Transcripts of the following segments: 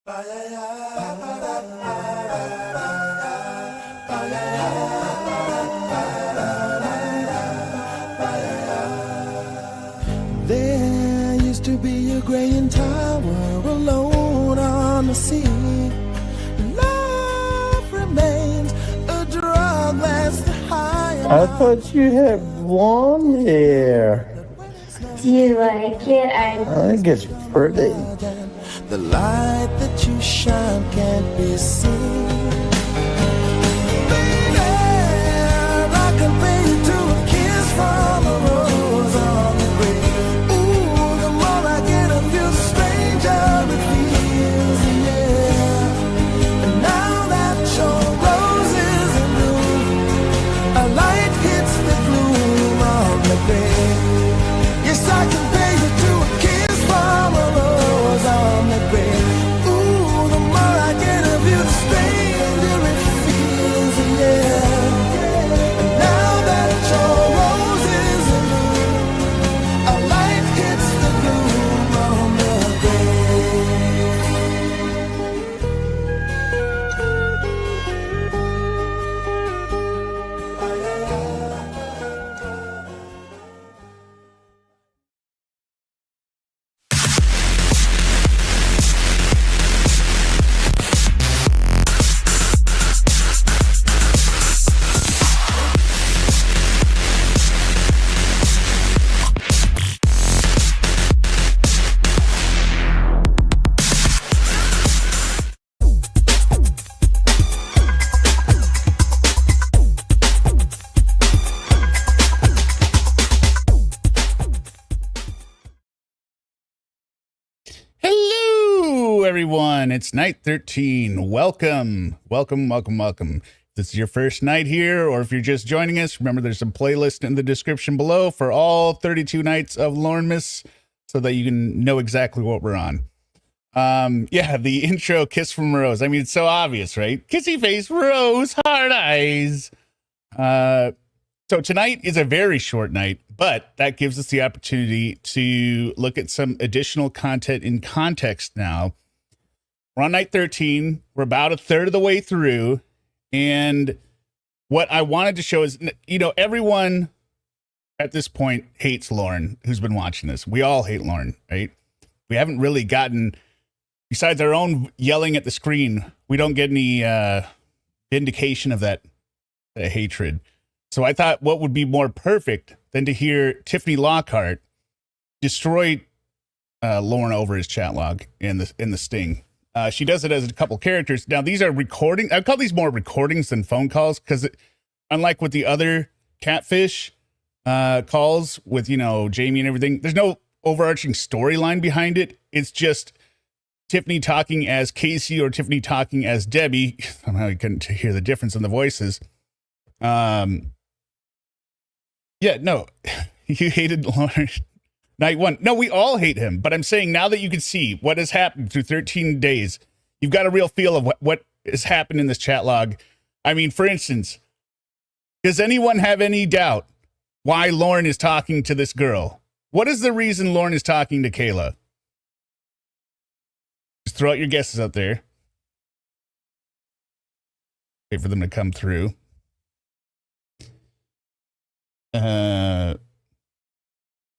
There used to be a graying tower alone on the sea. Love remains a drug that's the highest. I thought you had blonde hair. Do you like it? I think it's pretty. The light that you shine can't be seen. Baby, I compare you to a kiss from a rose on the grave. Ooh, the more I get of you, the stranger it feels, yeah. And now that your rose is in bloom, a light hits the gloom on the grave. Yes, I compare you to a kiss from a rose on the grave. Ooh, the more I get of you, the stranger it feels, yeah. And now that your rose is in bloom, a light hits the gloom on the Hello, everyone. It's night 13. Welcome. If this is your first night here, or if you're just joining us, remember there's a playlist in the description below for all 32 nights of Lorne so that you can know exactly what we're on. Yeah, the intro, Kiss from Rose. I mean, it's so obvious, right? Kissy face, rose, hard eyes. So tonight is a very short night, but that gives us the opportunity to look at some additional content in context now. We're on night 13. We're about a third of the way through. And what I wanted to show is, you know, everyone at this point hates Lorne who's been watching this. We all hate Lorne, right? We haven't really gotten, besides our own yelling at the screen, we don't get any indication of that hatred. So I thought what would be more perfect than to hear Tiffany Lockhart destroy Lorne over his chat log in the sting. She does it as a couple characters. Now, these are recording. I call these more recordings than phone calls because unlike with the other Catfish calls with, you know, Jamie and everything, there's no overarching storyline behind it. It's just Tiffany talking as Casey or Tiffany talking as Debbie. Somehow you couldn't hear the difference in the voices. Yeah, no, you hated Lorne night one. No, we all hate him, but I'm saying now that you can see what has happened through 13 days, you've got a real feel of what has happened in this chat log. I mean, for instance, does anyone have any doubt why Lorne is talking to this girl? What is the reason Lorne is talking to Kayla? Just throw out your guesses out there. Wait for them to come through.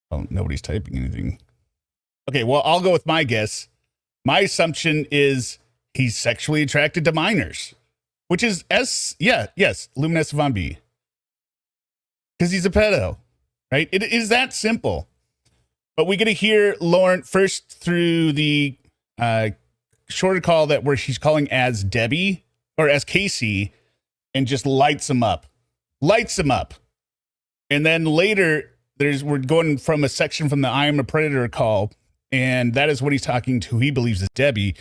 Oh, nobody's typing anything. Okay, well, I'll go with my guess. My assumption is he's sexually attracted to minors, which is yes, Luminous Von B. Because he's a pedo, right? It is that simple. But we get to hear Lorne first through the shorter call that where she's calling as Debbie or as Casey and just lights him up. And then later, we're going from a section from the I Am a Predator call, and that is what he's talking to, he believes is Debbie.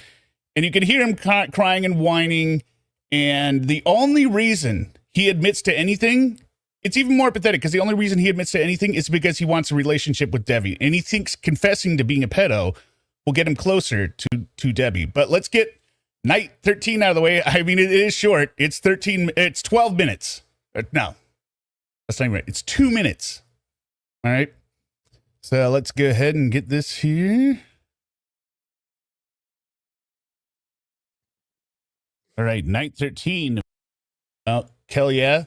And you can hear him crying and whining, and the only reason he admits to anything, it's even more pathetic, because the only reason he admits to anything is because he wants a relationship with Debbie, and he thinks confessing to being a pedo will get him closer to Debbie. But let's get night 13 out of the way. I mean, it is short. It's 12 minutes. No. That's not even right. It's 2 minutes. All right. So let's go ahead and get this here. All right, night 13. Kelly, yeah.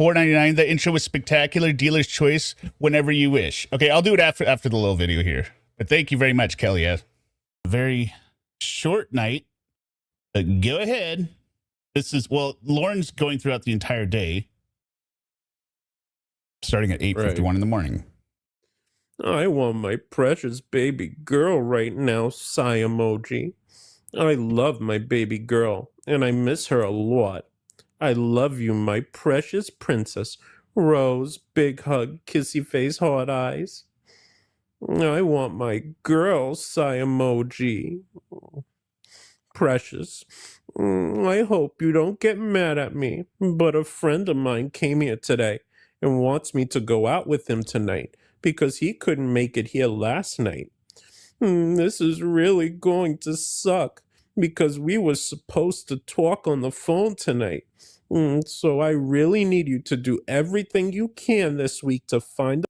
$4.99. The intro was spectacular. Dealer's choice whenever you wish. Okay, I'll do it after the little video here. But thank you very much, Kelly. Yeah. Very short night. Go ahead. Lauren's going throughout the entire day, starting at 8:51 in the morning. I want my precious baby girl right now, sigh emoji. I love my baby girl, and I miss her a lot. I love you, my precious princess. Rose, big hug, kissy face, hot eyes. I want my girl, sigh emoji. Precious. I hope you don't get mad at me, but a friend of mine came here today and wants me to go out with him tonight because he couldn't make it here last night. This is really going to suck because we were supposed to talk on the phone tonight. So I really need you to do everything you can this week to find.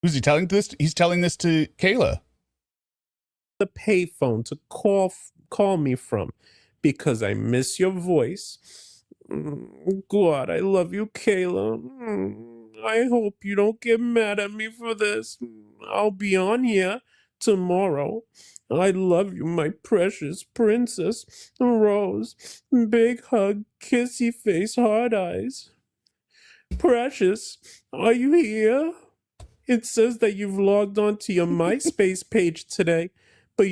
Who's he telling this? He's telling this to Kayla. The payphone to call me from because I miss your voice. God, I love you, Kayla. I hope you don't get mad at me for this. I'll be on here tomorrow. I love you, my precious princess. Rose, big hug, kissy face, hard eyes. Precious, are you here? It says that you've logged on to your MySpace page today, but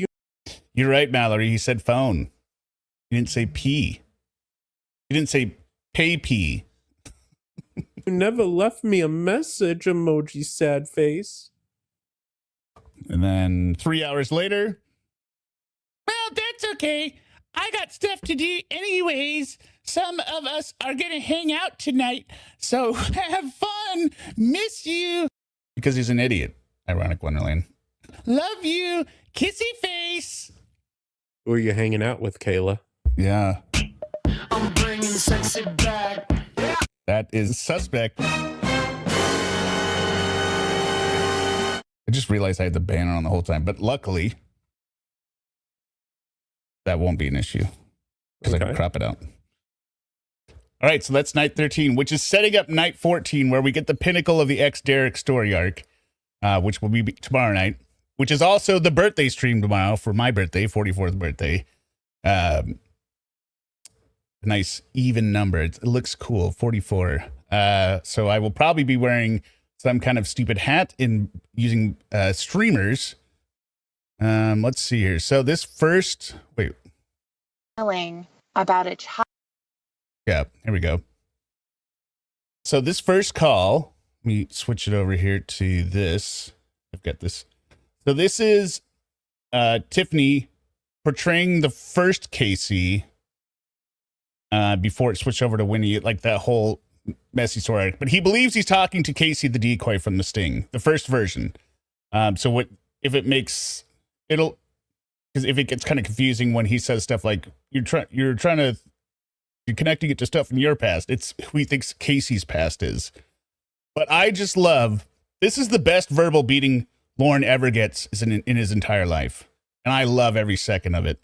You're right, Mallory. He said phone. He didn't say P. He didn't say pay P. you never left me a message, emoji sad face. And then 3 hours later. Well, that's okay. I got stuff to do anyways. Some of us are going to hang out tonight. So have fun. Miss you. Because he's an idiot. Ironic Wonderland. Love you. Kissy face. Who are you hanging out with, Kayla? Yeah. I'm bringing sexy back. That is suspect. I just realized I had the banner on the whole time, but luckily that won't be an issue because I can crop it out. All right, so that's night 13, which is setting up night 14, where we get the pinnacle of the ex-Derek story arc, which will be tomorrow night, which is also the birthday stream tomorrow for my birthday, 44th birthday. Nice even number. It looks cool, 44. So I will probably be wearing some kind of stupid hat in using streamers. Let's see here. So this first, Telling about a child. Yeah, here we go. So this first call, let me switch it over here to this. I've got this. So this is Tiffany portraying the first Casey before it switched over to Winnie, like that whole messy story. But he believes he's talking to Casey the decoy from The Sting, the first version. So what if it makes it'll, because if it gets kind of confusing when he says stuff like you're connecting it to stuff from your past, it's who he thinks Casey's past is. But I just love, this is the best verbal beating Lorne ever gets in his entire life, and I love every second of it.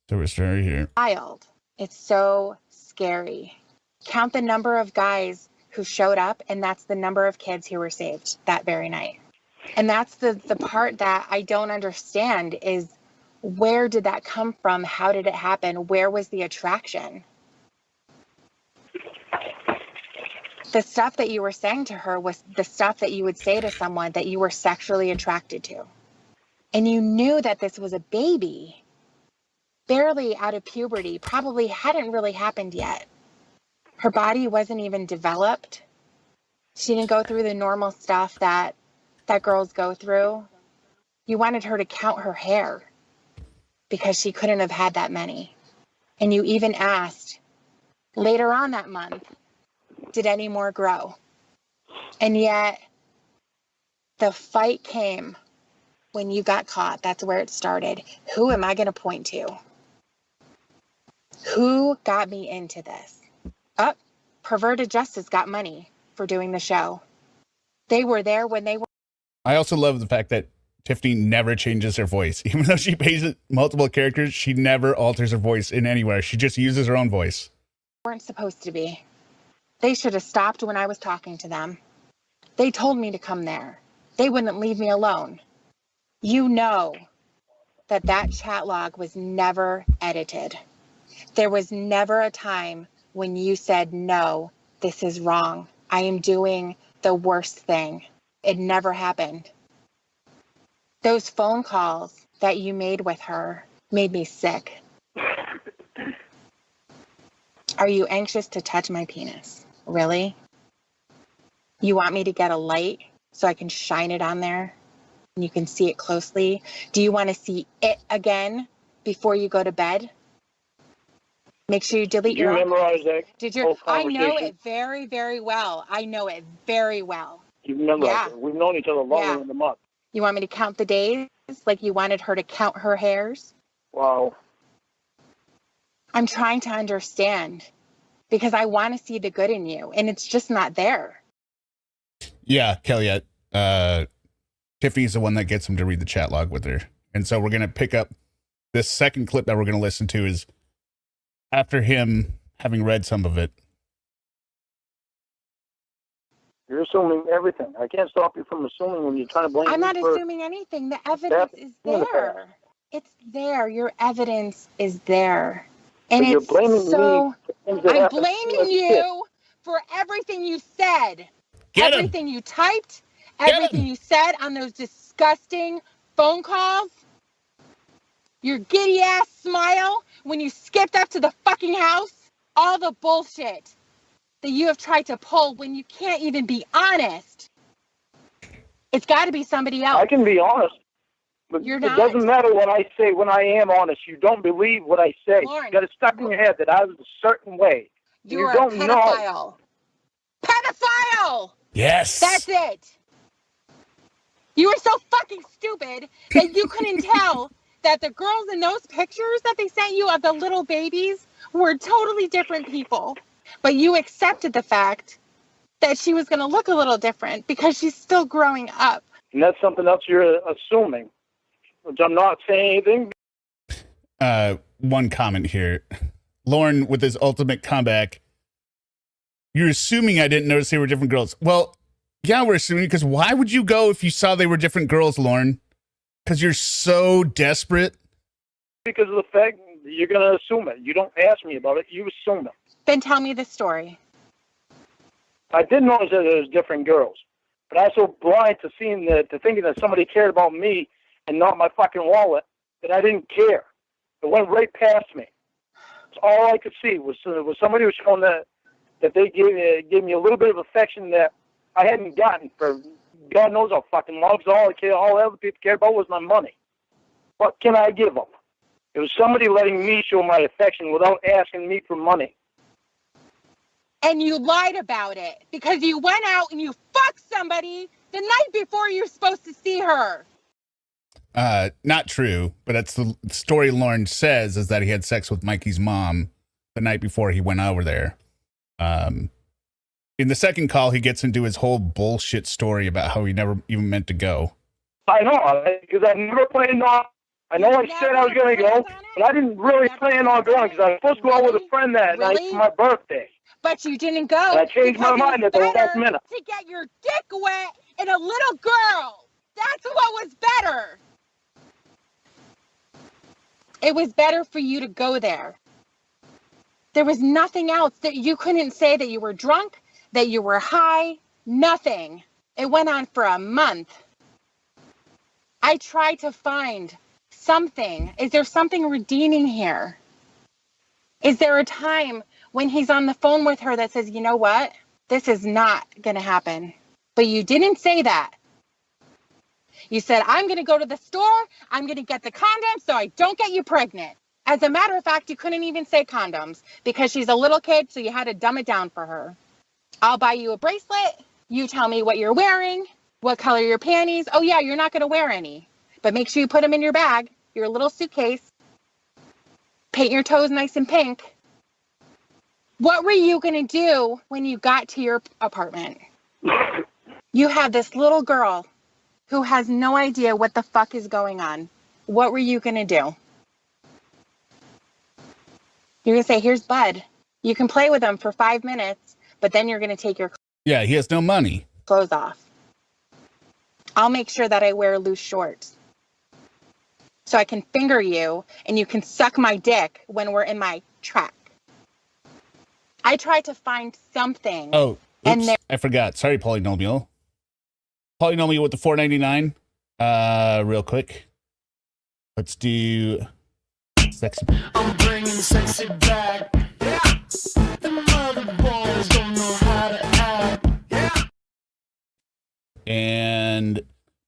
So we're starting here. Child. It's so scary. Count the number of guys who showed up, and that's the number of kids who were saved that very night. And that's the part that I don't understand is, where did that come from? How did it happen? Where was the attraction? The stuff that you were saying to her was the stuff that you would say to someone that you were sexually attracted to. And you knew that this was a baby, barely out of puberty, probably hadn't really happened yet. Her body wasn't even developed. She didn't go through the normal stuff that girls go through. You wanted her to count her hair because she couldn't have had that many. And you even asked later on that month, did any more grow? And yet the fight came when you got caught. That's where it started. Who am I going to point to? Who got me into this? Oh, Perverted Justice got money for doing the show. They were there when they were. I also love the fact that Tiffany never changes her voice. Even though she pays it multiple characters, she never alters her voice in anywhere. She just uses her own voice. Weren't supposed to be. They should have stopped when I was talking to them. They told me to come there. They wouldn't leave me alone. You know that chat log was never edited. There was never a time when you said, no, this is wrong. I am doing the worst thing. It never happened. Those phone calls that you made with her made me sick. Are you anxious to touch my penis? Really? You want me to get a light so I can shine it on there and you can see it closely? Do you want to see it again before you go to bed? Make sure you delete Did you memorize that? Did you? I know it very, very well. I know it very well. You memorized it. We've known each other longer than a month. You want me to count the days like you wanted her to count her hairs? Wow. I'm trying to understand because I want to see the good in you and it's just not there. Yeah, Kelly, Tiffany's the one that gets him to read the chat log with her. And so we're going to pick up this second clip that we're going to listen to is after him having read some of it. You're assuming everything. I can't stop you from assuming when you're trying to blame me. I'm not assuming anything. The evidence is there. It's there. Your evidence is there. And you're blaming so me. I'm blaming you for everything you said. Everything you typed, everything you said on those disgusting phone calls. Your giddy ass smile when you skipped up to the fucking house. All the bullshit that you have tried to pull when you can't even be honest. It's got to be somebody else. I can be honest, but You're it not. doesn't matter what I say when I am honest. You don't believe what I say. Lorne, you got it stuck in your head that I was a certain way. You're you don't a pedophile. know. Pedophile! Yes! That's it. You were so fucking stupid that you couldn't tell that the girls in those pictures that they sent you of the little babies were totally different people. But you accepted the fact that she was going to look a little different because she's still growing up. And that's something else you're assuming, which I'm not saying anything. One comment here. Lorne, with his ultimate comeback, you're assuming I didn't notice they were different girls. Well, yeah, we're assuming, because why would you go if you saw they were different girls, Lorne? Because you're so desperate? Because of the fact you're going to assume it. You don't ask me about it. You assume it. Then tell me the story. I did notice that there was different girls, but I was so blind to seeing to thinking that somebody cared about me and not my fucking wallet that I didn't care. It went right past me. That's all I could see was somebody was showing that they gave me a little bit of affection that I hadn't gotten for God knows how fucking long. All the other people cared about was my money. What can I give them? It was somebody letting me show my affection without asking me for money. And you lied about it because you went out and you fucked somebody the night before you're supposed to see her. Not true, but that's the story Lorne says, is that he had sex with Mikey's mom the night before he went over there. In the second call, he gets into his whole bullshit story about how he never even meant to go. I know, because I never planned on. I know I said I was going to go, but I didn't really plan on going because I was supposed to go out with a friend that night for my birthday. But you didn't go. And I changed my mind at the last minute. To get your dick wet in a little girl. That's what was better. It was better for you to go there. There was nothing else that you couldn't say that you were drunk, that you were high, nothing. It went on for a month. I tried to find something. Is there something redeeming here? Is there a time when he's on the phone with her that says, you know what? This is not going to happen. But you didn't say that. You said, I'm going to go to the store. I'm going to get the condoms so I don't get you pregnant. As a matter of fact, you couldn't even say condoms because she's a little kid, so you had to dumb it down for her. I'll buy you a bracelet. You tell me what you're wearing, what color your panties. Oh, yeah, you're not going to wear any. But make sure you put them in your bag, your little suitcase. Paint your toes nice and pink. What were you going to do when you got to your apartment? You have this little girl who has no idea what the fuck is going on, what were you going to do? You're going to say, here's Bud. You can play with him for 5 minutes, but then you're going to take your Yeah, he has no money. clothes off. I'll make sure that I wear loose shorts so I can finger you and you can suck my dick when we're in my track. I tried to find something. Oh, And oops, I forgot. Sorry, Polynomial. Polynomial with the $4.99. Real quick. Let's do sexy. I'm bringing sexy back. Yeah. The mother boys don't know how to act. Yeah. And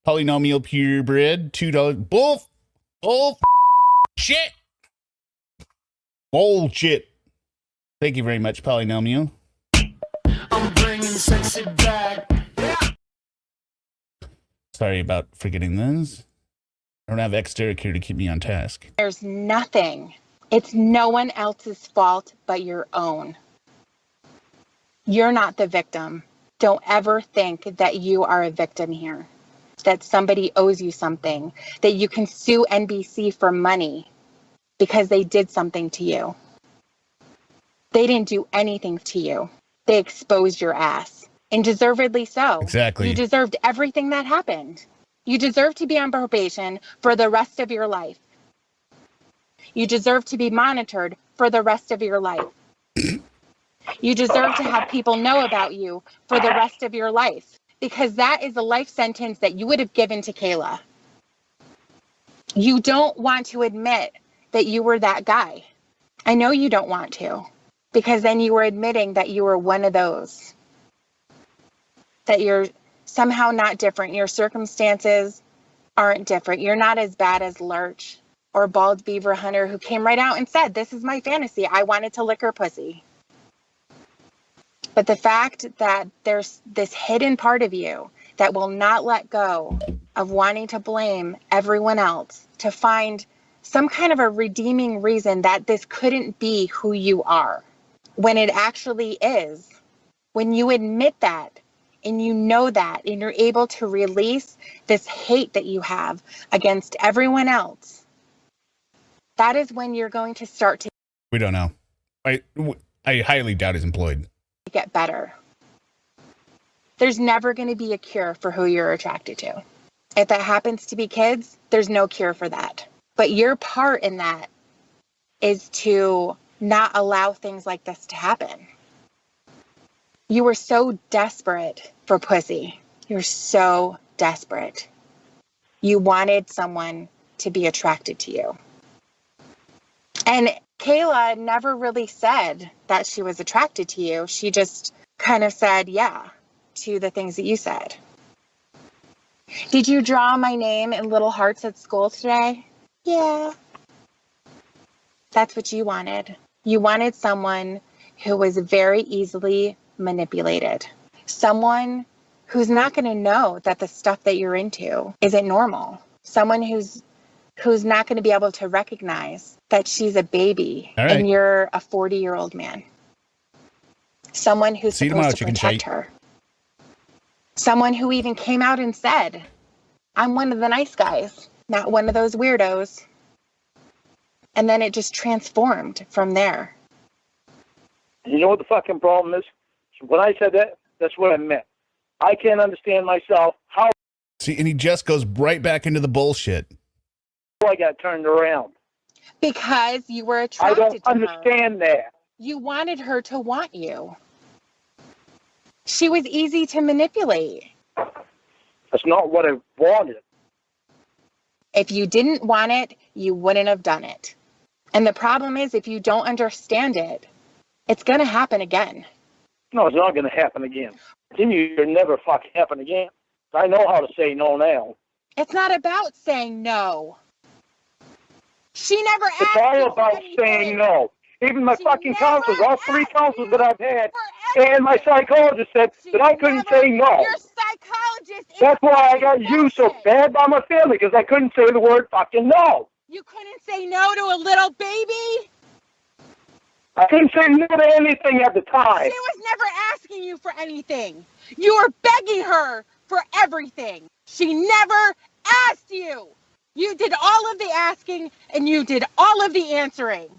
Polynomial purebred, $2. Bull shit. Bullshit. Thank you very much, Polynomial. I'm bringing sexy back. Yeah. Sorry about forgetting this. I don't have X-Derek here to keep me on task. There's nothing. It's no one else's fault but your own. You're not the victim. Don't ever think that you are a victim here, that somebody owes you something, that you can sue NBC for money because they did something to you. They didn't do anything to you. They exposed your ass, and deservedly so. Exactly. You deserved everything that happened. You deserve to be on probation for the rest of your life. You deserve to be monitored for the rest of your life. You deserve to have people know about you for the rest of your life, because that is a life sentence that you would have given to Kayla. You don't want to admit that you were that guy. I know you don't want to, because then you were admitting that you were one of those, that you're somehow not different. Your circumstances aren't different. You're not as bad as Lurch or Bald Beaver Hunter, who came right out and said, this is my fantasy. I wanted to lick her pussy. But the fact that there's this hidden part of you that will not let go of wanting to blame everyone else, to find some kind of a redeeming reason that this couldn't be who you are, when it actually is. When you admit that, and you know that, and you're able to release this hate that you have against everyone else, that is when you're going to start to We don't know. I highly doubt he's employed. get better. There's never going to be a cure for who you're attracted to. If that happens to be kids, there's no cure for that. But your part in that is to not allow things like this to happen. You were so desperate for pussy. You're so desperate. You wanted someone to be attracted to you. And Kayla never really said that she was attracted to you. She just kind of said, yeah, to the things that you said. Did you draw my name in little hearts at school today? Yeah. That's what you wanted. You wanted someone who was very easily manipulated. Someone who's not going to know that the stuff that you're into isn't normal. Someone who's not going to be able to recognize that she's a baby and you're a 40-year-old man. Someone who's supposed to protect her. Someone who even came out and said, I'm one of the nice guys, not one of those weirdos. And then it just transformed from there. You know what the fucking problem is? When I said that, that's what I meant. I can't understand myself how See, and he just goes right back into the bullshit. I got turned around. Because you were attracted to her. I don't understand that. You wanted her to want you. She was easy to manipulate. That's not what I wanted. If you didn't want it, you wouldn't have done it. And the problem is, if you don't understand it, it's going to happen again. No, it's not going to happen again. It'll never fucking happen again. I know how to say no now. It's not about saying no. She never asked. It's all about saying no. Even my fucking counselors, all 3 counselors that I've had, and my psychologist said that I couldn't say no. Your psychologist. That's why I got used so bad by my family, because I couldn't say the word fucking no. You couldn't say no to a little baby? I couldn't say no to anything at the time. She was never asking you for anything. You were begging her for for everything. She never asked you. You did all of the asking and you did all of the answering.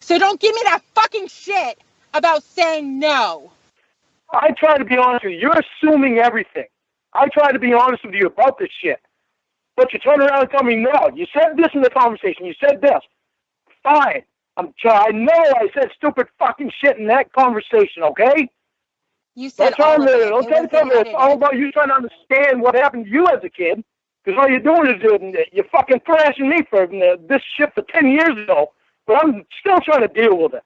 So don't give me that fucking shit about saying no. I try to be honest with you. You're assuming everything. I try to be honest with you about this shit. But you turn around and tell me no. You said this in the conversation. You said this. Fine. I know I said stupid fucking shit in that conversation, okay? You said Don't all of it. don't try to tell me it's all about you trying to understand what happened to you as a kid. Because all you're doing is you're fucking thrashing me for this shit for 10 years ago. But I'm still trying to deal with it.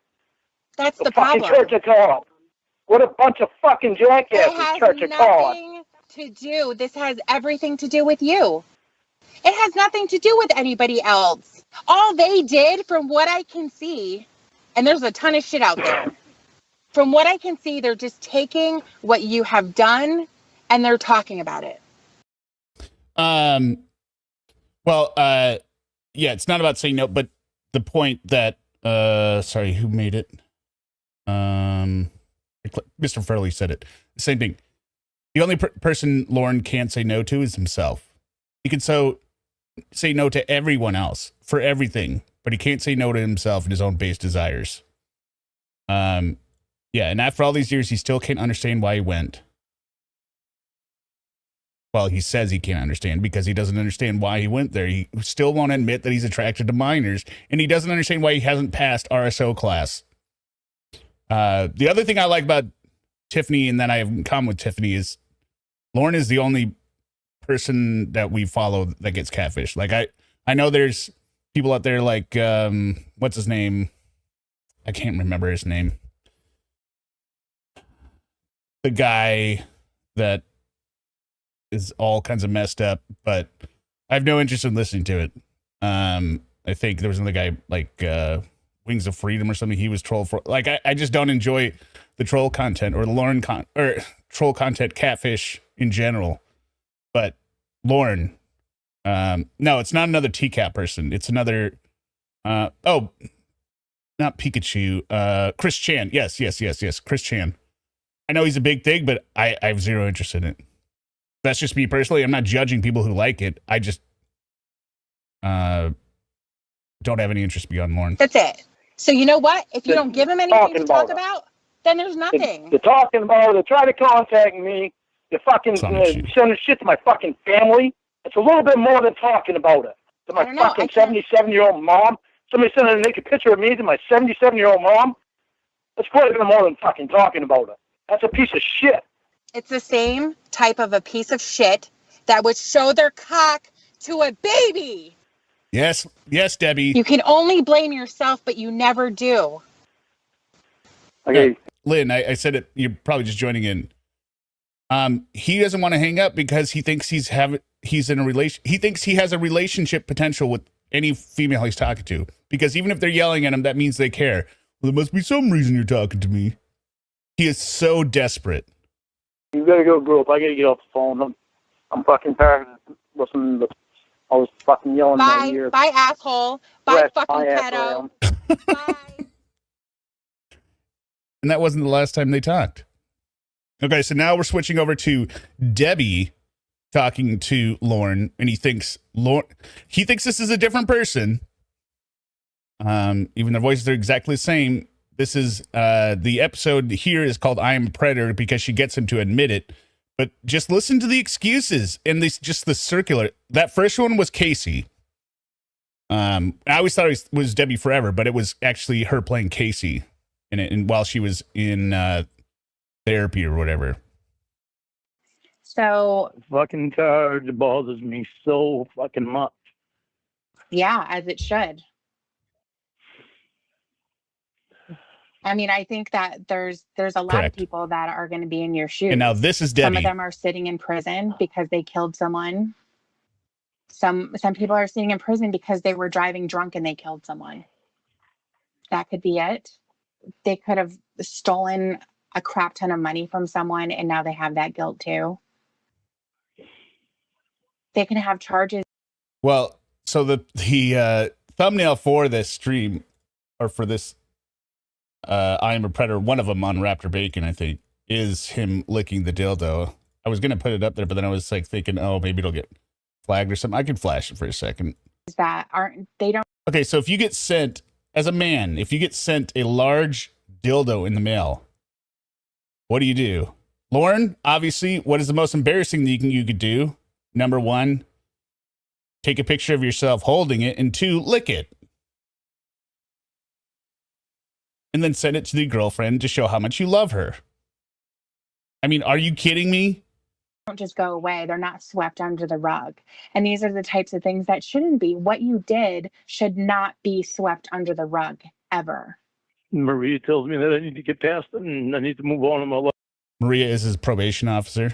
That's the fucking problem. Church of God. What a bunch of fucking jackasses, It has Church of God. nothing to do. This has everything to do with you. It has nothing to do with anybody else. All they did, from what I can see, and there's a ton of shit out there. From what I can see, they're just taking what you have done and they're talking about it. Yeah, it's not about saying no, but the point that sorry, who made it? Mr. Furley said it. Same thing. The only person Lorne can't say no to is himself. He can say no to everyone else for everything, but he can't say no to himself and his own base desires. Yeah, and after all these years, he still can't understand why he went. Well, he says he can't understand because he doesn't understand why he went there. He still won't admit that he's attracted to minors, and he doesn't understand why he hasn't passed RSO class. The other thing I like about Tiffany, and that I have in common with Tiffany, is Lorne is the only person that we follow that gets catfish. Like I know there's people out there like what's his name? I can't remember his name. The guy that is all kinds of messed up, but I have no interest in listening to it. I think there was another guy like Wings of Freedom or something. He was troll for like I just don't enjoy the troll content or the Lorne or troll content, catfish in general. But Lorne, no, it's not another TCAP person. It's another not Pikachu. Chris Chan. Yes. Chris Chan. I know he's a big thing, but I have zero interest in it. That's just me personally. I'm not judging people who like it. I just don't have any interest beyond Lorne. That's it. So you know what? If you don't give him anything to talk about, then there's nothing. They're talking about it. They're trying to contact me. They're fucking sending shit to my fucking family. It's a little bit more than talking about it. To my fucking 77-year-old mom. Somebody sent a naked picture of me to my 77-year-old mom. That's quite a bit more than fucking talking about it. That's a piece of shit. It's the same type of a piece of shit that would show their cock to a baby. Yes, Debbie. You can only blame yourself, but you never do. Okay. Lynn, I said it. You're probably just joining in. He doesn't want to hang up because he thinks he's in a relation. He thinks he has a relationship potential with any female he's talking to. Because even if they're yelling at him, that means they care. Well, there must be some reason you're talking to me. He is so desperate. You gotta go, grow up. I gotta get off the phone. I'm fucking tired of listening to all this fucking yelling in my ear. Bye, asshole. Bye, fucking pedo. Bye. And that wasn't the last time they talked. Okay, so now we're switching over to Debbie talking to Lorne, and he thinks this is a different person. Even their voices are exactly the same. This is the episode here is called I Am a Predator because she gets him to admit it. But just listen to the excuses and just the circular. That first one was Casey. I always thought it was Debbie Forever, but it was actually her playing Casey in it, and while she was in therapy or whatever. So Fucking tired. It bothers me so fucking much. yeah, as it should. I mean, I think that there's a lot of people that are going to be in your shoes. And now this is Debbie. Some of them are sitting in prison because they killed someone. Some people are sitting in prison because they were driving drunk and they killed someone. That could be it. They could have stolen a crap ton of money from someone and now they have that guilt too. They can have charges. Well, so the thumbnail for this stream, or for this I Am a Predator, one of them on Raptor Bacon, I think, is him licking the dildo. I was gonna put it up there, but then I was like thinking, oh, maybe it'll get flagged or something. I can flash it for a second. That aren't, they don't Okay, so if you get sent, as a man, if you get sent a large dildo in the mail, what do you do? Lauren, obviously, what is the most embarrassing thing you could do? Number one, take a picture of yourself holding it, and two, lick it. And then send it to the girlfriend to show how much you love her. I mean, are you kidding me? don't just go away. They're not swept under the rug. And these are the types of things that shouldn't be. What you did should not be swept under the rug ever. Maria tells me that I need to get past it and I need to move on in my life. Maria is his probation officer.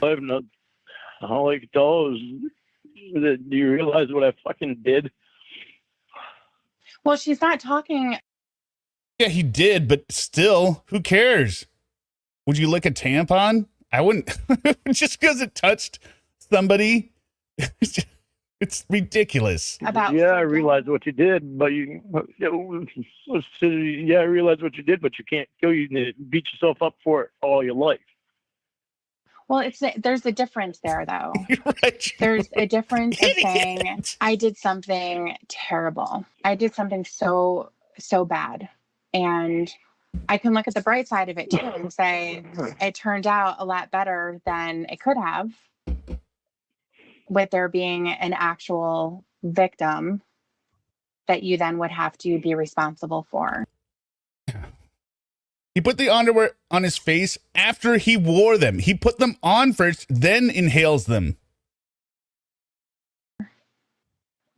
All I can tell is that, do you realize what I fucking did? Well, she's not talking. Yeah, he did, but still, who cares? Would you lick a tampon? I wouldn't. Just because it touched somebody. It's ridiculous. I realize what you did, but I realize what you did, but you can't kill you and beat yourself up for it all your life. Well, there's a difference there, though. You're right. There's a difference of saying, I did something terrible. I did something so bad. And I can look at the bright side of it, too, and say, it turned out a lot better than it could have, with there being an actual victim that you then would have to be responsible for. He put the underwear on his face after he wore them. He put them on first, then inhales them.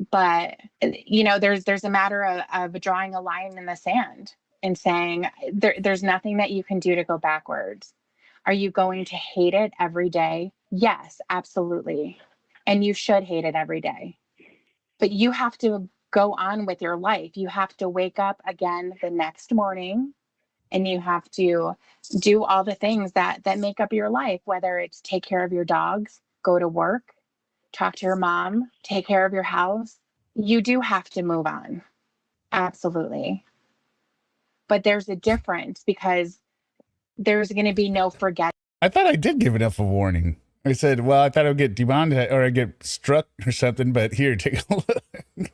But, you know, there's a matter of drawing a line in the sand and saying there's nothing that you can do to go backwards. Are you going to hate it every day? Yes, absolutely. And you should hate it every day. But you have to go on with your life. You have to wake up again the next morning. And you have to do all the things that make up your life, whether it's take care of your dogs, go to work, talk to your mom, take care of your house. You do have to move on. Absolutely. But there's a difference because there's going to be no forget. I thought I did give enough of a warning. I said, well, I thought I would get demonetized or I'd get struck or something, but here, take a look.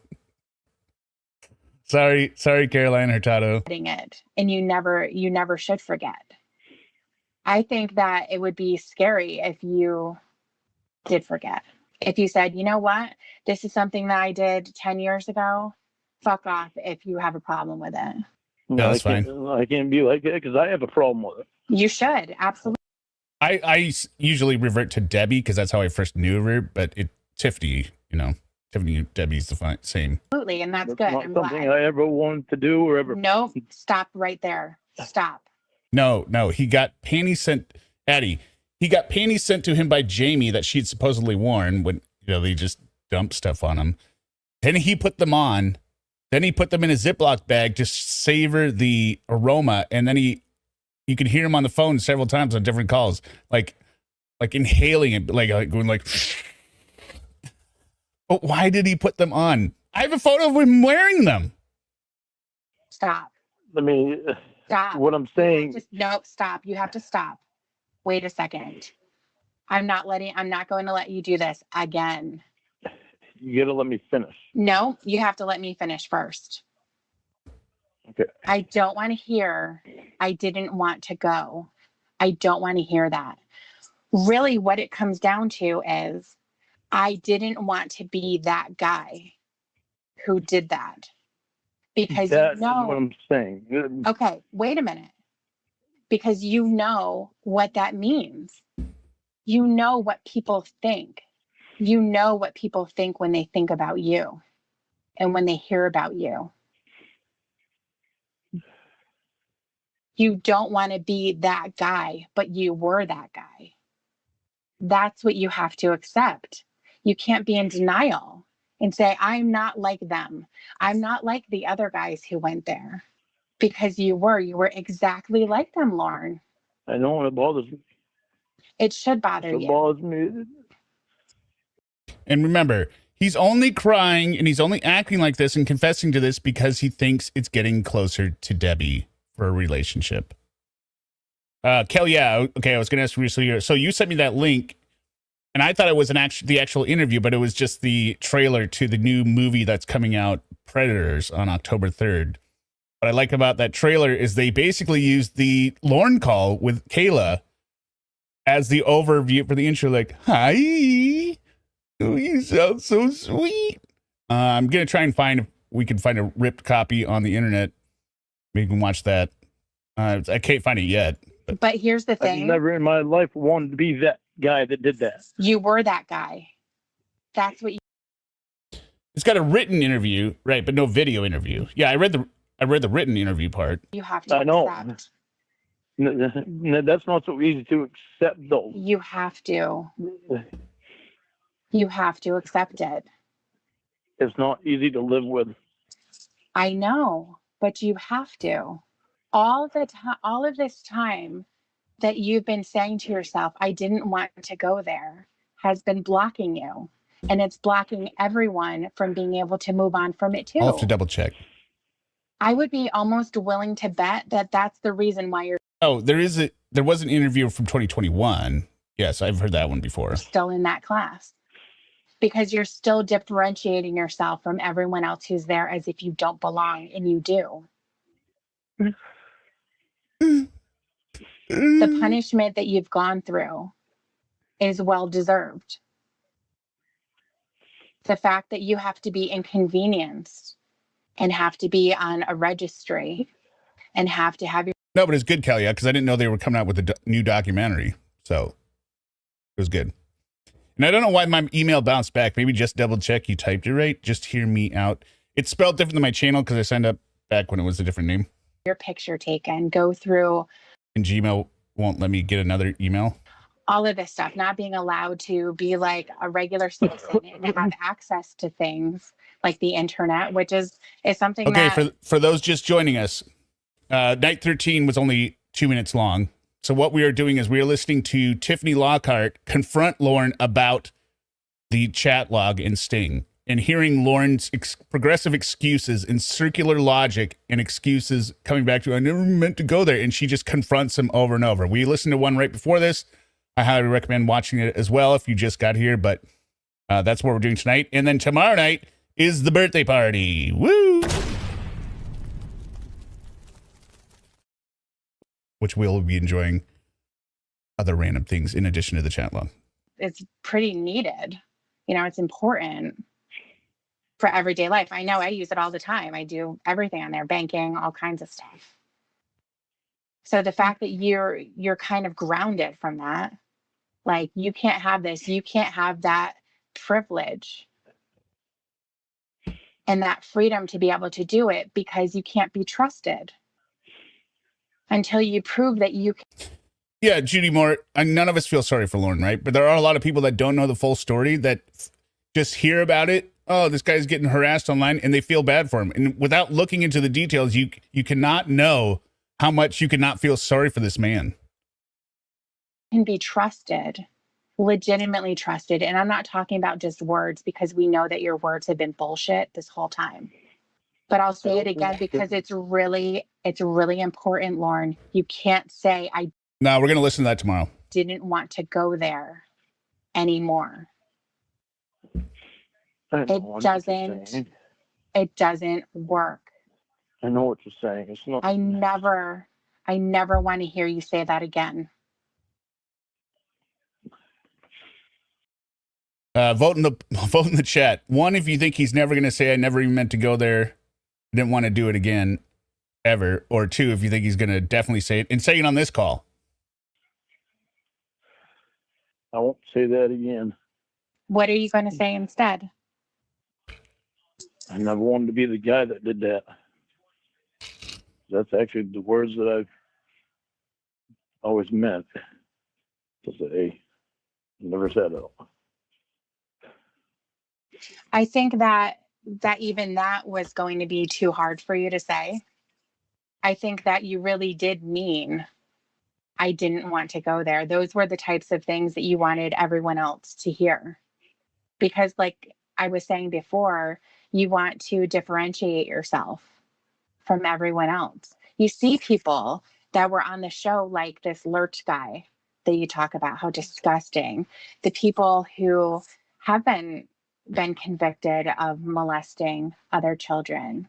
Sorry, Caroline Hurtado. It, and you never should forget. I think that it would be scary if you did forget. If you said, you know what, this is something that I did 10 years ago, fuck off if you have a problem with it. No, that's fine. I can't be like that because I have a problem with it. You should, absolutely. I usually revert to Debbie because that's how I first knew her, but Tiffany, Tiffany and Debbie's the same. Absolutely, and that's good. Not I'm something glad. I ever wanted to do or ever. Nope, stop right there. Stop. No, he got panties sent, Addie. He got panties sent to him by Jamie that she'd supposedly worn when, they just dumped stuff on him. Then he put them on. Then he put them in a Ziploc bag to savor the aroma. And then you could hear him on the phone several times on different calls, like inhaling it, like going like. But why did he put them on? I have a photo of him wearing them. Stop. Stop. What I'm saying. No, stop. You have to stop. Wait a second. I'm not going to let you do this again. You gotta let me finish. No, you have to let me finish first. Okay. I don't want to hear, I didn't want to go. I don't want to hear that. Really, what it comes down to is, I didn't want to be that guy who did that. Because That's what I'm saying. Okay, wait a minute. Because you know what that means. You know what people think. You know what people think when they think about you and when they hear about you. You don't want to be that guy, but you were that guy. That's what you have to accept. You can't be in denial and say, I'm not like them. I'm not like the other guys who went there. Because you were exactly like them, Lorne. I know it bothers me. It should bother you. It bothers me. And remember, he's only crying and he's only acting like this and confessing to this because he thinks it's getting closer to Debbie for a relationship. Kel, yeah, okay, I was going to ask you, so you sent me that link And I thought it was the actual interview, but it was just the trailer to the new movie that's coming out, Predators, on October 3rd. What I like about that trailer is they basically used the Lorne call with Kayla as the overview for the intro, like, hi, oh, you sound so sweet. I'm going to try and find if we can find a ripped copy on the internet. Maybe we can watch that. I can't find it yet. But here's the I've thing. never in my life wanted to be that guy that did that. You were that guy. That's what you. It's got a written interview, right, but no video interview. Yeah, I read the written interview part. You have to I know. accept. That's not so easy to accept, though. You have to. You have to accept it. It's not easy to live with. I know, but you have to. All of this time that you've been saying to yourself, I didn't want to go there, has been blocking you. And it's blocking everyone from being able to move on from it too. I'll have to double check. I would be almost willing to bet that that's the reason why you're Oh, there was an interview from 2021. Yes, I've heard that one before. still in that class. Because you're still differentiating yourself from everyone else who's there as if you don't belong, and you do. The punishment that you've gone through is well deserved. The fact that you have to be inconvenienced and have to be on a registry and have to have your No, but it's good, Kalia, because I didn't know they were coming out with a new documentary. So it was good. And I don't know why my email bounced back. Maybe just double check you typed it right. Just hear me out. It's spelled different than my channel because I signed up back when it was a different name. picture taken, go through And Gmail won't let me get another email. all of this stuff, not being allowed to be like a regular citizen and have access to things like the internet, which is something Okay, that for those just joining us, night 13 was only 2 minutes long. So what we are doing is we are listening to Tiffany Lockhart confront Lorne about the chat log and Sting, and hearing Lorne's progressive excuses and circular logic and excuses coming back to, I never meant to go there. And she just confronts him over and over. We listened to one right before this. I highly recommend watching it as well if you just got here, but that's what we're doing tonight. And then tomorrow night is the birthday party. Woo! Which we'll be enjoying other random things in addition to the chat log. it's pretty needed. You know, it's important for everyday life. I know I use it all the time. I do everything on there, banking, all kinds of stuff. So the fact that you're kind of grounded from that, like you can't have this, you can't have that privilege and that freedom to be able to do it because you can't be trusted until you prove that you can. Yeah, Judy Moore, none of us feel sorry for Lorne, right? But there are a lot of people that don't know the full story that just hear about it. Oh, this guy's getting harassed online, and they feel bad for him. And without looking into the details, you cannot know how much you cannot feel sorry for this man. Can be trusted, legitimately trusted. And I'm not talking about just words, because we know that your words have been bullshit this whole time. But I'll say it again because it's really important, Lorne. You can't say I No, we're going to listen to that tomorrow. didn't want to go there anymore. I know It what you're saying. doesn't work. I know what you're saying. It's not. I never want to hear you say that again. Vote in the chat. 1, if you think he's never going to say, I never even meant to go there, didn't want to do it again, ever. Or 2, if you think he's going to definitely say it, and say it on this call. I won't say that again. What are you going to say instead? I never wanted to be the guy that did that. That's actually the words that I've always meant to say. Never said it. I think that even that was going to be too hard for you to say. I think that you really did mean, I didn't want to go there. Those were the types of things that you wanted everyone else to hear. Because like I was saying before, you want to differentiate yourself from everyone else. You see people that were on the show, like this Lurch guy that you talk about, how disgusting. The people who have been convicted of molesting other children,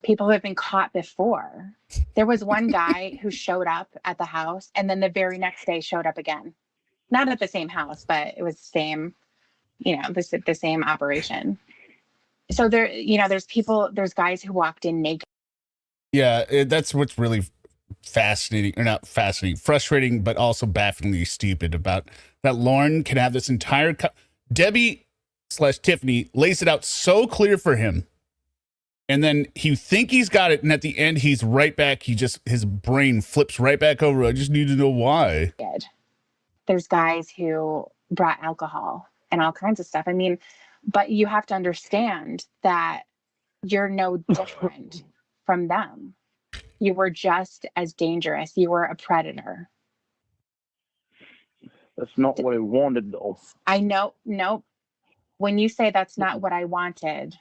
people who have been caught before. There was one guy who showed up at the house and then the very next day showed up again. Not at the same house, but it was the same, the same operation. So there, there's guys who walked in naked. Yeah, that's what's really fascinating, or not fascinating, frustrating, but also bafflingly stupid about that. Lorne can have this entire Debbie/Tiffany lays it out so clear for him, and then he think he's got it, and at the end he's right back. His brain flips right back over. I just need to know why. There's guys who brought alcohol and all kinds of stuff. I mean, but you have to understand that you're no different from them. You were just as dangerous. You were a predator. That's not what I wanted, though. I know. Nope. When you say that's not what I wanted,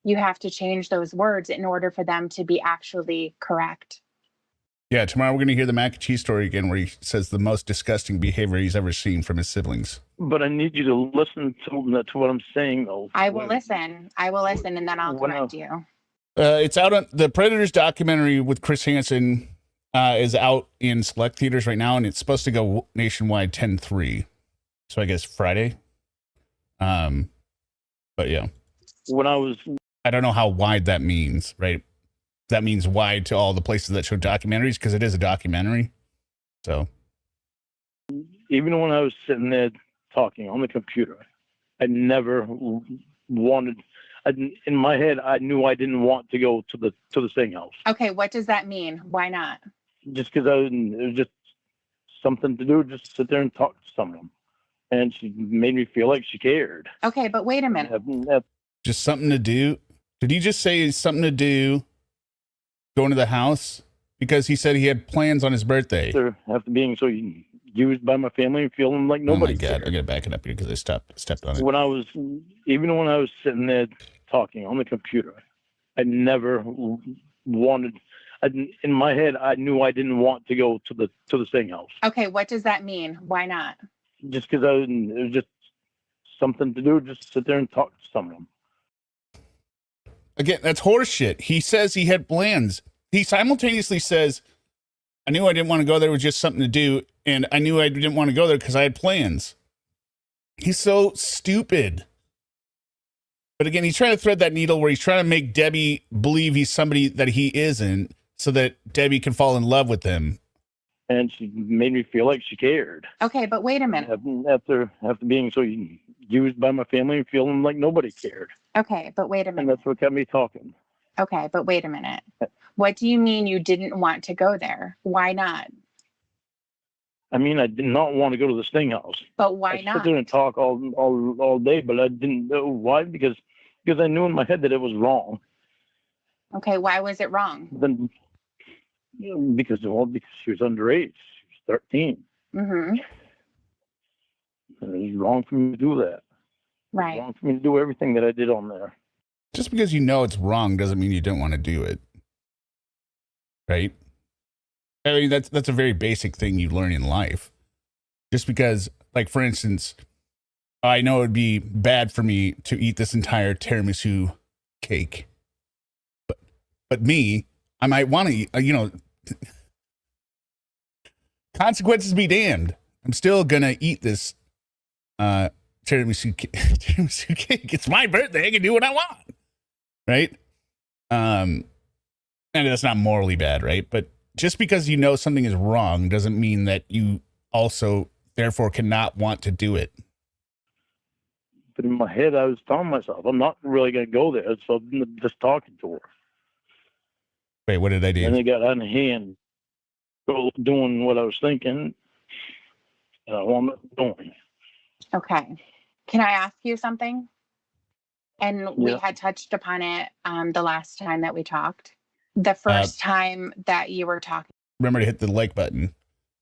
you have to change those words in order for them to be actually correct. Yeah, tomorrow we're going to hear the mac and cheese story again, where he says the most disgusting behavior he's ever seen from his siblings. But I need you to listen to what I'm saying, though. I will listen, and then I'll correct you. It's out on the Predators documentary with Chris Hansen is out in select theaters right now, and it's supposed to go nationwide 10/3. So I guess Friday. But yeah. I don't know how wide that means, right? That means wide to all the places that show documentaries, because it is a documentary. So even when I was sitting there talking on the computer, I never wanted. In my head, I knew I didn't want to go to the sing house. Okay, what does that mean? Why not? Just because it was just something to do, just sit there and talk to someone, and she made me feel like she cared. Okay, but wait a minute. Just something to do. Did he just say something to do? Going to the house? Because he said he had plans on his birthday. After being so used by my family and feeling like nobody. Oh my God, I gotta back it up here because I stepped on it. Even when I was sitting there talking on the computer, I never wanted. In my head, I knew I didn't want to go to the sing house. Okay, what does that mean? Why not? Just because it was just something to do, just sit there and talk to someone. Again, that's horseshit. He says he had plans. He simultaneously says, I knew I didn't want to go there. It was just something to do. And I knew I didn't want to go there because I had plans. He's so stupid. But again, he's trying to thread that needle where he's trying to make Debbie believe he's somebody that he isn't, so that Debbie can fall in love with him. And she made me feel like she cared. Okay, but wait a minute. After being so used by my family and feeling like nobody cared. Okay, but wait a minute. And that's what kept me talking. Okay, but wait a minute. What do you mean you didn't want to go there? Why not? I mean, I did not want to go to the sting house. But why not? I sit there and talk all day, but I didn't know why, because I knew in my head that it was wrong. Okay, why was it wrong? Then, because she was underage. She was 13. Mm-hmm. And it was wrong for me to do that. Right. It was wrong for me to do everything that I did on there. Just because you know it's wrong doesn't mean you don't want to do it. Right? I mean, that's a very basic thing you learn in life. Just because, like, for instance, I know it would be bad for me to eat this entire tiramisu cake. But me, I might want to eat, consequences be damned. I'm still going to eat this tiramisu cake. It's my birthday. I can do what I want. Right? And that's not morally bad, right? But just because you know something is wrong doesn't mean that you also, therefore, cannot want to do it. But in my head, I was telling myself, I'm not really going to go there. So I'm just talking to her. Wait, what did I do? And it got out of hand, doing what I was thinking, and I wound up doing. Okay. Can I ask you something? And we had touched upon it the last time that we talked. The first time that you were talking. Remember to hit the like button.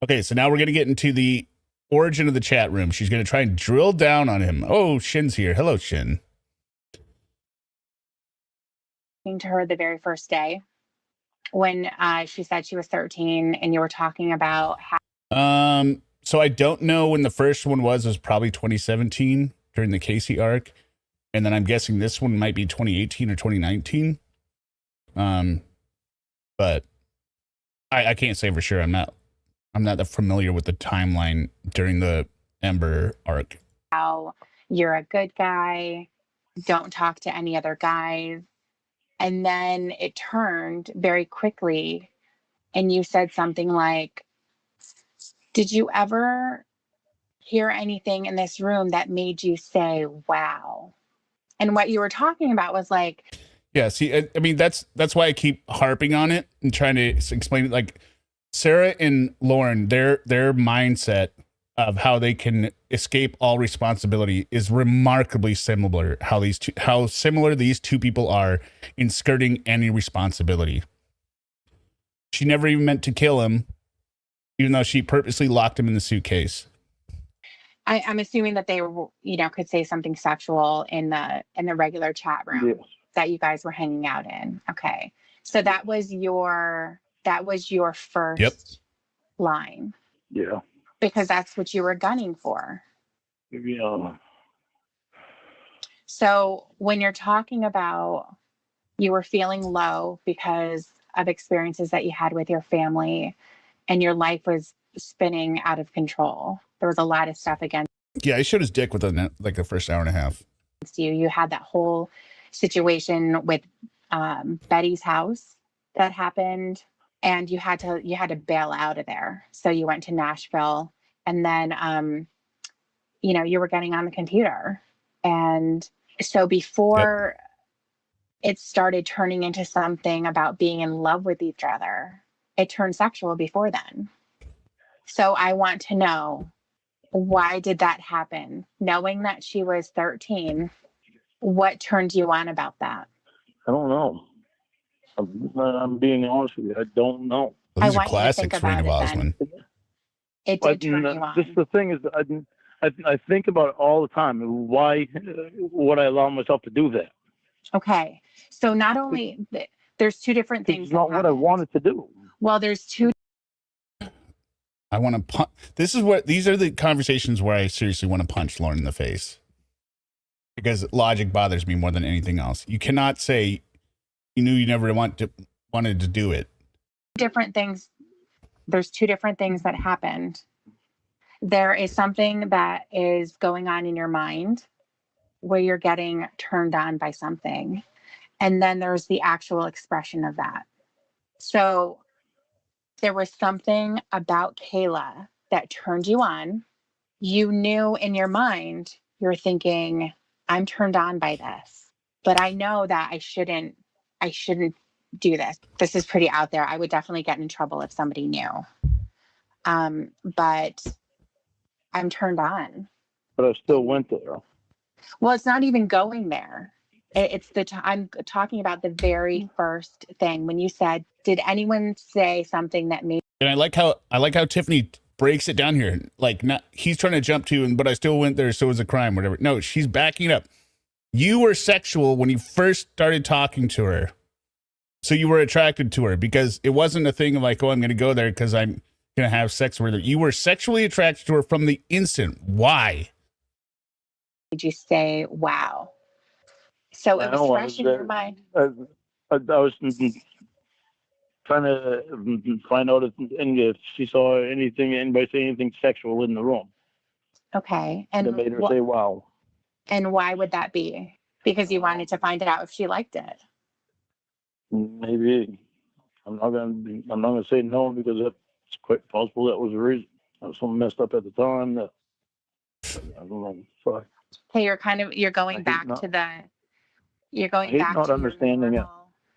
Okay, so now we're going to get into the origin of the chat room. She's going to try and drill down on him. Oh, Shin's here. Hello, Shin. To her the very first day when she said she was 13 and you were talking about how. So I don't know when the first one was probably 2017 during the Casey arc. And then I'm guessing this one might be 2018 or 2019. But I can't say for sure. I'm not that familiar with the timeline during the Ember arc. How you're a good guy, don't talk to any other guys. And then it turned very quickly and you said something like, did you ever hear anything in this room that made you say, wow? And what you were talking about was like, yeah, see, I mean, that's why I keep harping on it and trying to explain it. Like Sarah and Lorne, their mindset of how they can escape all responsibility is remarkably similar. How similar these two people are in skirting any responsibility. She never even meant to kill him, even though she purposely locked him in the suitcase. I'm assuming that they were, could say something sexual in the regular chat room. Yes. That you guys were hanging out in. Okay. So that was your first line. Yeah. Because that's what you were gunning for. Yeah. So when you're talking about you were feeling low because of experiences that you had with your family and your life was spinning out of control, there was a lot of stuff against Yeah, I showed his dick within like the first hour and a half. you. You had that whole situation with Betty's house that happened, and you had to bail out of there. So you went to Nashville, and then you were getting on the computer, and so before it started turning into something about being in love with each other, it turned sexual before then. So I want to know, why did that happen? Knowing that she was 13, what turned you on about that? I don't know. I'm being honest with you. I don't know. Well, these I are want you to think classics for about Ring of it then. Osmond. It did turn you on. This the thing is, I think about it all the time. Why would I allow myself to do that? Okay. So not only, there's two different things. It's not what I wanted to do. Well, there's two. I want to punch. These are the conversations where I seriously want to punch Lauren in the face, because logic bothers me more than anything else. You cannot say you knew you never wanted to do it. Different things. There's two different things that happened. There is something that is going on in your mind where you're getting turned on by something. And then there's the actual expression of that. So there was something about Kayla that turned you on. You knew in your mind, you're thinking, I'm turned on by this, but I know that I shouldn't do this. This is pretty out there. I would definitely get in trouble if somebody knew. But I'm turned on. But I still went there. Well, it's not even going there. It's I'm talking about the very first thing when you said, did anyone say something that made? And I like how Tiffany breaks it down here. Like, not he's trying to jump to, but I still went there, so it was a crime, whatever. No, she's backing up. You were sexual when you first started talking to her, so you were attracted to her because it wasn't a thing of like, oh, I'm going to go there because I'm going to have sex with her. You were sexually attracted to her from the instant. Why? Did you say, wow? So it was fresh in your mind. I was trying to find out if she saw anybody say anything sexual in the room. Okay. That made her say, wow. And why would that be? Because you wanted to find out if she liked it. Maybe. I'm not gonna say no, because it's quite possible that was the reason. I was so messed up at the time that I don't know. Sorry. Okay, you're going back to not understanding it.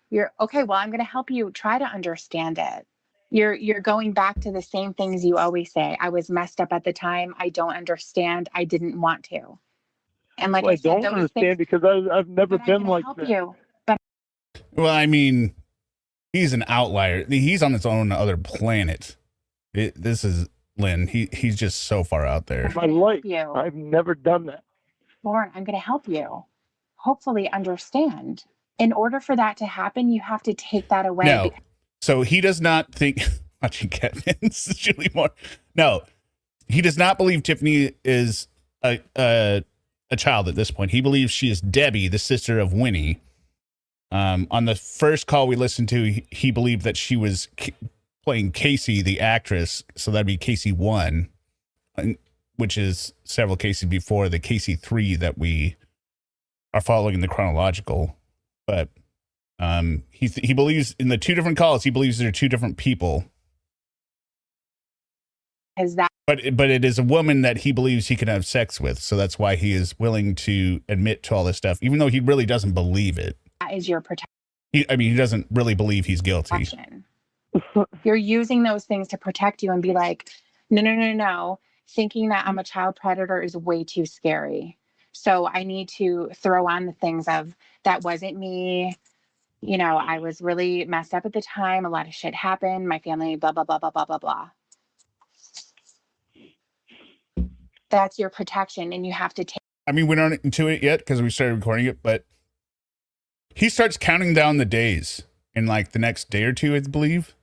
You're okay. Well, I'm going to help you try to understand it. You're going back to the same things you always say. I was messed up at the time. I don't understand. I didn't want to. And like Well, I said, don't understand because I've never been like that. You. But Well, I mean, he's an outlier. He's on his own other planet. This is Lynn. He's just so far out there. My life. You. I've never done that. Lauren, I'm going to help you. Hopefully understand. In order for that to happen, you have to take that away. No. So he does not think watching Kevin, Julie Moore. No. he does not believe Tiffany is a child at this point. He believes she is Debbie, the sister of Winnie. On the first call we listened to, he believed that she was playing Casey, the actress. So that'd be Casey 1, which is several cases before the Casey 3 that we are following in the chronological. But he believes in the 2 different calls, he believes they're 2 different people. Is that But it is a woman that he believes he can have sex with. So that's why he is willing to admit to all this stuff, even though he really doesn't believe it. is your protection? He doesn't really believe he's guilty. You're using those things to protect you and be like, no. Thinking that I'm a child predator is way too scary. So I need to throw on the things of that wasn't me. You know, I was really messed up at the time. A lot of shit happened. My family, blah, blah, blah, blah, blah, blah, blah. That's your protection. And you have to take. I mean, we're not into it yet because we started recording it, but he starts counting down the days in like the next day or 2, I believe.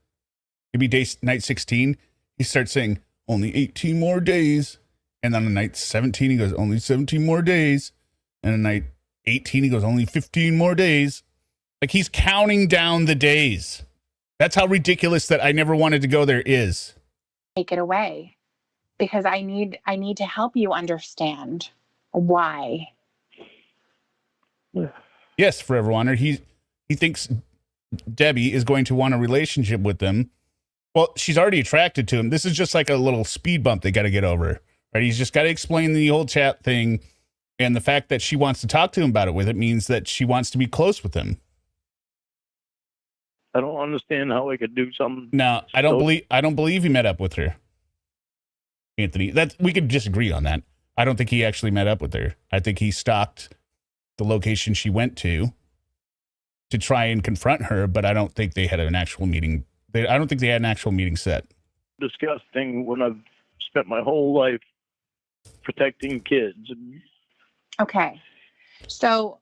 Maybe night 16. He starts saying, only 18 more days. And then on night 17, he goes, only 17 more days. And on night 18, he goes, only 15 more days. Like he's counting down the days. That's how ridiculous that I never wanted to go there is. Take it away because I need to help you understand why. Yes, Forever Wanderer. He thinks Debbie is going to want a relationship with him. Well, she's already attracted to him. This is just like a little speed bump they got to get over. Right? He's just got to explain the whole chat thing. And the fact that she wants to talk to him about it with it means that she wants to be close with him. I don't understand how I could do something. No, I don't believe he met up with her. Anthony, we could disagree on that. I don't think he actually met up with her. I think he stalked the location she went to try and confront her, but I don't think they had an actual meeting. I don't think they had an actual meeting set. Disgusting when I've spent my whole life protecting kids. Okay. So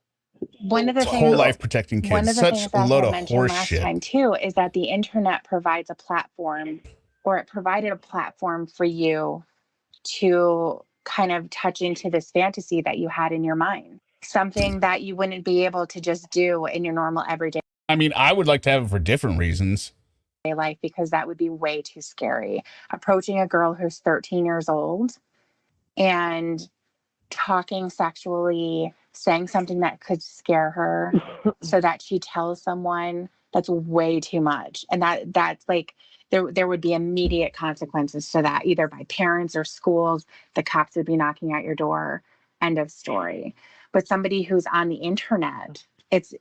one of the things, whole life protecting kids. one of the Such things a that load I of mentioned horse last shit. time too is that the internet provides a platform, or it provided a platform for you to kind of touch into this fantasy that you had in your mind, something that you wouldn't be able to just do in your normal everyday I mean, I would like to have it for different reasons. life because that would be way too scary. Approaching a girl who's 13 years old and talking sexually, saying something that could scare her so that she tells someone, that's way too much. And that's like there would be immediate consequences to that, either by parents or schools. The cops would be knocking at your door. End of story. But somebody who's on the internet, it's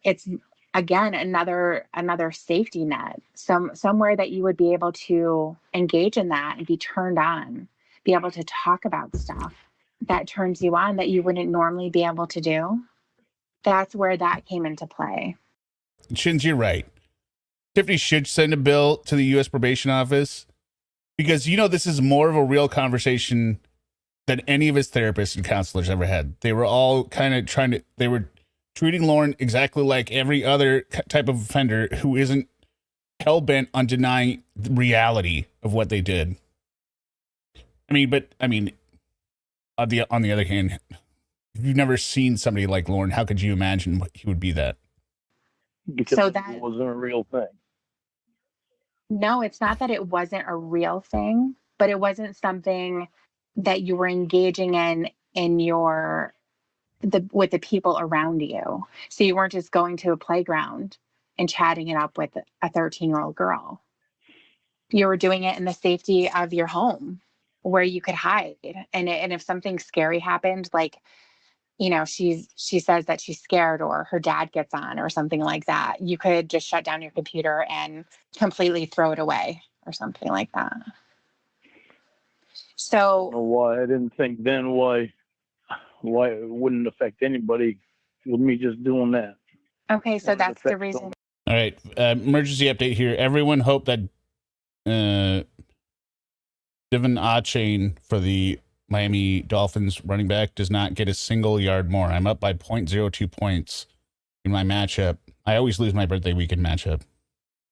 again another safety net, somewhere that you would be able to engage in that and be turned on, be able to talk about stuff that turns you on that you wouldn't normally be able to do. That's where that came into play. Shins, you're right. Tiffany should send a bill to the U.S. probation office because, this is more of a real conversation than any of his therapists and counselors ever had. They were all kind of they were treating Lorne exactly like every other type of offender who isn't hell-bent on denying the reality of what they did. On the other hand, if you've never seen somebody like Lorne, how could you imagine he would be that? Because So it that- wasn't a real thing. No, it's not that it wasn't a real thing, but it wasn't something that you were engaging in with the people around you. So you weren't just going to a playground and chatting it up with a 13-year-old girl. You were doing it in the safety of your home where you could hide. And if something scary happened, like, she says that she's scared or her dad gets on or something like that, you could just shut down your computer and completely throw it away or something like that. I So don't know why I didn't think then why it wouldn't affect anybody with me just doing that. okay, so Wouldn't that's the affect reason. them. All right. Emergency update here. Everyone hope that Devin Achain for the Miami Dolphins running back does not get a single yard more. I'm up by 0.02 points in my matchup. I always lose my birthday weekend matchup.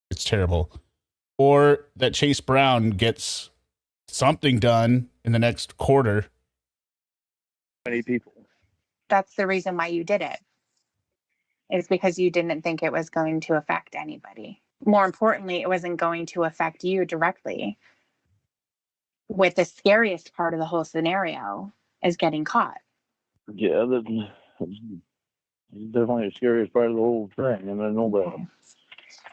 It's terrible. Or that Chase Brown gets something done in the next quarter. Many people. That's the reason why you did it. It's because you didn't think it was going to affect anybody. More importantly, it wasn't going to affect you directly. With the scariest part of the whole scenario is getting caught. Yeah, that's definitely the scariest part of the whole thing, and I know that. Okay.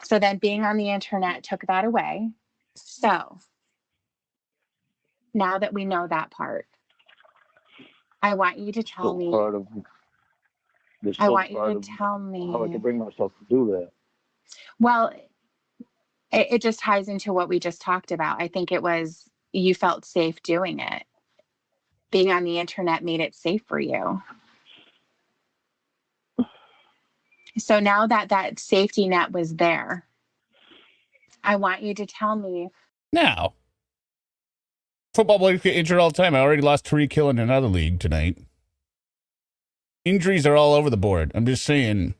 So then being on the internet took that away. So now that we know that part, I want you to tell me. Part of, I want you to tell me how I can bring myself to do that. Well, it just ties into what we just talked about. I think it was you felt safe doing it. Being on the internet made it safe for you. So now that that safety net was there, I want you to tell me. Now, football players get injured all the time. I already lost Tariq Hill in another league tonight. Injuries are all over the board. I'm just saying,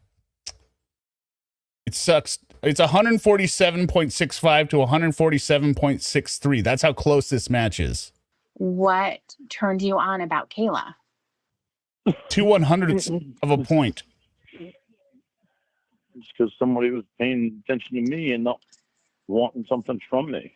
it sucks. It's 147.65 to 147.63. That's how close this match is. What turned you on about Kayla? 2/100ths of a point. It's because somebody was paying attention to me and not wanting something from me.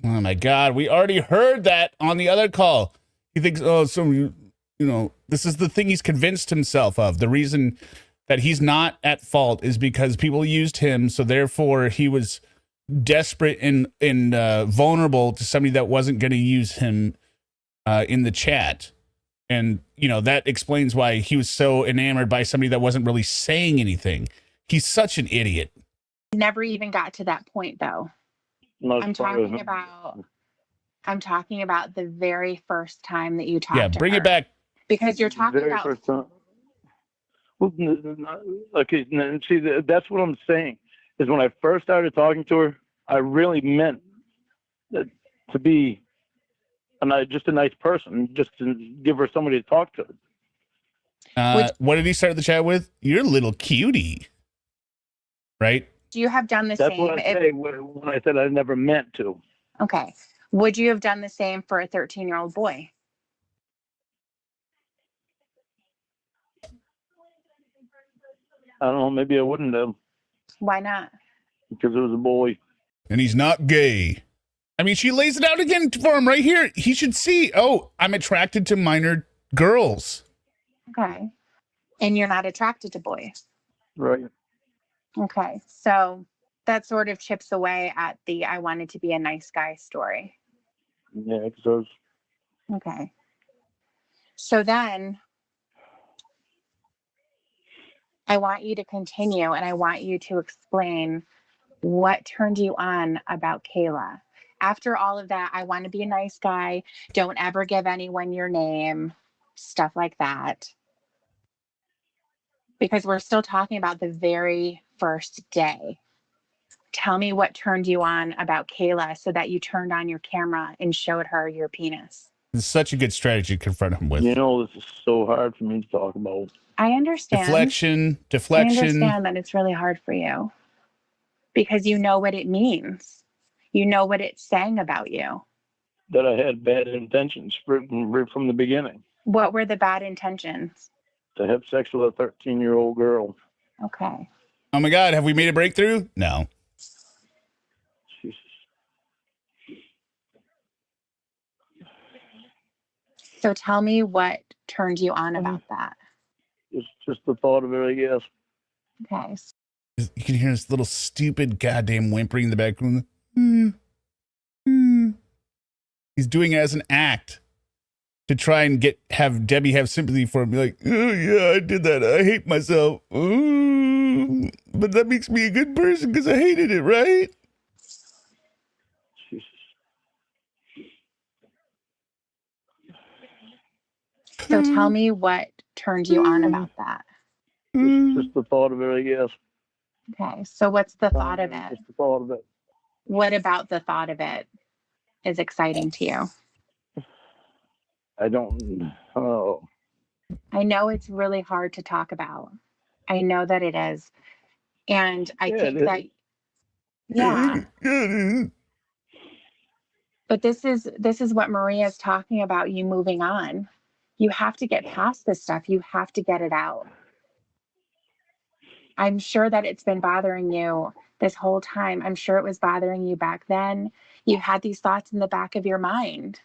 Oh my God, we already heard that on the other call. He thinks, oh, so, you know, this is the thing he's convinced himself of. The reason that he's not at fault is because people used him, so therefore he was desperate and vulnerable to somebody that wasn't going to use him in the chat. And, you know, that explains why he was so enamored by somebody that wasn't really saying anything. He's such an idiot. Never even got to that point, though. I'm talking about the very first time that you talked to her. Yeah, bring it back. Because you're talking very about... first time. Well, okay, see, that's what I'm saying. Is when I first started talking to her, I really meant to be just a nice person, just to give her somebody to talk to. What did he start the chat with? You're a little cutie, right? Do you have done the That's same? what I say when I said I never meant to. Okay. Would you have done the same for a 13-year-old boy? I don't know. Maybe I wouldn't have. Why not? Because it was a boy. And he's not gay. I mean, she lays it out again for him right here. He should see, oh, I'm attracted to minor girls. Okay. And you're not attracted to boys. Right. Okay. So that sort of chips away at the I wanted to be a nice guy story. Yeah, because Okay. So then I want you to continue and I want you to explain what turned you on about Kayla. After all of that, I want to be a nice guy. Don't ever give anyone your name. Stuff like that. Because we're still talking about the very first day. Tell me what turned you on about Kayla so that you turned on your camera and showed her your penis. It's such a good strategy to confront him with. you know, this is so hard for me to talk about. I understand. Deflection. I understand that it's really hard for you. Because you know what it means. You know what it's saying about you. That I had bad intentions right from the beginning. What were the bad intentions? To have sex with a 13-year-old girl. Okay. Oh my God, have we made a breakthrough? No. Jesus. So tell me what turned you on about that. It's just the thought of it, I guess. Okay. You can hear this little stupid goddamn whimpering in the background. He's doing it as an act to try and have Debbie have sympathy for him. Be like, oh yeah, I did that. I hate myself. Ooh, but that makes me a good person because I hated it, right? Jesus. So tell me what turned you on about that. It's just the thought of it, I guess. Okay. So what's the thought of it? Just the thought of it. What about the thought of it is exciting to you? I don't. Oh. I know it's really hard to talk about. I know that it is. And I think that, yeah. But this is what Maria's talking about, you moving on. You have to get past this stuff. You have to get it out. I'm sure that it's been bothering you this whole time. I'm sure it was bothering you back then. You had these thoughts in the back of your mind.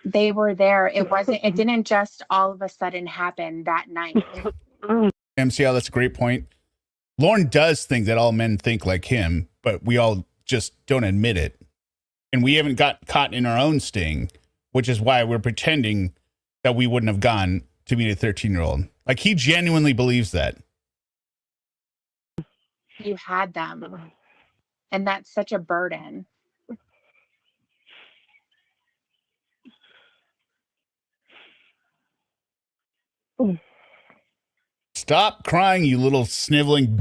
They were there. It didn't just all of a sudden happen that night. MCL, that's a great point. Lorne does think that all men think like him, but we all just don't admit it. And we haven't got caught in our own sting, which is why we're pretending that we wouldn't have gone to meet a 13-year-old. Like, he genuinely believes that. You had them. And that's such a burden. Stop crying, you little sniveling.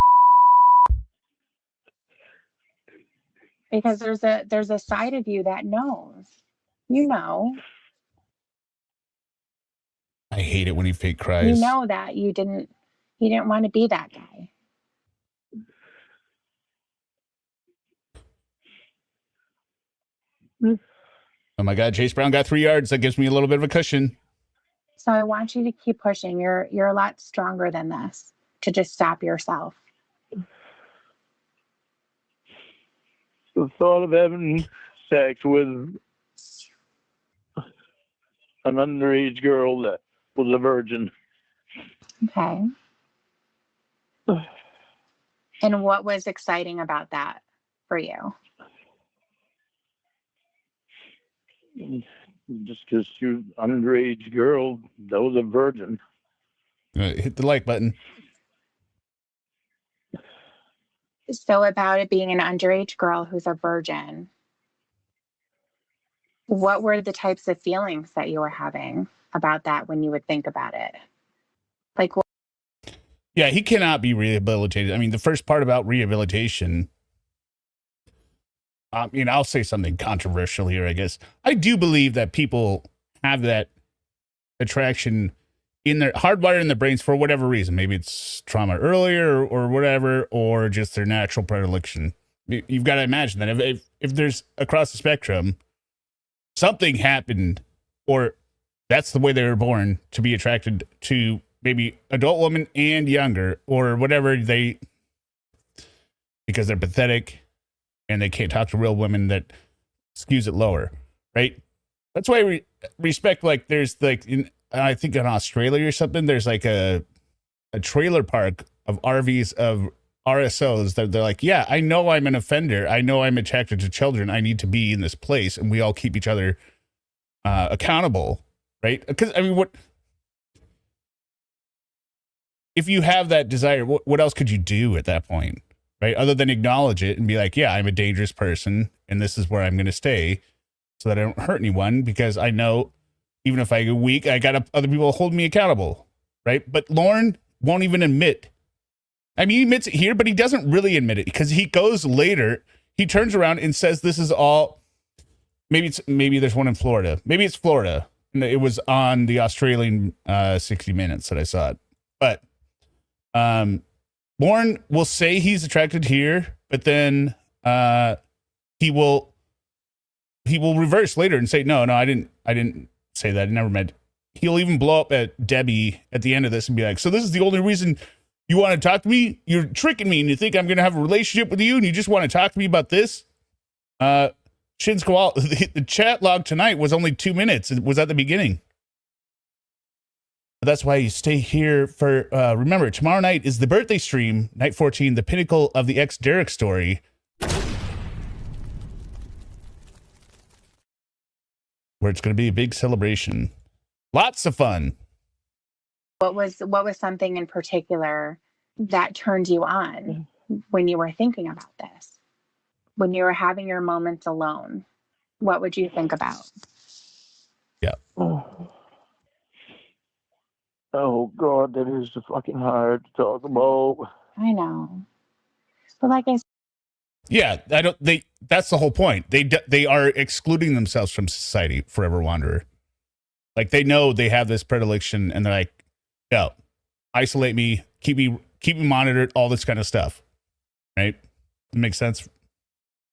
Because there's a side of you that knows. You know. I hate it when he fake cries. You know that you didn't want to be that guy. Oh my God, Chase Brown got 3 yards. That gives me a little bit of a cushion. So I want you to keep pushing. You're a lot stronger than this to just stop yourself. The thought of having sex with an underage girl that was a virgin. Okay. And what was exciting about that for you? Just because she was an underage girl that was a virgin. Hit the like button. So about it being an underage girl who's a virgin, what were the types of feelings that you were having about that when you would think about it? Like, what? Yeah, he cannot be rehabilitated. I mean, the first part about rehabilitation, I mean, I'll say something controversial here, I guess. I do believe that people have that attraction in their hardwired in their brains for whatever reason. Maybe it's trauma earlier or whatever, or just their natural predilection. You've got to imagine that if there's across the spectrum, something happened, or that's the way they were born to be attracted to maybe adult women and younger, or whatever because they're pathetic and they can't talk to real women, that skews it lower, right? That's why we respect, like, there's like, I think in Australia or something, there's like a trailer park of RVs of RSOs that they're like, yeah, I know I'm an offender. I know I'm attracted to children. I need to be in this place. And we all keep each other accountable, right? Because, I mean, if you have that desire, what else could you do at that point, right? Other than acknowledge it and be like, yeah, I'm a dangerous person and this is where I'm going to stay so that I don't hurt anyone, because I know even if I get weak, I got other people hold me accountable, right? But Lorne won't even admit. I mean, he admits it here, but he doesn't really admit it, because he goes later, he turns around and says this is all, maybe there's one in Florida. Maybe it's Florida. And it was on the Australian 60 Minutes that I saw it. But Lorne will say he's attracted here, but then he will reverse later and say, no, I didn't say that. I never meant. He'll even blow up at Debbie at the end of this and be like, so this is the only reason you want to talk to me? You're tricking me and you think I'm going to have a relationship with you and you just want to talk to me about this? Shins Koala, the chat log tonight was only 2 minutes. It was at the beginning. But that's why you stay here for, remember, tomorrow night is the birthday stream, night 14, the pinnacle of the ex-Derek story. Where it's going to be a big celebration. Lots of fun. What was something in particular that turned you on when you were thinking about this? When you were having your moments alone, what would you think about? Yeah. Oh God, that is fucking hard to talk about. I know. But like I said, Yeah, that's the whole point. They are excluding themselves from society, forever wanderer. Like, they know they have this predilection and they're like, yo, isolate me, keep me monitored, all this kind of stuff. Right? It makes sense.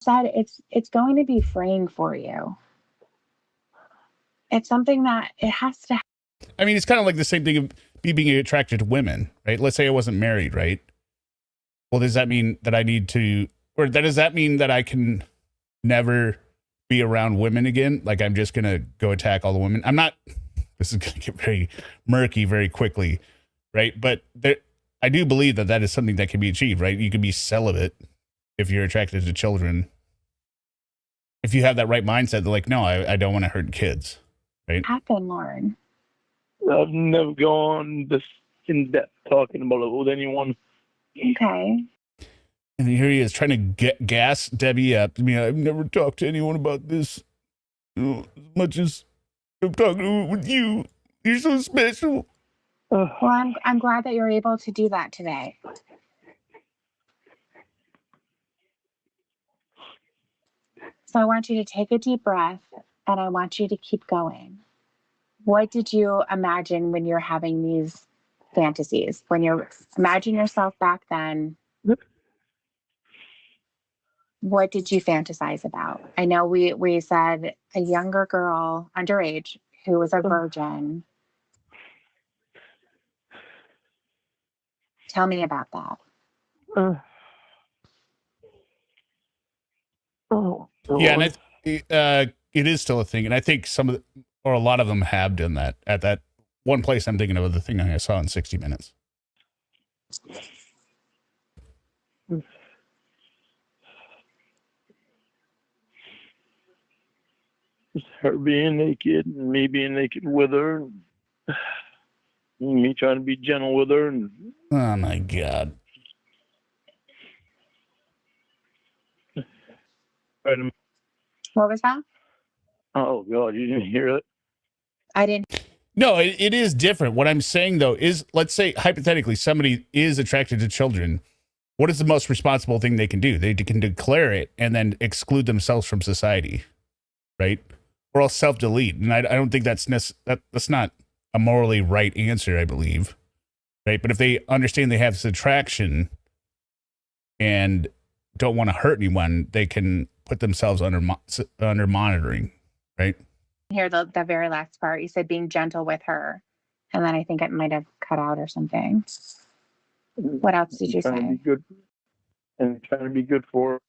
it's going to be freeing for you. It's something that it has to. I mean, it's kind of like the same thing of me being attracted to women, right? Let's say I wasn't married, right? Well, does that mean that I need to, or does that mean that I can never be around women again? Like I'm just going to go attack all the women? I'm not, this is going to get very murky very quickly, right? But I do believe that that is something that can be achieved, right? You can be celibate if you're attracted to children. If you have that right mindset, they're like, no, I don't want to hurt kids, right? Happen, Lorne. I've never gone this in depth talking about it with anyone. Okay. And here he is trying to gas Debbie up. I mean, I've never talked to anyone about this, as much as I'm talking with you. You're so special. Well, I'm glad that you're able to do that today. So I want you to take a deep breath and I want you to keep going. What did you imagine when you're having these fantasies? When you're imagine yourself back then, what did you fantasize about? I know we said a younger girl, underage, who was a virgin. Tell me about that. Yeah, and it is still a thing. And I think some of or a lot of them have done that at that one place I'm thinking of, the thing I saw in 60 Minutes. Just her being naked and me being naked with her. And me trying to be gentle with her. And Oh, my God. What was that? Oh, God, you didn't hear it? I didn't. No, it is different. What I'm saying, though, is let's say hypothetically somebody is attracted to children. What is the most responsible thing they can do? They can declare it and then exclude themselves from society, right? Or else self-delete. And I don't think that's not a morally right answer, I believe, right? But if they understand they have this attraction and don't want to hurt anyone, they can put themselves under monitoring, right? Hear the very last part. You said being gentle with her, and then I think it might have cut out or something. What else did you Trying to say? be good and trying to be good for her.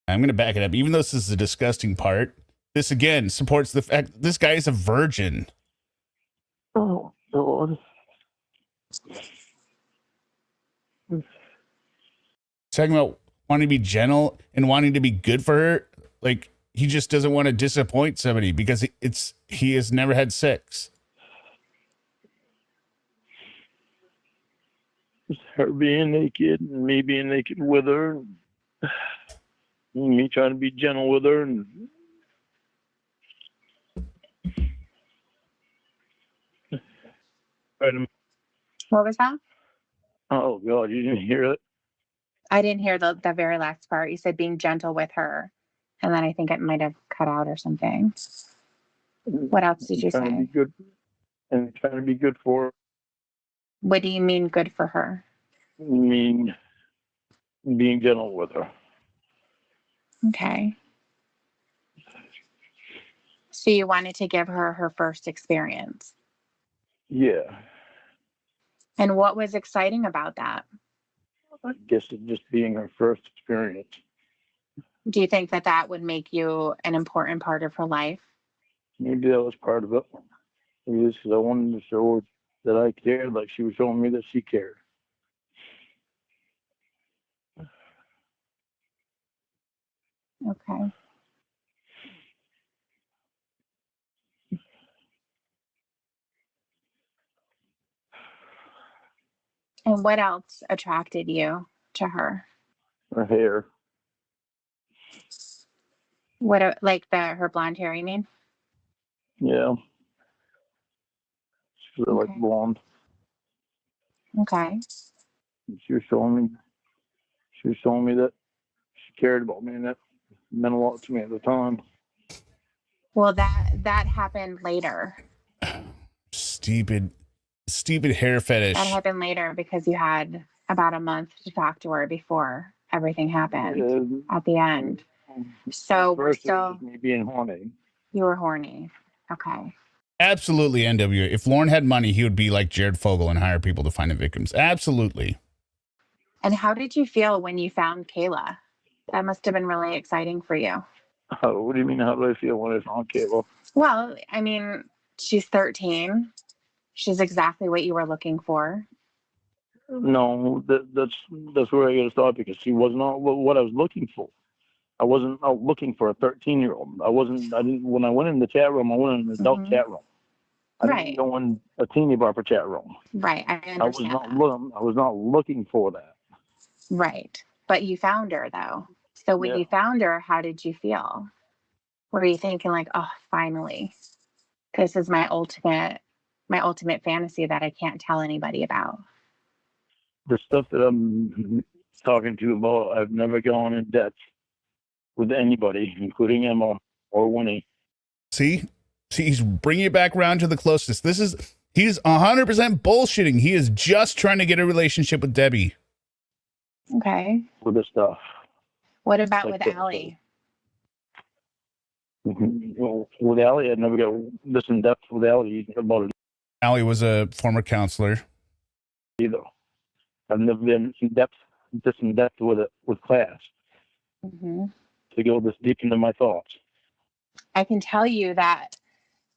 I'm going to back it up. Even though this is a disgusting part, this again supports the fact that this guy is a virgin. Oh, God. Talking about wanting to be gentle and wanting to be good for her, like he just doesn't want to disappoint somebody because he has never had sex. Just her being naked and me being naked with her. And me trying to be gentle with her. And What was that? oh, God, you didn't hear it? I didn't hear the very last part. You said being gentle with her, and then I think it might have cut out or something. What else did you Trying to say? be good and trying to be good for her. What do you mean good for her? I mean, being gentle with her. Okay. So you wanted to give her her first experience. Yeah. And what was exciting about that? I guess it just being her first experience. Do you think that that would make you an important part of her life? Maybe that was part of it. Maybe it's because I wanted to show her that I cared, like she was showing me that she cared. Okay. And what else attracted you to her? Her hair. Like her blonde hair, you mean? Yeah. She was Okay. like blonde. Okay. And she was showing me that she cared about me, and that meant a lot to me at the time. Well, that happened later. Stupid hair fetish. That happened later because you had about a month to talk to her before everything happened at the end. So we're First, it was still, just me being horny. you were horny. Okay. Absolutely, NWA. If Lorne had money, he would be like Jared Fogle and hire people to find the victims. Absolutely. And how did you feel when you found Kayla? That must have been really exciting for you. What do you mean? How do I feel when I found Cable? Well, I mean, she's 13. She's exactly what you were looking for. No, that's where I got to stop, because she was not what I was looking for. I wasn't out looking for a 13-year-old. I didn't. When I went in the chat room, I went in an adult chat room. I didn't go in a teeny bopper chat room. Right. I understand. I was not looking for that. Right. But you found her, though. So when you found her, how did you feel? Were you thinking like, oh, finally, this is my ultimate fantasy that I can't tell anybody about? The stuff that I'm talking to you about, I've never gone in depth with anybody, including Emma or Winnie. See, he's bringing it back around to the closest. He's 100% bullshitting. He is just trying to get a relationship with Debbie. Okay. With this stuff. What about with Allie? Well, with Allie, I'd never got this in depth with Allie about it Allie was a former counselor. either. I've never been this in depth with it with class to go this deep into my thoughts. I can tell you that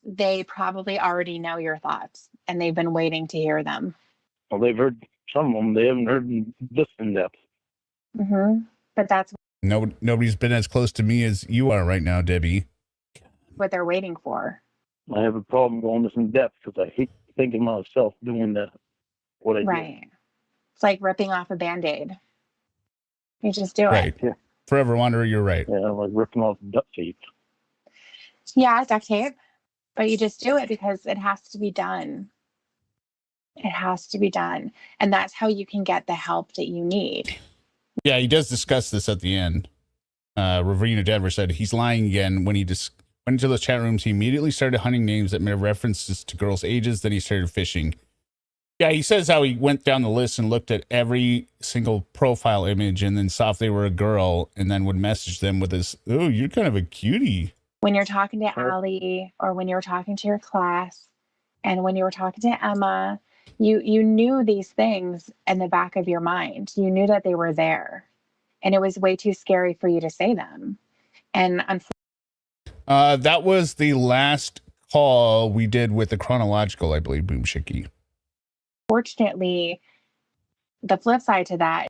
they probably already know your thoughts and they've been waiting to hear them. Well, they've heard some of them. They haven't heard this in depth. But that's Nobody's been as close to me as you are right now, Debbie. what they're waiting for. I have a problem going this in depth because I hate thinking myself doing what I do. Right. It's like ripping off a Band-Aid. You just do Right. it. Yeah. Forever Wanderer, you're right. Yeah, like ripping off duct tape. Yeah, duct tape. But you just do it because it has to be done. It has to be done. And that's how you can get the help that you need. Yeah, he does discuss this at the end. Raverina Denver said he's lying again. When he went into those chat rooms, he immediately started hunting names that made references to girls' ages. Then he started fishing. Yeah, he says how he went down the list and looked at every single profile image and then saw if they were a girl and then would message them with this, oh, you're kind of a cutie. When you're talking to Allie or when you were talking to your class and when you were talking to Emma, you knew these things in the back of your mind. You knew that they were there. And it was way too scary for you to say them. And that was the last call we did with the chronological, I believe, Boom Shicky. Unfortunately, the flip side to that.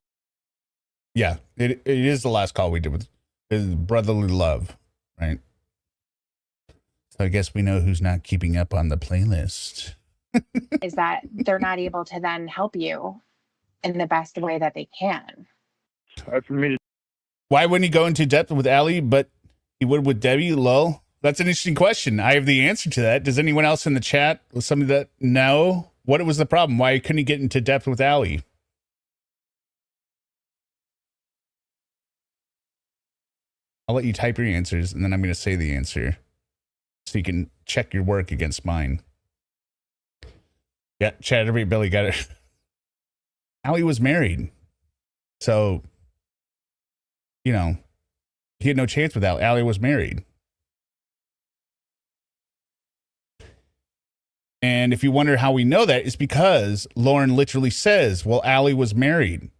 Yeah, it is the last call we did with brotherly love, right? So I guess we know who's not keeping up on the playlist. Is that they're not able to then help you in the best way that they can. It's hard for me to. Why wouldn't he go into depth with Allie, but he would with Debbie? Lol. That's an interesting question. I have the answer to that. Does anyone else in the chat, somebody that know what was the problem? Why couldn't he get into depth with Allie? I'll let you type your answers, and then I'm going to say the answer so you can check your work against mine. Yeah, Chatterbait Billy got it. Allie was married. So, you know, he had no chance with Allie. Allie was married. And if you wonder how we know that, it's because Lorne literally says, well, Allie was married.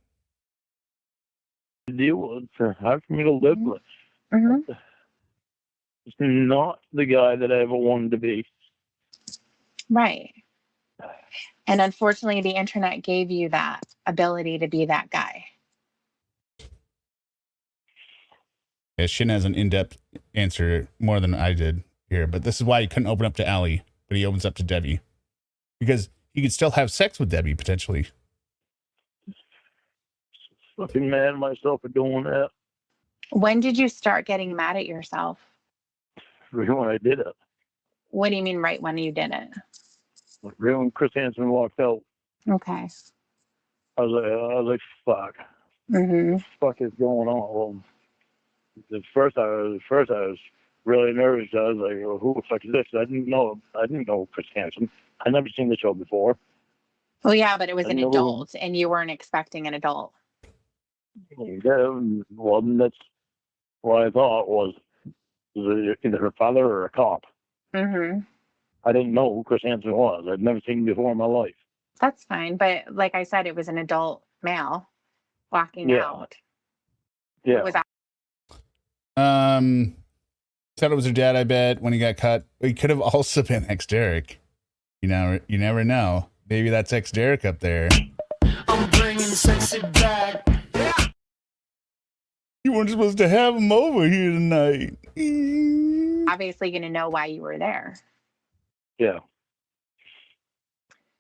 Deal with. It's hard for me to live with. It's not the guy that I ever wanted to be. Right. And unfortunately, the internet gave you that ability to be that guy. Yeah, Shin has an in-depth answer more than I did here, but this is why he couldn't open up to Allie, but he opens up to Debbie. Because he could still have sex with Debbie, potentially. Fucking mad at myself for doing that. When did you start getting mad at yourself? Right when I did it. What do you mean right when you did it? Right when Chris Hansen walked out. Okay. I was like, fuck. Fuck is going on? Well, at first I was really nervous. I was like, well, who the fuck is this? I didn't know Chris Hansen. I'd never seen the show before. Well, yeah, but it was an adult, and you weren't expecting an adult. Yeah, well, that's what I thought was either her father or a cop. I didn't know who Chris Hansen was. I'd never seen him before in my life. That's fine. But like I said, it was an adult male walking Yeah. out. Yeah. It was Said it was her dad, I bet, when he got cut. He could have also been ex-Derek. You never know. Maybe that's ex-Derek up there. I'm bringing sexy back. You weren't supposed to have him over here tonight. obviously going to know why you were there. Yeah.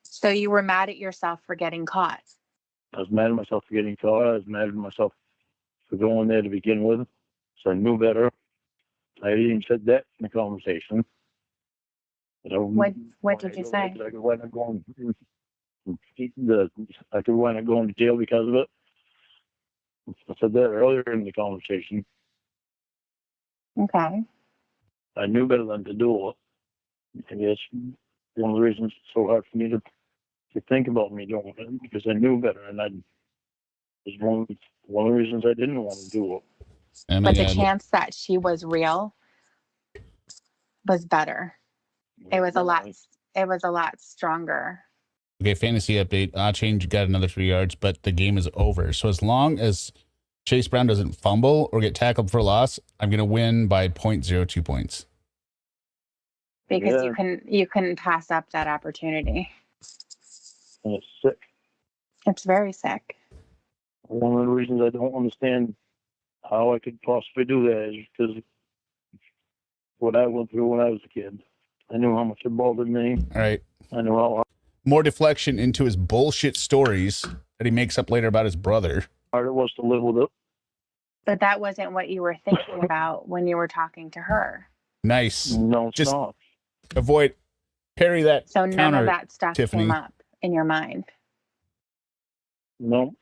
So you were mad at yourself for getting caught. I was mad at myself for getting caught. I was mad at myself for going there to begin with. So I knew better. I even said that in the conversation. What did you say? I could wind up going to jail because of it. I said that earlier in the conversation. Okay. I knew better than to do it. I guess one of the reasons it's so hard for me to think about me doing it, because I knew better, and it's one of the reasons I didn't want to do it. But the chance that she was real was better. It was a lot stronger. Okay, fantasy update. Change got another 3 yards, but the game is over. So as long as Chase Brown doesn't fumble or get tackled for loss, I'm going to win by 0.02 points. Because you couldn't pass up that opportunity. And it's sick. It's very sick. One of the reasons I don't understand how I could possibly do that is because what I went through when I was a kid. I knew how much it bothered me. All right. I knew how more deflection into his bullshit stories that he makes up later about his brother. hard it was to live with it. But that wasn't what you were thinking about when you were talking to her. Nice. No, it's just not. avoid, parry that. So none of that stuff Tiffany. came up in your mind. No.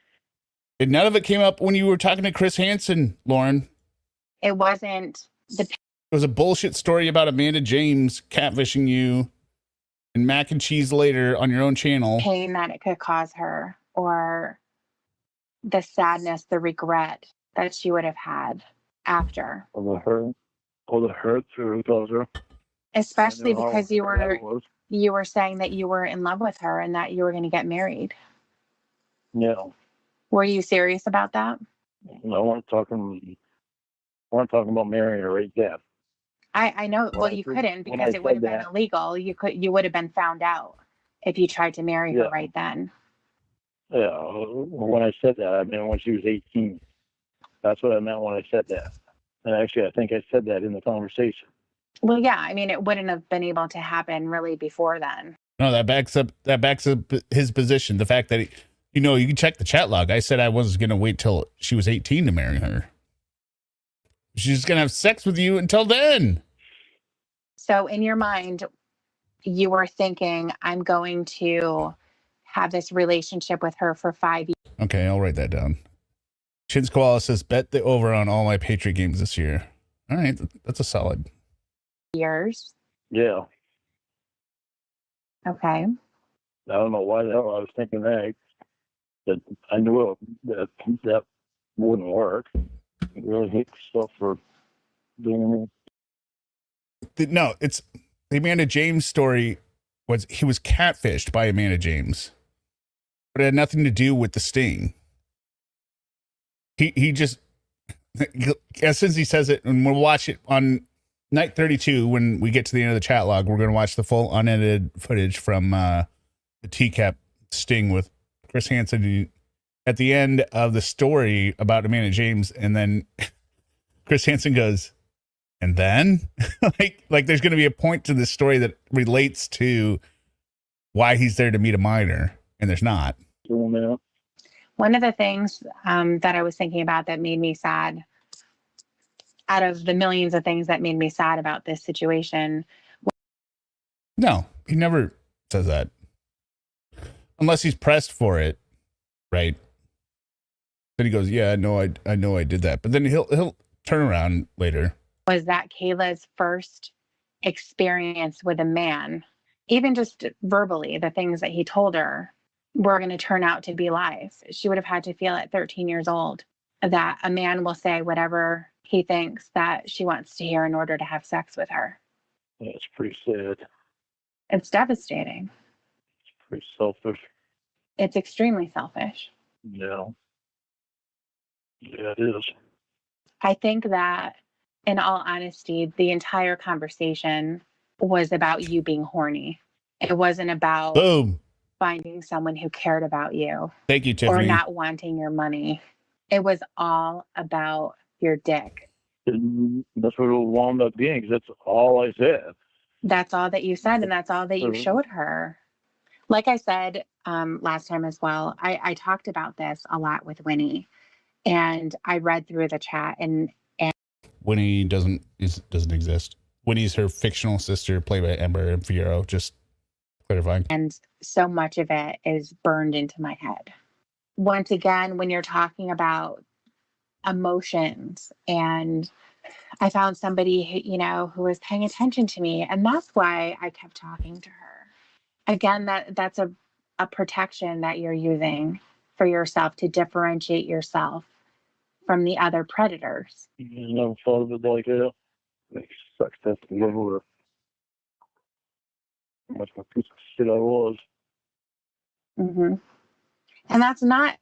And none of it came up when you were talking to Chris Hansen, Lauren. It wasn't the It was a bullshit story about Amanda James catfishing you and mac and cheese later on your own channel. pain that it could cause her or the sadness, the regret that she would have had after. Or the hurt through her. Especially I knew how because bad it was. you were saying that you were in love with her and that you were going to get married. Yeah. Were you serious about that? I wasn't talking about marrying her right there. I know. Well, When I you said- couldn't when because I it would have said been that- illegal. You would have been found out if you tried to marry her Yeah. right then. Yeah. When I said that, I meant when she was 18. That's what I meant when I said that. And actually, I think I said that in the conversation. Well, yeah. I mean, it wouldn't have been able to happen really before then. No, that backs up his position. The fact that you can check the chat log. I said I was going to wait till she was 18 to marry her. She's going to have sex with you until then. So in your mind, you were thinking, I'm going to have this relationship with her for 5 years. Okay, I'll write that down. Chins Koala says, bet the over on all my Patriot games this year. All right, that's a solid. Yeah. Okay. I don't know why the hell I was thinking that. That I knew that wouldn't work. I really hate stuff for doing it. No, it's the Amanda James story. He was catfished by Amanda James, but it had nothing to do with the sting. He just, as soon as he says it, and we'll watch it on night 32 when we get to the end of the chat log. We're going to watch the full unedited footage from the TCAP sting with Chris Hansen at the end of the story about Amanda James, and then Chris Hansen goes, and then like there's going to be a point to this story that relates to why he's there to meet a minor, and there's not. One of the things that I was thinking about that made me sad, out of the millions of things that made me sad about this situation. No, he never says that. Unless he's pressed for it, right? Then he goes, yeah, I know I did that. But then he'll turn around later. Was that Kayla's first experience with a man, even just verbally, the things that he told her were going to turn out to be lies. She would have had to feel at 13 years old that a man will say whatever he thinks that she wants to hear in order to have sex with her. Yeah, it's pretty sad. It's devastating. It's pretty selfish. It's extremely selfish. Yeah. Yeah, it is. I think that, in all honesty, the entire conversation was about you being horny. It wasn't about Boom. finding someone who cared about you Thank you, or Tiffany. not wanting your money. It was all about your dick. And that's what it wound up being, 'cause that's all I said. That's all that you said, and that's all that you showed her. Like I said last time as well, I talked about this a lot with Winnie, and I read through the chat, and Winnie doesn't exist. Winnie's her fictional sister, played by Ember and Fiero. Just clarifying. and so much of it is burned into my head. Once again, when you're talking about emotions, and I found somebody who was paying attention to me, and that's why I kept talking to her. Again, that's a protection that you're using for yourself to differentiate yourself from the other predators. I never thought of it like that. It sucks to have to live with how much of a piece of shit I was. Mm-hmm. And that's not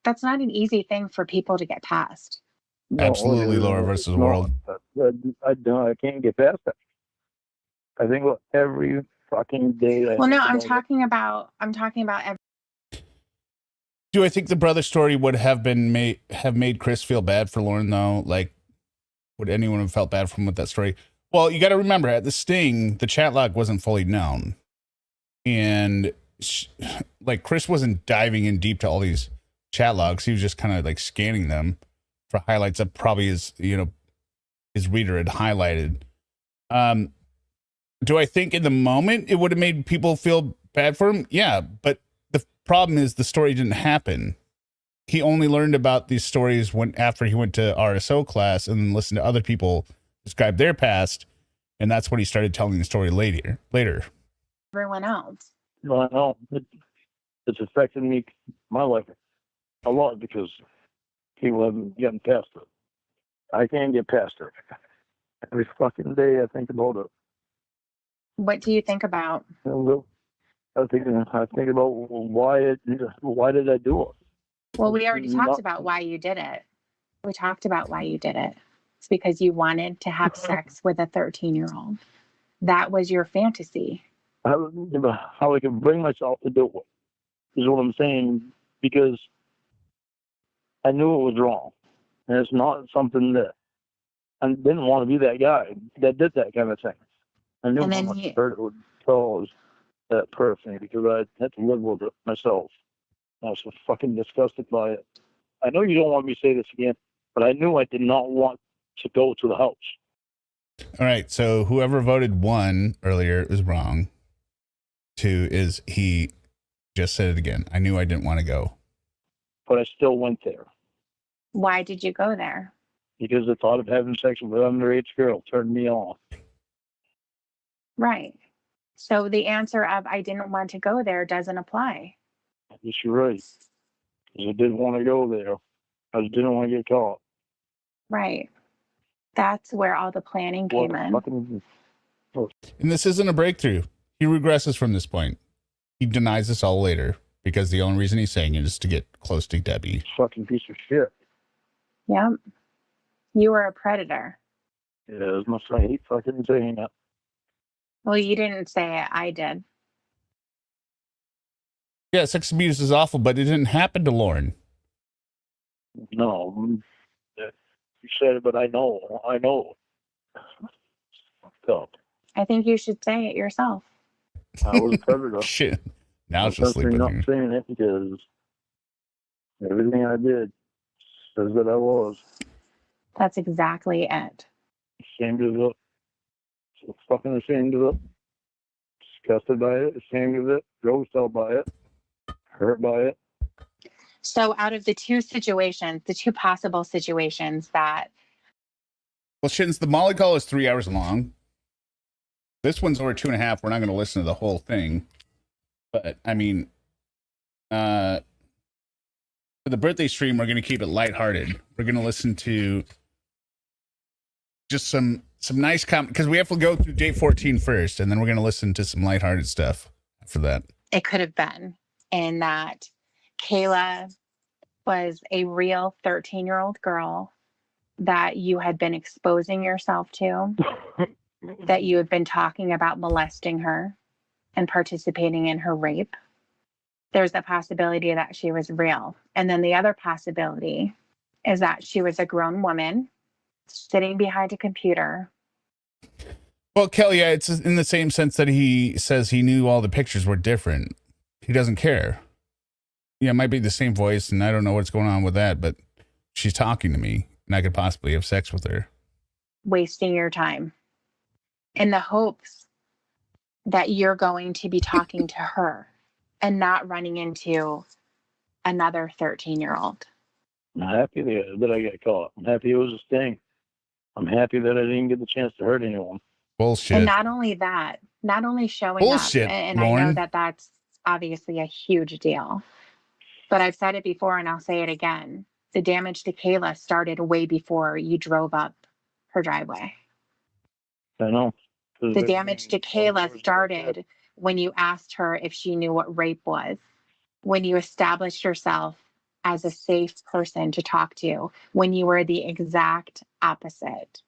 an easy thing for people to get past. No, Absolutely, it is. Laura versus It's World. not. I can't get past that. I think about every fucking day. Well, no, I'm talking about Do I think the brother story would have made Chris feel bad for Lorne though? Like, would anyone have felt bad for him with that story? Well, you got to remember, at the sting, the chat log wasn't fully known, and like Chris wasn't diving in deep to all these chat logs. He was just kind of like scanning them for highlights that probably his reader had highlighted. Do I think in the moment it would have made people feel bad for him? Yeah, but the problem is the story didn't happen. He only learned about these stories after he went to RSO class and then listened to other people describe their past, and that's when he started telling the story later. everyone else. No, I know. It's affected me, my life, a lot because people haven't gotten past it. I can't get past it. Every fucking day I think about it. What do you think about? I think about why did I do it? Well, we already talked about why you did it. We talked about why you did it. It's because you wanted to have sex with a 13-year-old. That was your fantasy. How I can bring myself to do it is what I'm saying, because I knew it was wrong. And it's not something that I didn't want to be that guy that did that kind of thing. I knew how much hurt it would cause that person because I had to live with it myself. I was so fucking disgusted by it. I know you don't want me to say this again, but I knew I did not want to go to the house. All right, so whoever voted 1 earlier is wrong. 2 is he just said it again. I knew I didn't want to go. But I still went there. Why did you go there? Because the thought of having sex with an underage girl turned me on. Right. So the answer of I didn't want to go there doesn't apply. Yes, you're right. Because I didn't want to go there. I just didn't want to get caught. Right. That's where all the planning came in. And this isn't a breakthrough. He regresses from this point. He denies this all later because the only reason he's saying it is to get close to Debbie. Fucking piece of shit. Yep. You were a predator. Yeah, as much as I hate fucking saying that. Well, you didn't say it. I did. Yeah, sex abuse is awful, but it didn't happen to Lorne. No. You said it, but I know. Fucked up. I think you should say it yourself. I was a predator. Shit. Now it's just I'm sleeping not here. saying it because everything I did says that I was. That's exactly it. Ashamed of it. So fucking ashamed of it. Disgusted by it. Ashamed of it. Drove out by it. Hurt by it. So out of the two possible situations that... Well, since the Molly call is 3 hours long, this one's over 2.5. We're not going to listen to the whole thing. But, I mean, for the birthday stream, we're going to keep it lighthearted. We're going to listen to just some some nice comment, because we have to go through day 14 first, and then we're going to listen to some lighthearted stuff for that. It could have been in that Kayla was a real 13-year-old girl that you had been exposing yourself to, that you had been talking about molesting her and participating in her rape. There's a possibility that she was real. And then the other possibility is that she was a grown woman sitting behind a computer. Well, Kelly, yeah, it's in the same sense that he says he knew all the pictures were different. He doesn't care. Yeah, it might be the same voice, and I don't know what's going on with that, but she's talking to me, and I could possibly have sex with her. Wasting your time in the hopes that you're going to be talking to her and not running into another 13-year-old. I'm happy that I got caught. I'm happy it was a sting. I'm happy that I didn't get the chance to hurt anyone. Bullshit. And not only that, not only showing Bullshit, up, and I Lorne. know that that's obviously a huge deal, but I've said it before and I'll say it again. The damage to Kayla started way before you drove up her driveway. I know. The damage to Kayla started when you asked her if she knew what rape was, when you established yourself as a safe person to talk to, when you were the exact opposite.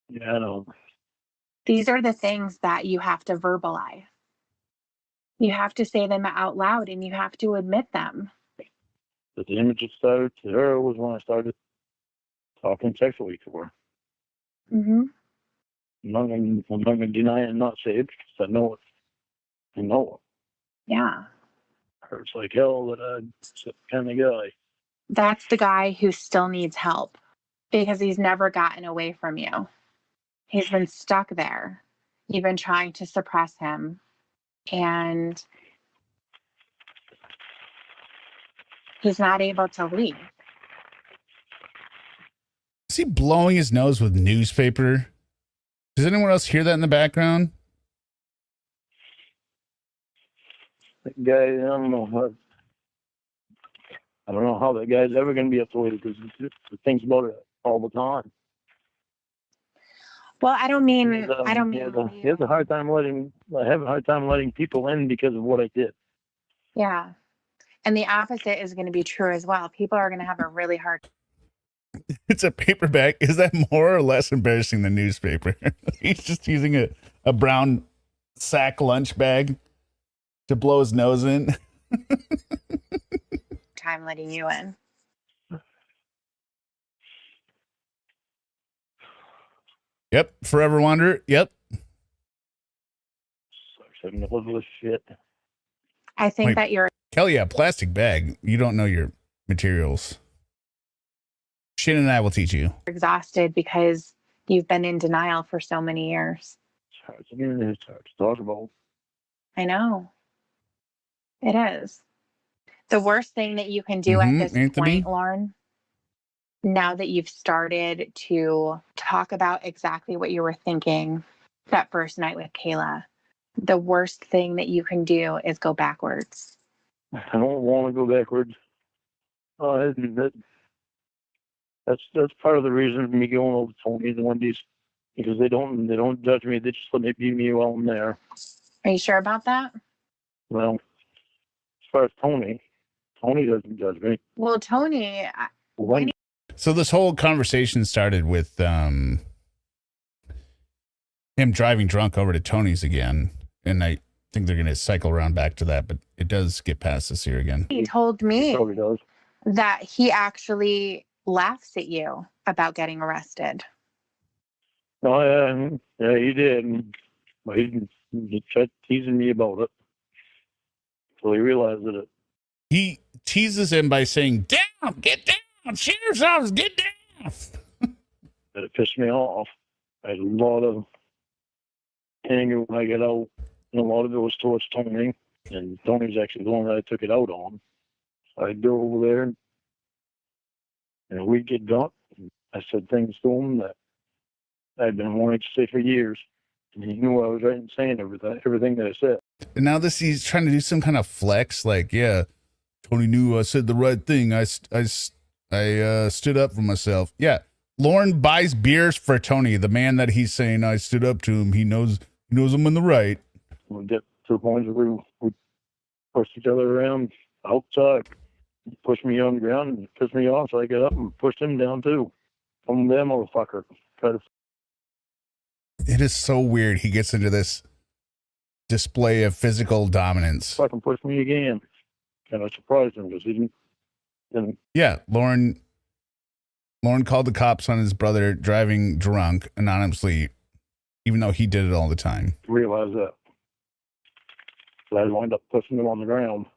Yeah, I know. These are the things that you have to verbalize. You have to say them out loud and you have to admit them. The damage that started to her was when I started talking sexually to her. Mm-hmm. I'm not going to deny it and not say it because I know it. I know it. Yeah. Hurts like hell that I'm the kind of guy. That's the guy who still needs help because he's never gotten away from you. He's been stuck there. You've been trying to suppress him. And he's not able to leave. Is he blowing his nose with newspaper? Does anyone else hear that in the background? That guy, I don't know how that guy's ever going to be affiliated because he thinks about it all the time. Well, I don't mean. He has a hard time letting people in because of what I did. Yeah. And the opposite is going to be true as well. People are going to have a really hard. It's a paperback. Is that more or less embarrassing than newspaper? He's just using a brown sack lunch bag to blow his nose in. time letting you in. Yep. Forever Wanderer. Yep. Sucks having to live with shit. I think Wait. that you're Hell yeah, plastic bag. You don't know your materials. Shannon and I will teach you. exhausted because you've been in denial for so many years. It's hard to talk about. I know. It is. The worst thing that you can do at this Anthony? point, Lorne, now that you've started to talk about exactly what you were thinking that first night with Kayla, the worst thing that you can do is go backwards. I don't want to go backwards. That's part of the reason for me going over to Tony's and Wendy's, because they don't judge me. They just let me be me while I'm there. Are you sure about that? Well, as far as Tony doesn't judge me. Well, Tony, Wendy, So this whole conversation started with him driving drunk over to Tony's again. And I think they're going to cycle around back to that, but it does get past this here again. he told me probably does. that he actually laughs at you about getting arrested. Oh, yeah, he did. But he tried teasing me about it. So he realized that He teases him by saying, "Down, get down, sheriff's office, get down." it pissed me off. I had a lot of anger when I got out, and a lot of it was towards Tony, and Tony's actually the one that I took it out on. So I'd go over there, and we'd get drunk. And I said things to him that I'd been wanting to say for years, and he knew I was right in saying everything that I said. And now he's trying to do some kind of flex, like, yeah, Tony knew I said the right thing. I stood up for myself. Yeah, Lorne buys beers for Tony, the man that he's saying I stood up to him. He knows I'm in the right. We get to the point where we push each other around outside, push me on the ground and piss me off, so I get up and push him down too. I'm that motherfucker. Try to. It is so weird. He gets into this display of physical dominance. Fucking push me again. And I surprised him because he didn't. Yeah, Lorne called the cops on his brother driving drunk anonymously, even though he did it all the time. Realize that. So I wound up pushing him on the ground,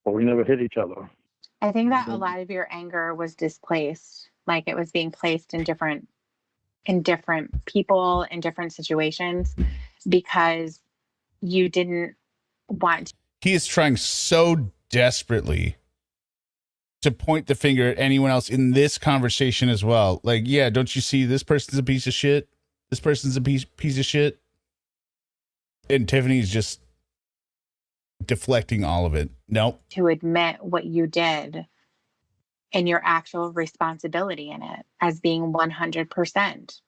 but we never hit each other. I think that a lot of your anger was displaced, like it was being placed in different people, in different situations, because you didn't want to. He is trying so desperately to point the finger at anyone else in this conversation as well. Like, yeah, don't you see this person's a piece of shit? This person's a piece of shit. And Tiffany's just deflecting all of it. Nope. To admit what you did and your actual responsibility in it as being 100%.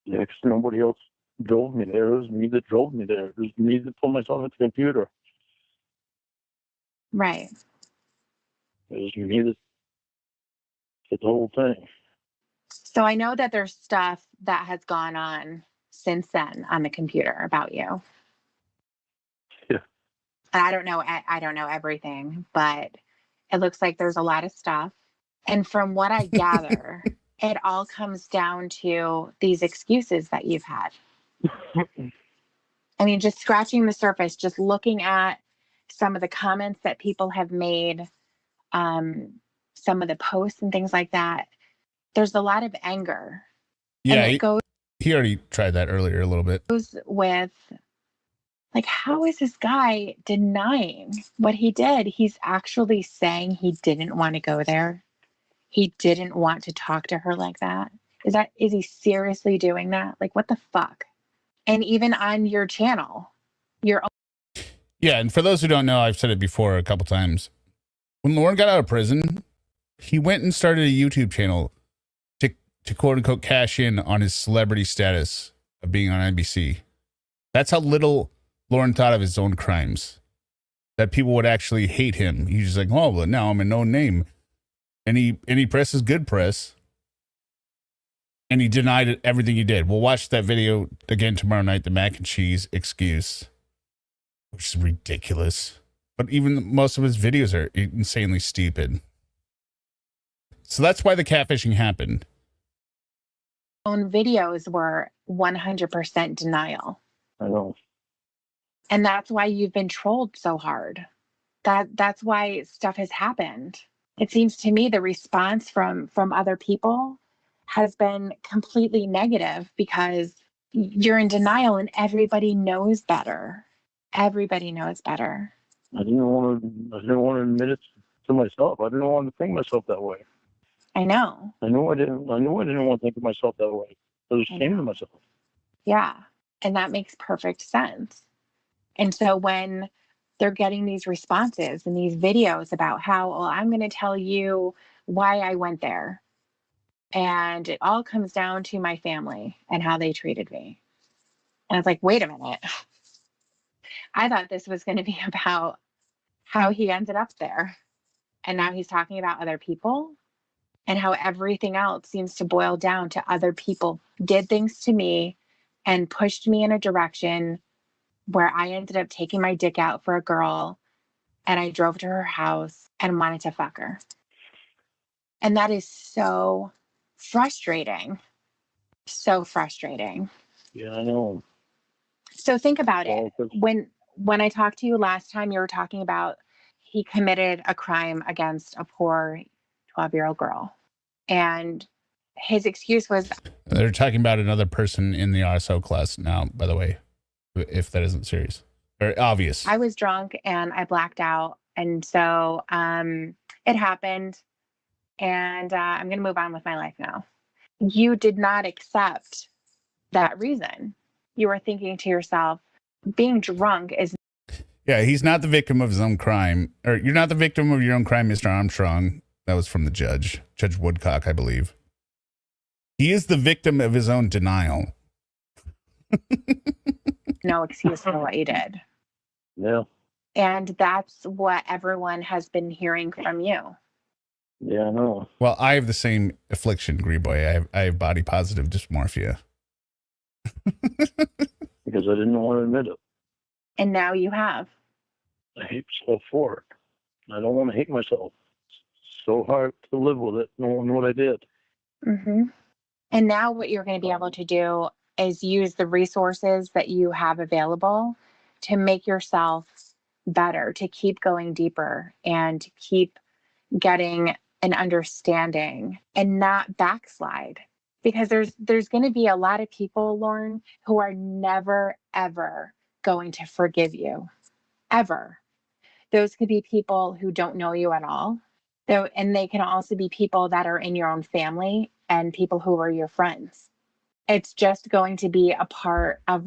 Yeah, because nobody else drove me there. It was me that drove me there. It was me that put myself at the computer. Right. It was me that did the whole thing. So I know that there's stuff that has gone on since then on the computer about you. Yeah. I don't know everything, but it looks like there's a lot of stuff. And from what I gather, it all comes down to these excuses that you've had. I mean, just scratching the surface, just looking at some of the comments that people have made, some of the posts and things like that, there's a lot of anger. Yeah, and he already tried that earlier a little bit. Goes with, like, how is this guy denying what he did? He's actually saying he didn't want to go there. He didn't want to talk to her like that. Is he seriously doing that? Like, what the fuck? And even on your channel, your own. Yeah, and for those who don't know, I've said it before a couple times. When Lorne got out of prison, he went and started a YouTube channel to quote unquote cash in on his celebrity status of being on NBC. That's how little Lorne thought of his own crimes. That people would actually hate him. He's just like, oh, well, now I'm a known name. Any press is good press. And he denied everything he did. We'll watch that video again tomorrow night, the mac and cheese excuse, which is ridiculous. But even most of his videos are insanely stupid. So that's why the catfishing happened. Own videos were 100% denial. I know. And that's why you've been trolled so hard. That's why stuff has happened. It seems to me the response from other people has been completely negative because you're in denial and everybody knows better. Everybody knows better. I didn't want to admit it to myself. I didn't want to think myself that way. I know. I knew I didn't want to think of myself that way. I was ashamed of myself. Yeah. And that makes perfect sense. And so when they're getting these responses and these videos about how, well, I'm going to tell you why I went there. And it all comes down to my family and how they treated me. And it's like, wait a minute. I thought this was going to be about how he ended up there. And now he's talking about other people and how everything else seems to boil down to other people did things to me and pushed me in a direction where I ended up taking my dick out for a girl and I drove to her house and wanted to fuck her. And that is so frustrating. So frustrating. Yeah, I know. So think about it. When I talked to you last time, you were talking about he committed a crime against a poor 12-year-old girl. And his excuse was... They're talking about another person in the RSO class now, by the way, if that isn't serious or obvious. I was drunk and I blacked out. And so it happened. And I'm going to move on with my life now. You did not accept that reason. You were thinking to yourself, being drunk is... Yeah, he's not the victim of his own crime. Or you're not the victim of your own crime, Mr. Armstrong. That was from the judge. Judge Woodcock, I believe. He is the victim of his own denial. No excuse for what you did. Yeah. And that's what everyone has been hearing from you. Yeah, I know. Well, I have the same affliction, Green-Boy. I have body positive dysmorphia. Because I didn't want to admit it. And now you have. I hate myself for it. I don't want to hate myself. It's so hard to live with it, knowing what I did. Mm-hmm. And now what you're going to be able to do is use the resources that you have available to make yourself better, to keep going deeper and to keep getting an understanding and not backslide. Because there's going to be a lot of people, Lorne, who are never, ever going to forgive you. Ever. Those could be people who don't know you at all. And they can also be people that are in your own family and people who are your friends. It's just going to be a part of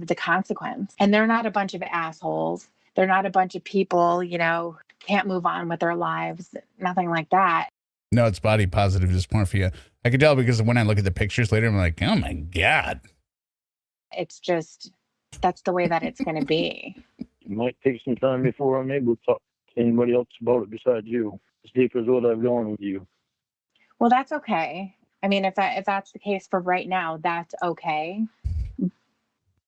the consequence. And they're not a bunch of assholes. They're not a bunch of people, can't move on with their lives. Nothing like that. No, it's body positive dysmorphia. I can tell because when I look at the pictures later, I'm like, oh my God. It's just, that's the way that it's going to be. It might take some time before I'm able to talk to anybody else about it besides you. As deep as what I've gone with you. Well, that's okay. I mean, if that's the case for right now, that's okay.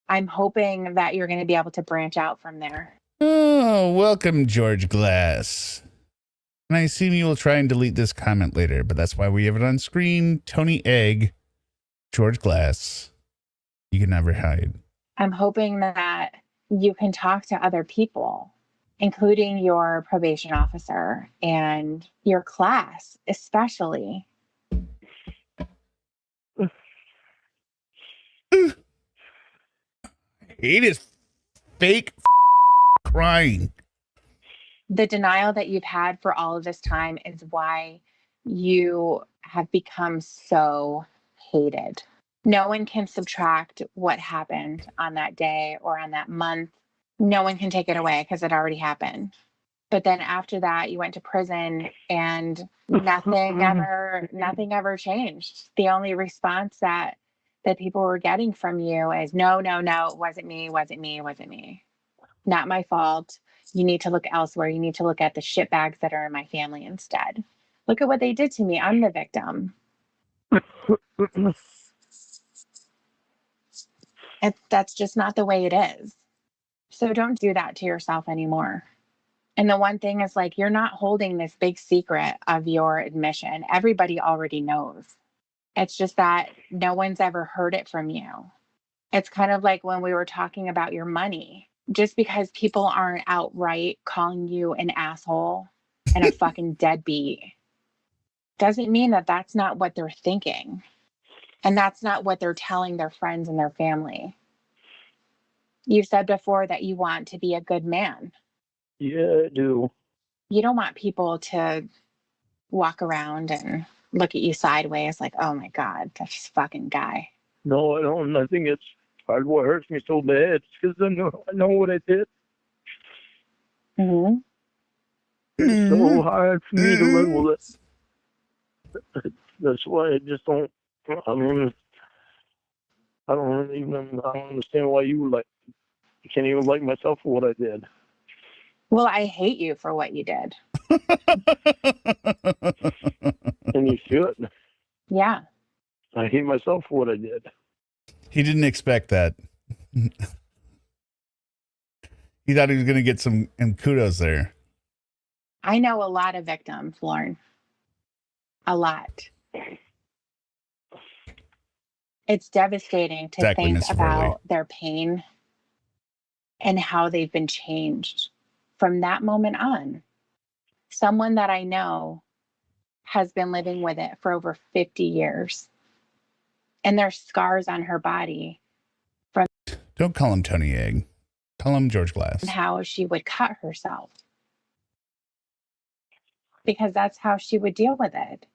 I'm hoping that you're going to be able to branch out from there. Oh, welcome, George Glass. And I assume you will try and delete this comment later, but that's why we have it on screen. Tony Egg, George Glass. You can never hide. I'm hoping that you can talk to other people, including your probation officer and your class, especially. Hate is fake crying. The denial that you've had for all of this time is why you have become so hated. No one can subtract what happened on that day or on that month. No one can take it away because it already happened. But then after that, you went to prison and nothing ever changed. The only response that people were getting from you is no, it wasn't me. Not my fault. You need to look elsewhere. You need to look at the shitbags that are in my family instead. Look at what they did to me. I'm the victim. That's just not the way it is. So don't do that to yourself anymore. And the one thing is, like, you're not holding this big secret of your admission. Everybody already knows. It's just that no one's ever heard it from you. It's kind of like when we were talking about your money. Just because people aren't outright calling you an asshole and a fucking deadbeat doesn't mean that that's not what they're thinking. And that's not what they're telling their friends and their family. You said before that you want to be a good man. Yeah, I do. You don't want people to walk around and look at you sideways like, oh my God, that's this fucking guy. No, I don't. I think it's part of what hurts me so bad. It's because I know what I did. Mm-hmm. It's so hard for me to live with it. That's why I just don't. I don't understand why you can't even like myself for what I did. Well, I hate you for what you did. And you should. Yeah. I hate myself for what I did. He didn't expect that. He thought he was going to get some kudos there. I know a lot of victims, Lorne. A lot. It's devastating to Exactly, think Miss about Farley. their pain and how they've been changed from that moment on. Someone that I know has been living with it for over 50 years. And there's scars on her body from Don't call him Tony Egg. Call him George Glass. how she would cut herself. Because that's how she would deal with it.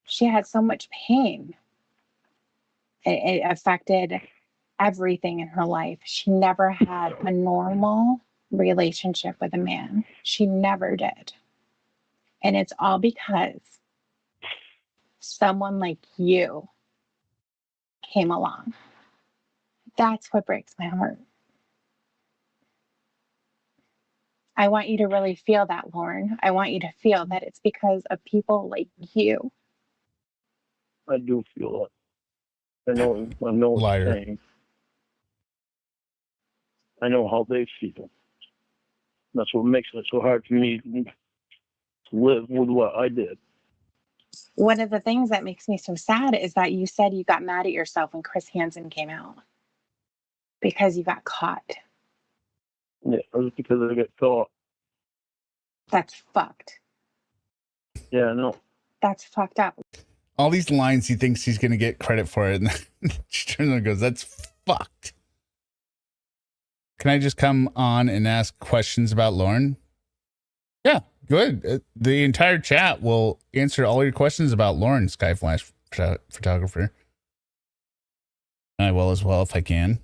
She had so much pain. It affected everything in her life. She never had a normal relationship with a man. She never did. And it's all because someone like you came along. That's what breaks my heart. I want you to really feel that, Lorne. I want you to feel that it's because of people like you. I do feel it. I know what you're saying. I know how they feel. That's what makes it so hard for me to live with what I did. One of the things that makes me so sad is that you said you got mad at yourself when Chris Hansen came out because you got caught. Yeah, it was because I got caught. That's fucked. Yeah, I know. That's fucked up. All these lines, he thinks he's going to get credit for it. And she turns around and goes, that's fucked. Can I just come on and ask questions about Lorne? Yeah, good. The entire chat will answer all your questions about Lorne, Skyflash photographer. I will as well if I can.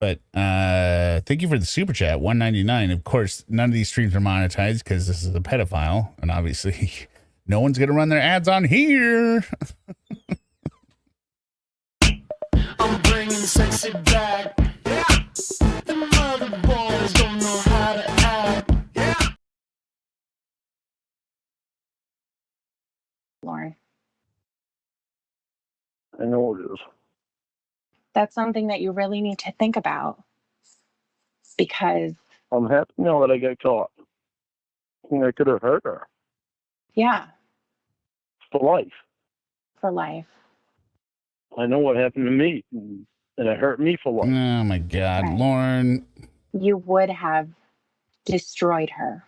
But thank you for the super chat, $1.99. Of course, none of these streams are monetized because this is a pedophile, and obviously no one's gonna run their ads on here. I'm bringing sexy back. Yeah. The mother boys don't know how to act. Yeah. Lorne. I know it is. That's something that you really need to think about because I'm happy now that I got caught. I could have hurt her. Yeah. For life. For life. I know what happened to me, and it hurt me for life. Oh my God, Right. Lorne. You would have destroyed her.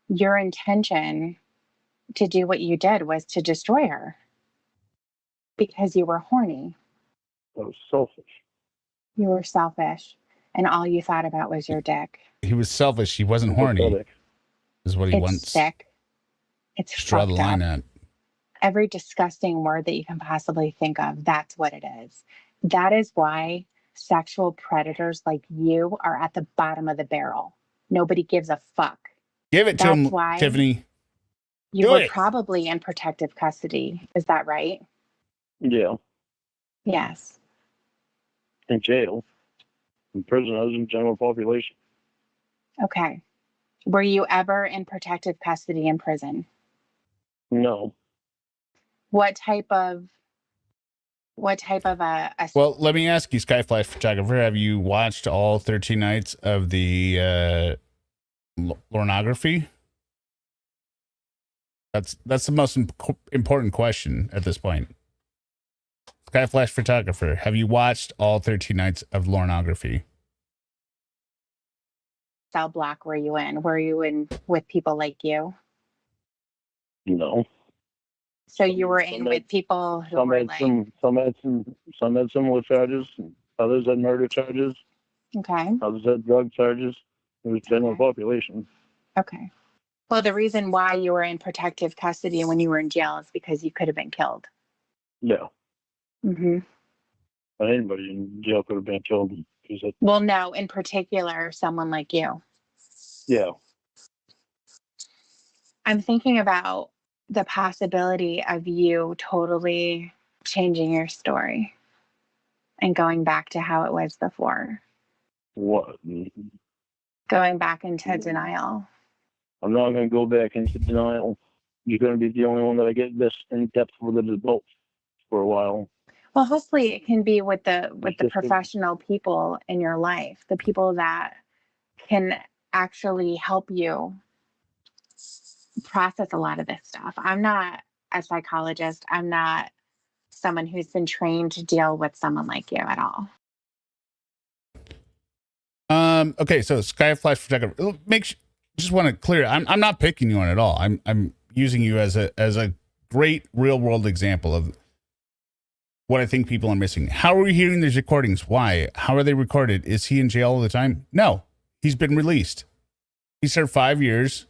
Your intention to do what you did was to destroy her because you were horny. I was selfish. You were selfish, and all you thought about was your dick. He was selfish. He wasn't horny. Pathetic. Is what he It's wants. sick. It's Just draw the fucked line up. at. Every disgusting word that you can possibly think of, that's what it is. That is why sexual predators like you are at the bottom of the barrel. Nobody gives a fuck. Give it to That's him, why Tiffany. You Do were it. probably in protective custody. Is that right? Yeah. Yes. In jail. In prison, I was in general population. Okay. Were you ever in protective custody in prison? No. What type of a Well, let me ask you, Skyflash photographer, have you watched all 13 nights of the Lornography? That's the most important question at this point. Skyflash photographer, have you watched all 13 nights of Lornography? cell block were you in? Were you in with people like you? No. So you were in with people who Some were had like, some had similar charges. Others had murder charges. okay, Others had drug charges. It was general population. okay. Well, the reason why you were in protective custody when you were in jail is because you could have been killed. Yeah. Mm-hmm. But anybody in jail could have been killed. Well, no, in particular, someone like you. Yeah. I'm thinking about the possibility of you totally changing your story and going back to how it was before. What? Going back into denial. I'm not going to go back into denial. You're going to be the only one that I get this in depth with it as both for a while. Well, hopefully it can be with the Just professional people in your life, the people that can actually help you process a lot of this stuff. I'm not a psychologist. I'm not someone who's been trained to deal with someone like you at all. Okay, so Skyflash photographer, just want to clear. I'm not picking you on at all. I'm using you as a great real world example of what I think people are missing. How are we hearing these recordings? Why? How are they recorded? Is he in jail all the time? No, he's been released. He served 5 years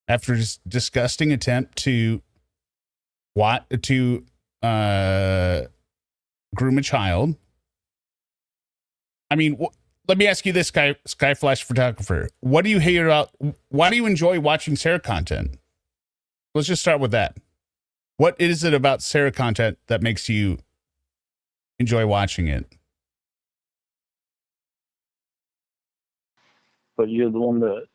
after this disgusting attempt to groom a child. I mean, let me ask you this, Skyflash photographer. What do you hate about? Why do you enjoy watching Sarah content? Let's just start with that. What is it about Sarah content that makes you enjoy watching it. But you're the one that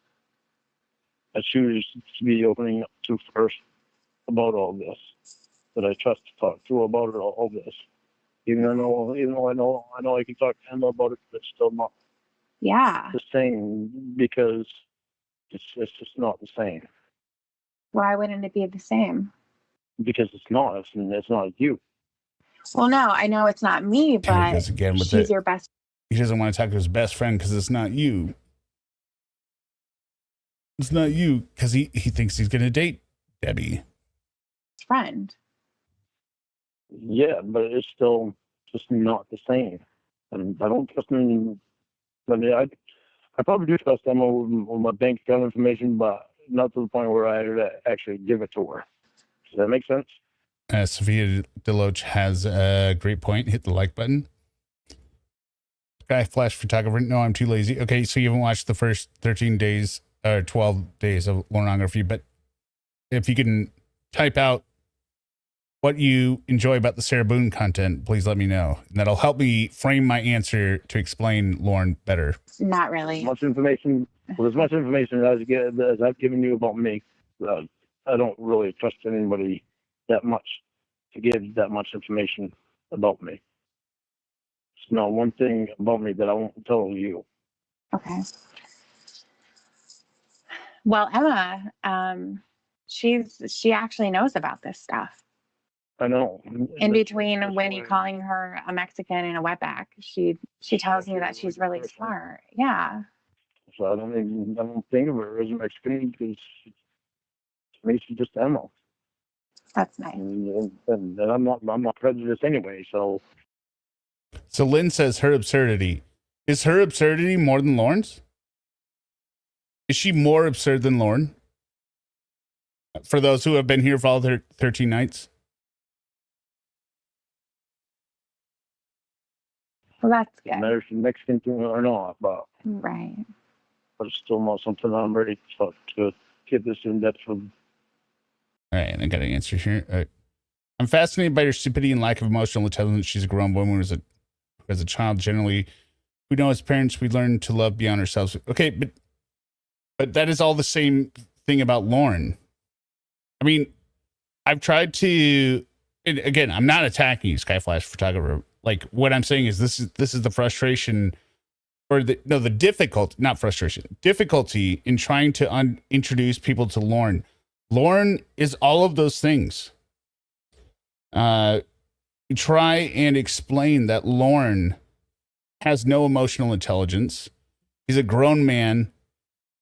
I choose to be opening up to first about all this, that I trust to talk to about it, all this. Even though I know I can talk to Emma about it, but it's still not Yeah. the same, because it's just not the same. Why wouldn't it be the same? Because it's not. It's not you. Well, no, I know it's not me, Here he but goes again with she's it. your best. He doesn't want to talk to his best friend because it's not you. It's not you because he thinks he's going to date Debbie. friend. Yeah, but it's still just not the same. And I don't trust him. I mean, I probably do trust Emma with my bank account information, but not to the point where I actually give it to her. Does that make sense? Sophia Deloach has a great point. Hit the like button. Guy Flash Photographer. No, I'm too lazy. Okay, so you haven't watched the first 13 days or 12 days of Lorneography, but if you can type out what you enjoy about the Sarah Boone content, please let me know. And that'll help me frame my answer to explain Lorne better. Not really. As much information as I've given you about me, I don't really trust anybody that much to give that much information about me. There's not one thing about me that I won't tell you. Okay. Well, Emma, she actually knows about this stuff. I know. In between when you calling her a Mexican and a wetback, she tells you that she's really smart. Yeah. So I don't think of her as a Mexican, because to me she's just Emma. That's nice. And I'm not prejudiced anyway. So Lynn says her absurdity. Is her absurdity more than Lorne's? Is she more absurd than Lorne? For those who have been here for all 13 nights? Well, that's no good. matter if she's Mexican or not, but Right. it's still not something I'm ready to get this in depth with. All right, I got an answer here. I'm fascinated by her stupidity and lack of emotional intelligence. She's a grown woman who as a child, generally, we know as parents, we learn to love beyond ourselves. Okay, but that is all the same thing about Lorne. I mean, I've tried to, and again, I'm not attacking you, Skyflash Photographer. Like, what I'm saying is this is the frustration, or the difficulty, not frustration, difficulty in trying to introduce people to Lorne. Lorne is all of those things. Try and explain that Lorne has no emotional intelligence. He's a grown man,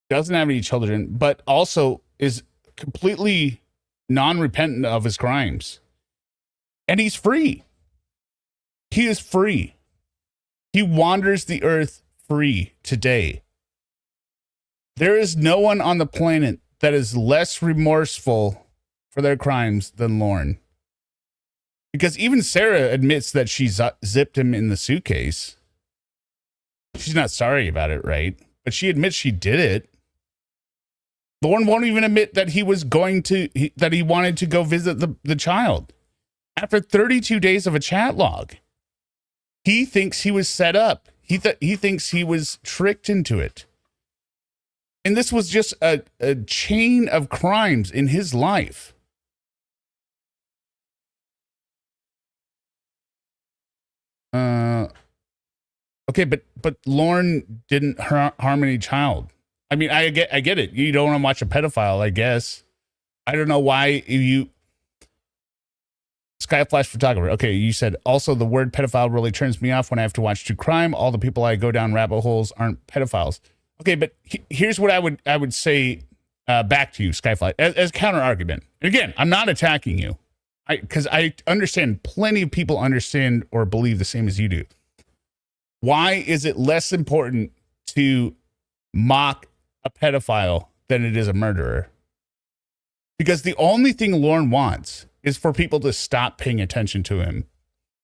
doesn't have any children, but also is completely non-repentant of his crimes. And he's free. He is free. He wanders the earth free today. There is no one on the planet that is less remorseful for their crimes than Lorne. Because even Sarah admits that she zipped him in the suitcase. She's not sorry about it, right? But she admits she did it. Lorne won't even admit that he wanted to go visit the child. After 32 days of a chat log, he thinks he was set up. He thinks he was tricked into it. And this was just a chain of crimes in his life. Okay, but Lorne didn't harm any child. I mean, I get it. You don't want to watch a pedophile, I guess. I don't know why you... Skyflash Photographer. Okay, you said, also the word pedophile really turns me off when I have to watch true crime. All the people I go down rabbit holes aren't pedophiles. Okay, but here's what I would say back to you, Skyflash, as counter argument. And again, I'm not attacking you, because I understand plenty of people understand or believe the same as you do. Why is it less important to mock a pedophile than it is a murderer? Because the only thing Lorne wants is for people to stop paying attention to him.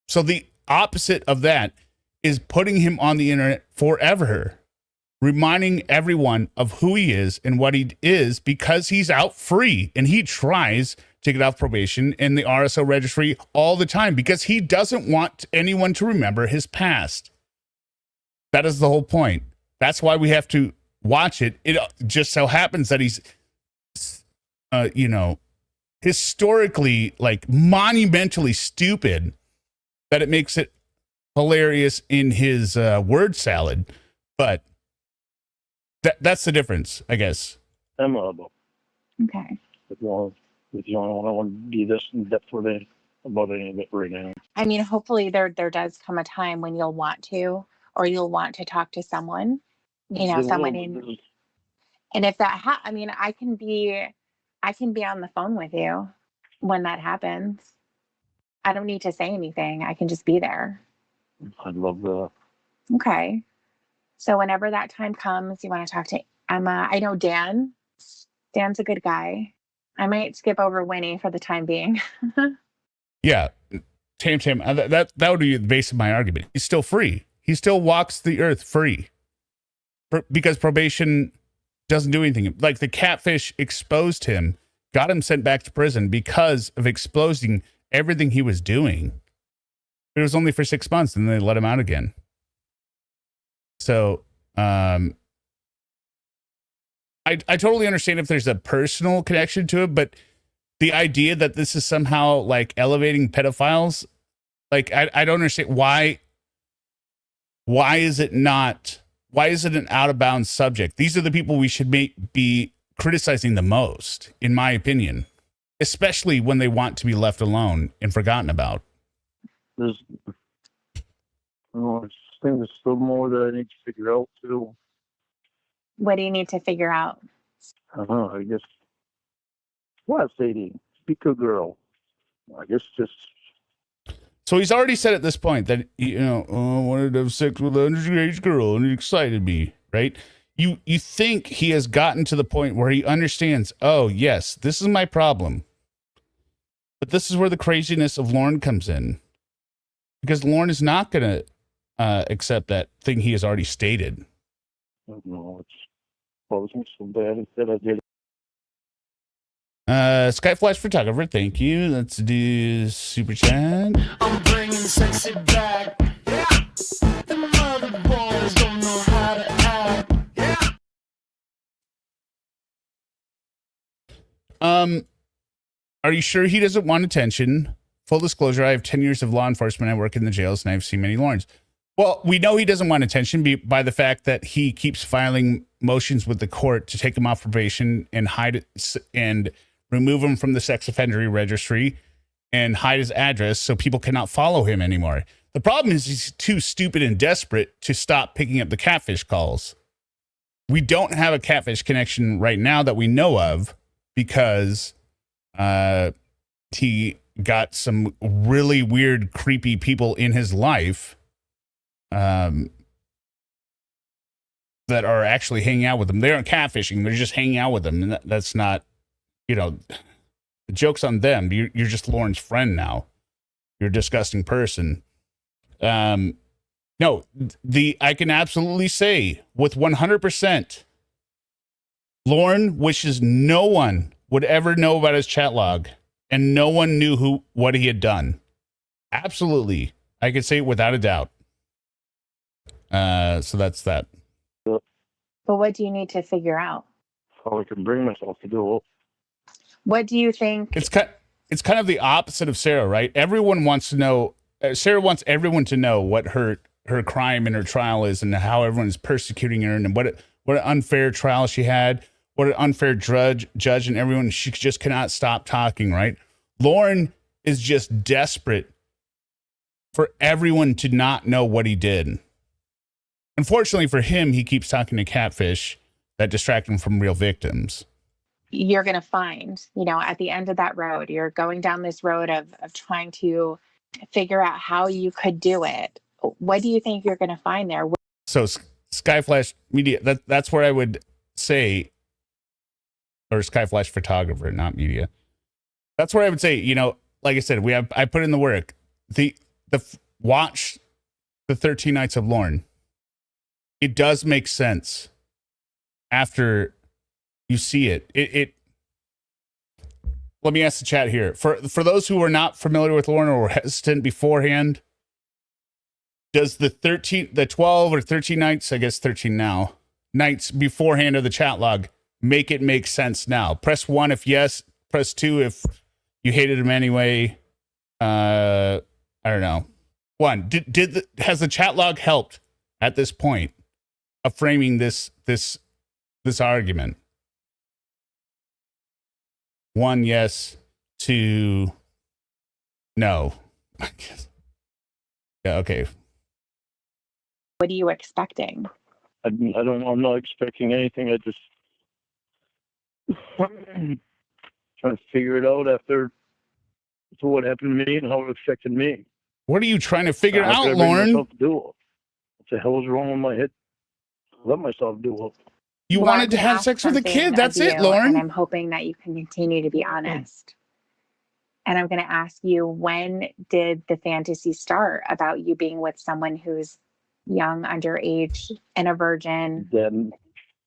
So the opposite of that is putting him on the internet forever, reminding everyone of who he is and what he is, because he's out free and he tries to get off probation in the RSO registry all the time because he doesn't want anyone to remember his past. That is the whole point. That's why we have to watch it. It just so happens that he's, historically, like, monumentally stupid, that it makes it hilarious in his word salad. But that's the difference, I guess. Memorable. Okay. If you want, I don't want to be this in depth with it about any of it right now. I mean, hopefully there does come a time when you'll want to, or you'll want to talk to someone, someone in, and if that, I mean, I can be on the phone with you when that happens. I don't need to say anything. I can just be there. I'd love that. Okay. So whenever that time comes, you want to talk to Emma. I know Dan. Dan's a good guy. I might skip over Winnie for the time being. Yeah. Tam, that would be the base of my argument. He's still free. He still walks the earth free. Because probation doesn't do anything. Like, the Catfish exposed him, got him sent back to prison because of exposing everything he was doing. It was only for 6 months, and they let him out again. So, I totally understand if there's a personal connection to it, but the idea that this is somehow like elevating pedophiles, like, I don't understand why is it an out of bounds subject? These are the people we should be criticizing the most, in my opinion, especially when they want to be left alone and forgotten about. I think there's still more that I need to figure out too. What do you need to figure out? I guess. What, Sadie? Be a good girl. I guess just. So he's already said at this point that, I wanted to have sex with an underage girl and it excited me, right? You think he has gotten to the point where he understands, oh, yes, this is my problem. But this is where the craziness of Lorne comes in. Because Lorne is not going to accept that thing he has already stated. I don't know. It wasn't so bad. Instead, I did. Skyflash Photographer, thank you. Let's do super chat. I'm bringing sexy back. Yeah. The mother boys don't know how to act. Yeah. Are you sure he doesn't want attention? Full disclosure, I have 10 years of law enforcement. I work in the jails, and I've seen many Lornes. Well, we know he doesn't want attention by the fact that he keeps filing motions with the court to take him off probation and hide it and remove him from the sex offender registry and hide his address so people cannot follow him anymore. The problem is he's too stupid and desperate to stop picking up the Catfish calls. We don't have a Catfish connection right now that we know of because he got some really weird, creepy people in his life that are actually hanging out with him. They aren't catfishing. They're just hanging out with him. And that's not, the joke's on them. You're just Lorne's friend now. You're a disgusting person. No, I can absolutely say with 100%, Lorne wishes no one would ever know about his chat log, and no one knew what he had done. Absolutely. I could say it without a doubt. So that's that. But what do you need to figure out? How I can bring myself to do it. What do you think? It's kind of the opposite of Sarah, right? Everyone wants to know. Sarah wants everyone to know what her crime in her trial is and how everyone is persecuting her and what an unfair trial she had, what an unfair judge, and everyone. She just cannot stop talking, right? Lorne is just desperate for everyone to not know what he did. Unfortunately for him, he keeps talking to Catfish that distract him from real victims. You're going to find, at the end of that road, you're going down this road of trying to figure out how you could do it. What do you think you're going to find there? So Skyflash Media, that's where I would say, or Skyflash Photographer, not media. That's where I would say, like I said, I put in the work. Watch the 13 Nights of Lorne. It does make sense after you see it. let me ask the chat here. For those who are not familiar with Lorne or were hesitant beforehand, does the 12 or 13 nights, I guess 13 now, nights beforehand of the chat log make it make sense now? Press 1 if yes, press 2 if you hated him anyway. I don't know. 1, has the chat log helped at this point of framing this argument? 1 yes, 2 no. I guess. Yeah, okay. What are you expecting? I don't know. I'm not expecting anything. I just trying to figure it out after what happened to me and how it affected me. What are you trying to figure How could out, I bring Lorne? myself to do it? What the hell is wrong with my head? Let myself do it. You Well, wanted I'm to gonna have ask sex with a something kid. of That's it, you, Lorne. And I'm hoping that you can continue to be honest. And I'm going to ask you, when did the fantasy start about you being with someone who's young, underage, and a virgin? Then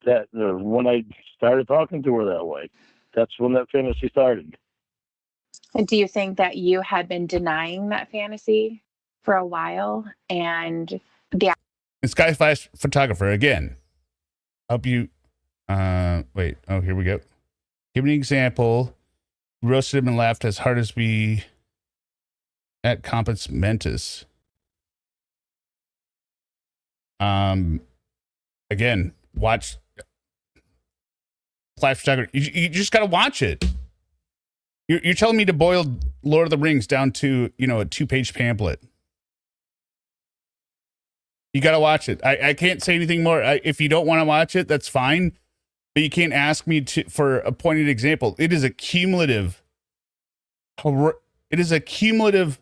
when I started talking to her that way, that's when that fantasy started. And do you think that you had been denying that fantasy for a while? And the And Skyflash photographer again. Help you. Wait. Oh, here we go. Give me an example. Roasted him and laughed as hard as we at Competence Mentis. Again, watch Flash photography. You just gotta watch it. You're telling me to boil Lord of the Rings down to, a 2-page pamphlet. You gotta watch it. I can't say anything more. If you don't want to watch it, that's fine. But you can't ask me for a pointed example. It is a cumulative. It is a cumulative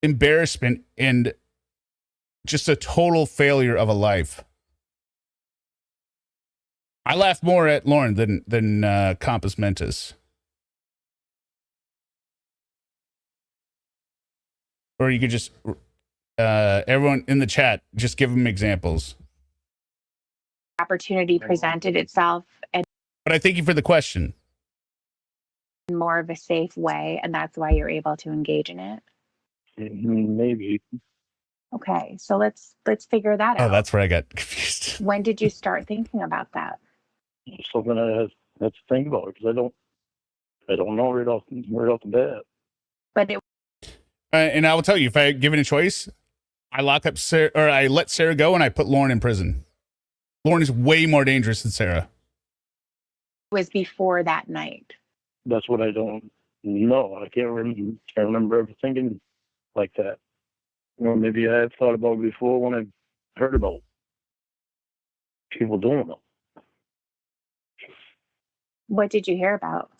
embarrassment and just a total failure of a life. I laugh more at Lorne than Compos Mentis. Or you could just everyone in the chat just give them examples. opportunity presented itself in But I thank you for the question. more of a safe way, and that's why you're able to engage in it. Maybe. Okay, so let's figure that out. Oh, that's where I got confused. When did you start thinking about that? Something I have to think about because I don't know right off the bat. But it And I will tell you, if I given a choice, I lock up Sarah, or I let Sarah go, and I put Lorne in prison. Lorne is way more dangerous than Sarah. was before that night. That's what I don't know. I can't remember ever thinking like that. Or maybe I have thought about it before when I heard about people doing it What did you hear about?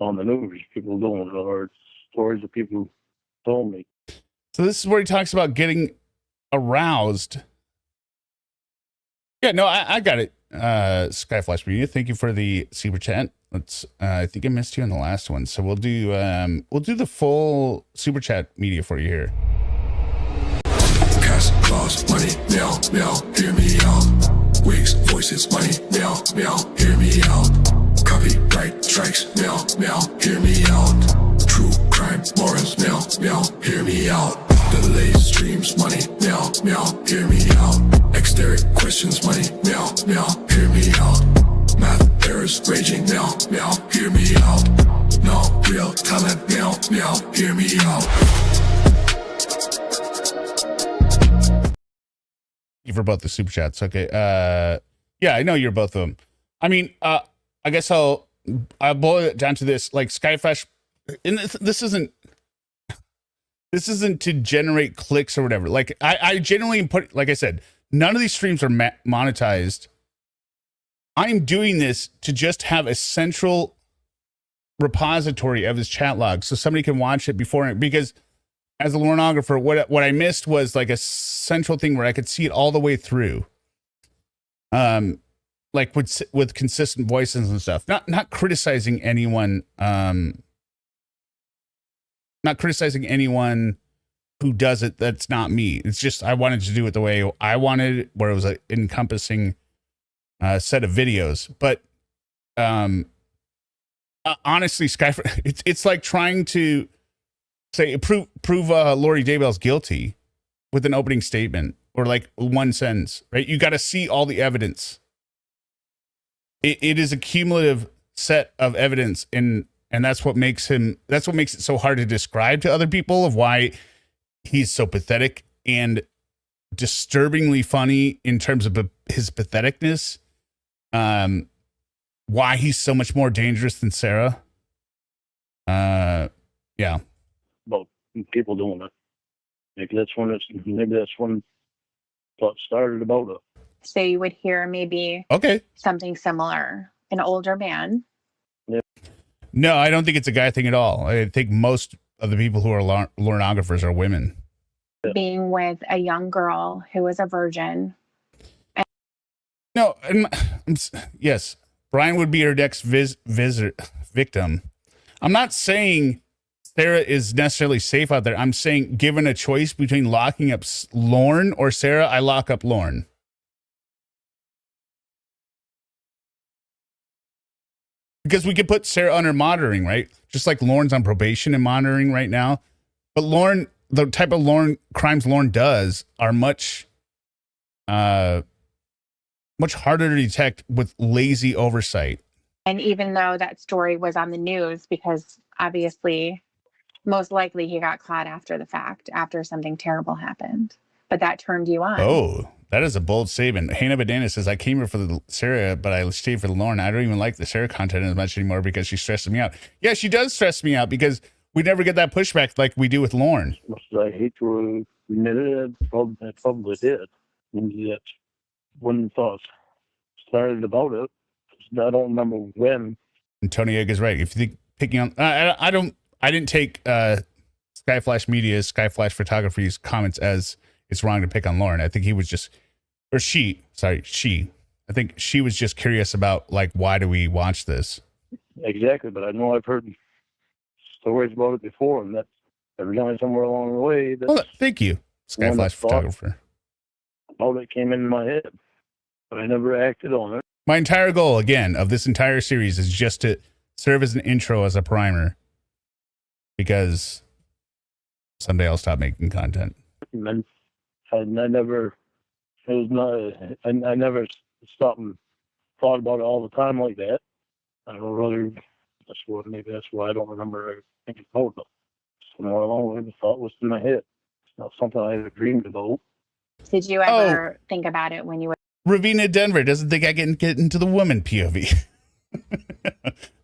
on the news. People doing it, or stories that people told me. So this is where he talks about getting aroused. Yeah, no, I got it. Skyflash Media, thank you for the super chat. Let's. I think I missed you on the last one, so we'll do the full super chat media for you here. Cash, claws, money, meow, meow, hear me out. Wigs, voices, money, meow, meow, hear me out. Copyright strikes, meow, meow, hear me out. True crime, morals, meow, meow, hear me out. Delay streams, money, meow, meow, hear me out. Exterior questions, money, meow, meow, hear me out. Math errors, raging, meow, meow, hear me out. No real talent, meow, meow, hear me out. Thank you for both the super chats. Okay. Yeah, I know you're both of them. I mean, I guess I'll boil it down to this. Like Skyflash, and this isn't to generate clicks or whatever. Like I generally put, like I said, none of these streams are monetized. I'm doing this to just have a central repository of his chat log so somebody can watch it before, because as a Lorneographer, what I missed was like a central thing where I could see it all the way through. Like with consistent voices and stuff. Not criticizing anyone. Not criticizing anyone who does it. That's not me. It's just I wanted to do it the way I wanted, where it was an encompassing set of videos. But honestly, Skyfire, it's like trying to say prove Lori Daybell's guilty with an opening statement or like one sentence, right? You got to see all the evidence. It is a cumulative set of evidence, and that's what makes it so hard to describe to other people of why he's so pathetic and disturbingly funny in terms of his patheticness. Why he's so much more dangerous than Sarah. Yeah. About people doing it. Maybe that's when thought started about it. So you would hear maybe something similar, an older man. Yeah. No, I don't think it's a guy thing at all. I think most of the people who are Lornographers are women. Being with a young girl who was a virgin. No, yes, Brian would be her next victim. I'm not saying Sarah is necessarily safe out there. I'm saying given a choice between locking up Lorne or Sarah, I lock up Lorne. Because we could put Sarah under monitoring, right? Just like Lorne's on probation and monitoring right now. But Lorne, the type of crimes Lorne does are much harder to detect with lazy oversight. And even though that story was on the news, because obviously, most likely he got caught after the fact, after something terrible happened. But that turned you on. Oh, that is a bold statement. Hannah Badana says, I came here for the Sarah, but I stayed for the Lorne. I don't even like the Sarah content as much anymore because she stresses me out. Yeah, she does stress me out because we never get that pushback like we do with Lorne. I hate to admit it, I probably did. And yet, when thoughts started about it, I don't remember when. And Tony Egg is right. If you think picking on, I didn't take Skyflash Media's, Skyflash Photography's comments as it's wrong to pick on Lorne. I think he was just, she. I think she was just curious about like, why do we watch this? Exactly, but I know I've heard stories about it before, and that's every time somewhere along the way. Well, thank you, Skyflash Photographer. About it came in my head, but I never acted on it. My entire goal, again, of this entire series is just to serve as an intro, as a primer, because someday I'll stop making content. And I never stopped and thought about it all the time like that. I don't know whether maybe that's why I don't remember thinking about it. Somewhere along the way, the thought was in my head. It's not something I ever dreamed about. Did you ever think about it when you were? Ravina Denver doesn't think I can get into the woman POV.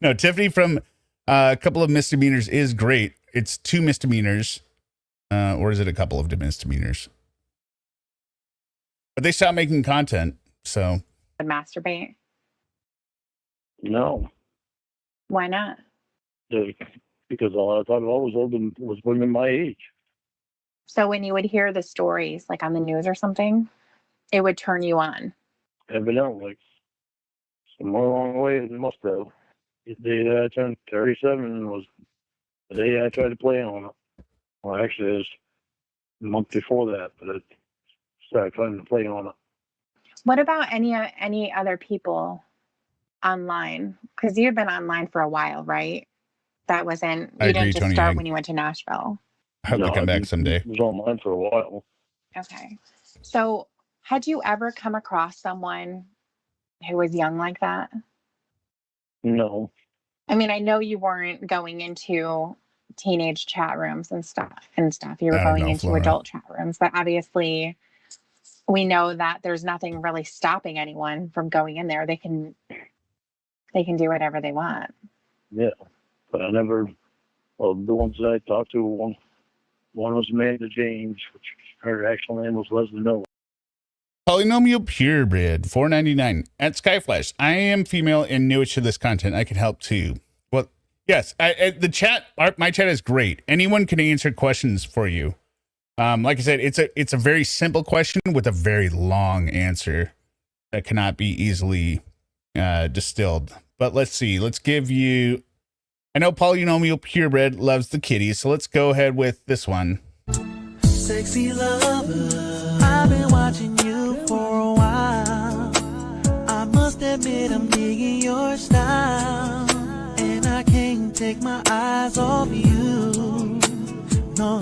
No, Tiffany from a couple of misdemeanors is great. It's 2 misdemeanors, or is it a couple of misdemeanors? But they stopped making content, so. Masturbate? No. Why not? Because all I thought about was women my age. So when you would hear the stories, like on the news or something, it would turn you on. Evidently. Somewhere along the way, it must have. The day that I turned 37 was the day I tried to play on it. Well, actually, it was a month before that, but I started trying to play on it. What about any other people online? Because you've been online for a while, right? That wasn't, you didn't just start when you went to Nashville. I hope to come back someday. I was online for a while. Okay. So had you ever come across someone who was young like that? No. I mean, I know you weren't going into teenage chat rooms and stuff. You were going into adult chat rooms, but obviously we know that there's nothing really stopping anyone from going in there. They can do whatever they want. Yeah, but I never. Well, the ones that I talked to, one was Amanda James, which her actual name was Leslie Miller. Polynomial Purebred, $4.99 at Skyflash. I am female and newish to this content. I can help too. Well, yes, the chat. My chat is great. Anyone can answer questions for you. Like I said, it's a very simple question with a very long answer that cannot be easily distilled. But let's see. Let's give you. I know Polynomial Purebred loves the kitties, so let's go ahead with this one. Sexy lover, I've been watching you for a while. I must admit I'm digging your style, and I can't my eyes off you. No.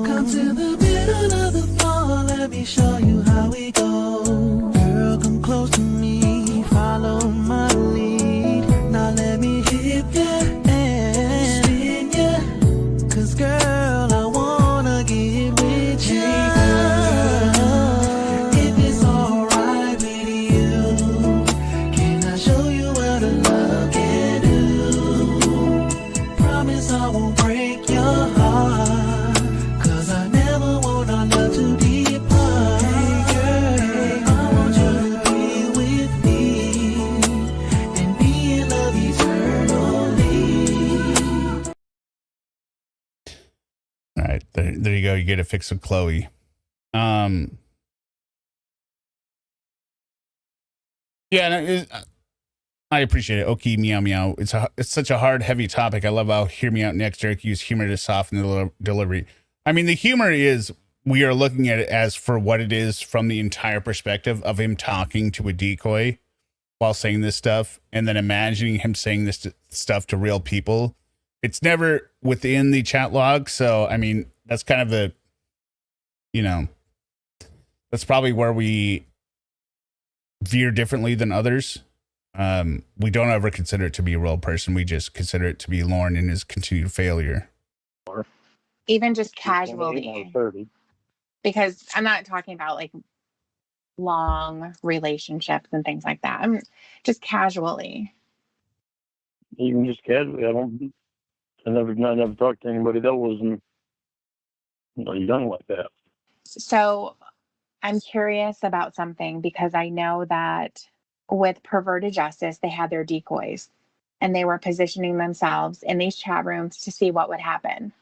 Come to the middle of the floor, let me show you how we go. Girl, come close to me, follow my lead. Now let me hit ya and spin ya. 'Cause girl, I wanna get with you. If it's alright with you, can I show you what a love can do? Promise I won't break your heart, 'cause I never want our love to depart. Hey girl, I want you to be with me and be in love eternally. All right, there you go. You get a fix with Chloe. Yeah, I appreciate it. Okay, meow meow. It's such a hard, heavy topic. I love how Hear Me Out next Eric use humor to soften the delivery. I mean, the humor is we are looking at it as for what it is from the entire perspective of him talking to a decoy while saying this stuff, and then imagining him saying this stuff to real people. It's never within the chat log, so I mean that's kind of the, that's probably where we veer differently than others. We don't ever consider it to be a real person. We just consider it to be Lorne and his continued failure. Even just casually, 30. because I'm not talking about like long relationships and things like that. I'm just casually. Even just casually, I never talked to anybody that wasn't, young like that. So I'm curious about something, because I know that with perverted justice, they had their decoys and they were positioning themselves in these chat rooms to see what would happen,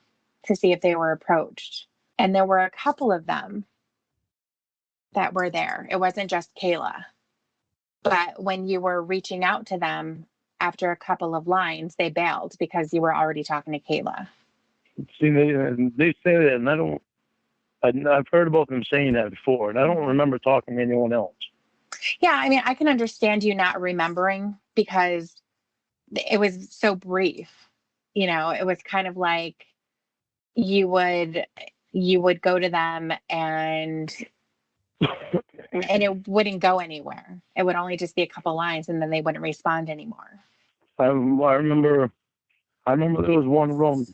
to see if they were approached. And there were a couple of them that were there. It wasn't just Kayla. But when you were reaching out to them after a couple of lines, they bailed because you were already talking to Kayla. See, they say that, and I've heard about them saying that before, and I don't remember talking to anyone else. Yeah, I mean, I can understand you not remembering because it was so brief. It was kind of like you would go to them and it wouldn't go anywhere. It would only just be a couple lines and then they wouldn't respond anymore. I remember there was one room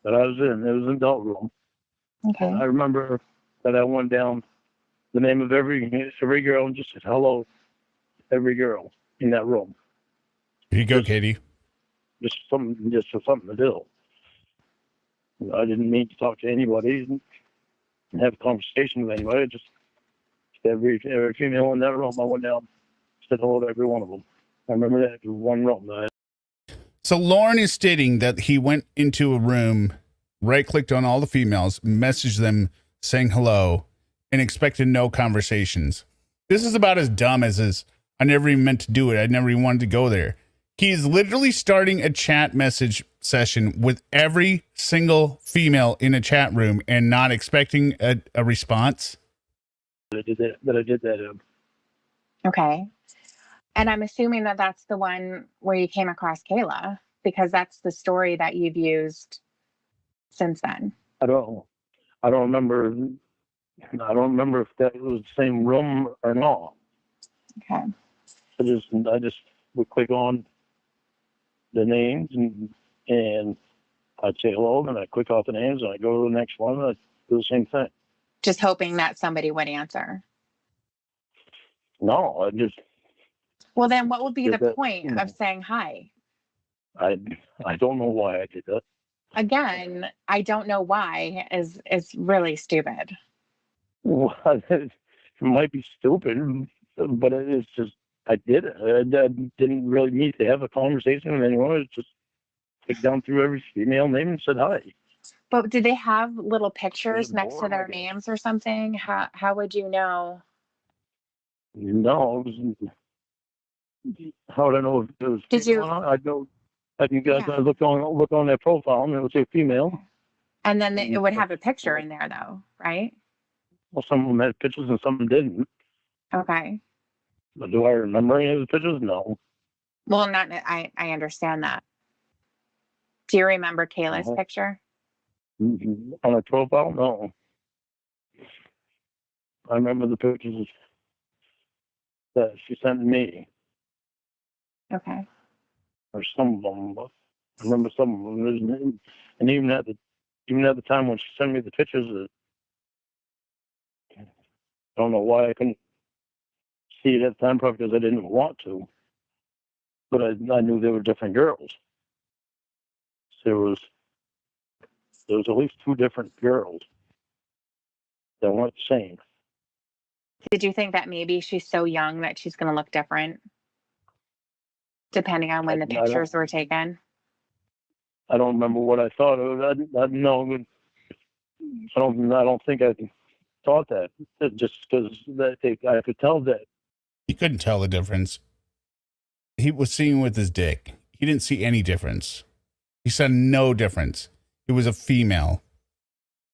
that I was in. It was an adult room. Okay. And I remember that I went down the name of every girl and just said hello to every girl in that room. Here you go, Katie. Just something to do. I didn't mean to talk to anybody and have a conversation with anybody. Just every female in that room, I went down, said hello to every one of them. I remember that it was one room. So Lorne is stating that he went into a room, right-clicked on all the females, messaged them saying hello, and expected no conversations. This is about as dumb as I never even meant to do it. I never even wanted to go there. He is literally starting a chat message session with every single female in a chat room and not expecting a response. I did that. Okay. And I'm assuming that that's the one where you came across Kayla, because that's the story that you've used since then. I don't remember if that was the same room or not. Okay. I just would click on the names and I'd say hello, and I click off the names and I go to the next one and I do the same thing. Just hoping that somebody would answer. No, Well, then what would be the that, point of saying hi? I don't know why I did that. Again, I don't know why is really stupid. Well, it might be stupid, but it's just, I did it. I didn't really need to have a conversation with anyone. It's just clicked down through every female name and said hi. But did they have little pictures next to their names or something? How would you know? No, how would I know if it was Did female you? or not? I can look on their profile and it would say female. And then it would have a picture in there, though, right? Well, some of them had pictures and some didn't. Okay. But do I remember any of the pictures? No. Well, I understand that. Do you remember Kayla's Uh-huh. picture? On a profile? No. I remember the pictures that she sent me, Okay. or some of them. But I remember some of them. And even at the time when she sent me the pictures, I don't know why I couldn't see it at the time, probably because I didn't want to. But I knew they were different girls. So there was at least two different girls that weren't the same. Did you think that maybe she's so young that she's going to look different depending on when the pictures were taken? I don't remember what I thought of it. I don't think I thought that. Just because I could tell that. He couldn't tell the difference. He was seeing with his dick. He didn't see any difference. He saw no difference. It was a female.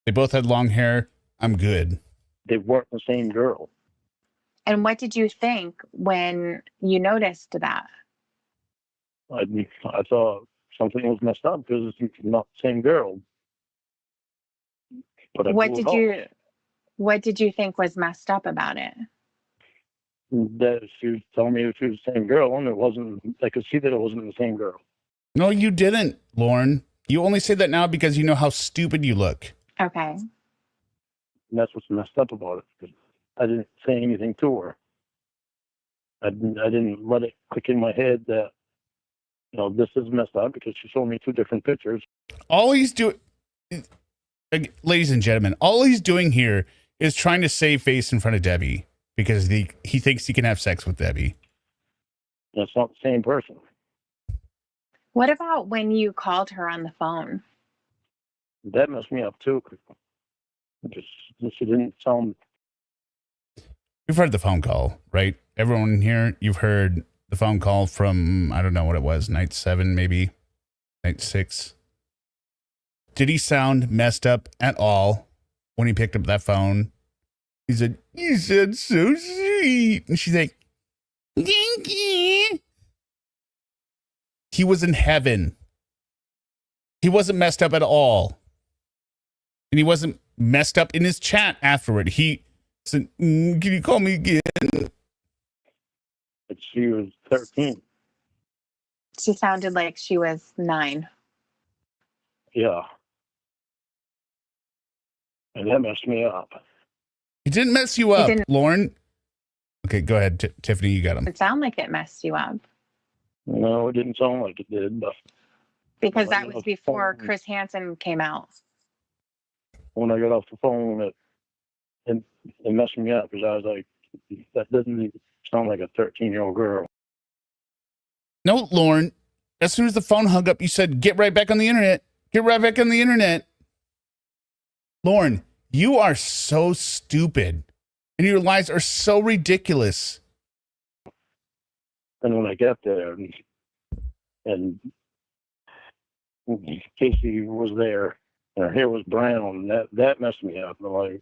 They both had long hair. I'm good. They weren't the same girl. And what did you think when you noticed that? I thought something was messed up because it's not the same girl. But What did you think was messed up about it? That she was telling me she was the same girl, and it wasn't. I could see that it wasn't the same girl. No, you didn't, Lorne. You only say that now because you know how stupid you look. Okay. And that's what's messed up about it. 'Cause I didn't say anything to her. I didn't let it click in my head that, this is messed up because she showed me two different pictures. All he's doing, ladies and gentlemen, all he's doing here is trying to save face in front of Debbie because he thinks he can have sex with Debbie. That's not the same person. What about when you called her on the phone? That messed me up too. She didn't sound. You've heard the phone call, right? Everyone here, you've heard the phone call from, I don't know what it was, night 7, maybe night 6. Did he sound messed up at all when he picked up that phone? He said, "You said so sweet." And she's like, "Thank you." He was in heaven. He wasn't messed up at all. And he wasn't messed up in his chat afterward. He said, "Can you call me again?" But she was 13. She sounded like she was 9. Yeah. And that messed me up. He didn't mess you up, didn't. Lorne. Okay, go ahead, Tiffany. You got him. It sounded like it messed you up. No, it didn't sound like it did, but Because that was before Chris Hansen came out. when I got off the phone, it messed me up because I was like, that doesn't even sound like a 13-year-old girl. No, Lorne. As soon as the phone hung up, you said, "Get right back on the internet. Get right back on the internet." Lorne, you are so stupid. And your lies are so ridiculous. And when I got there, and Casey was there, and her hair was brown, that messed me up. Like,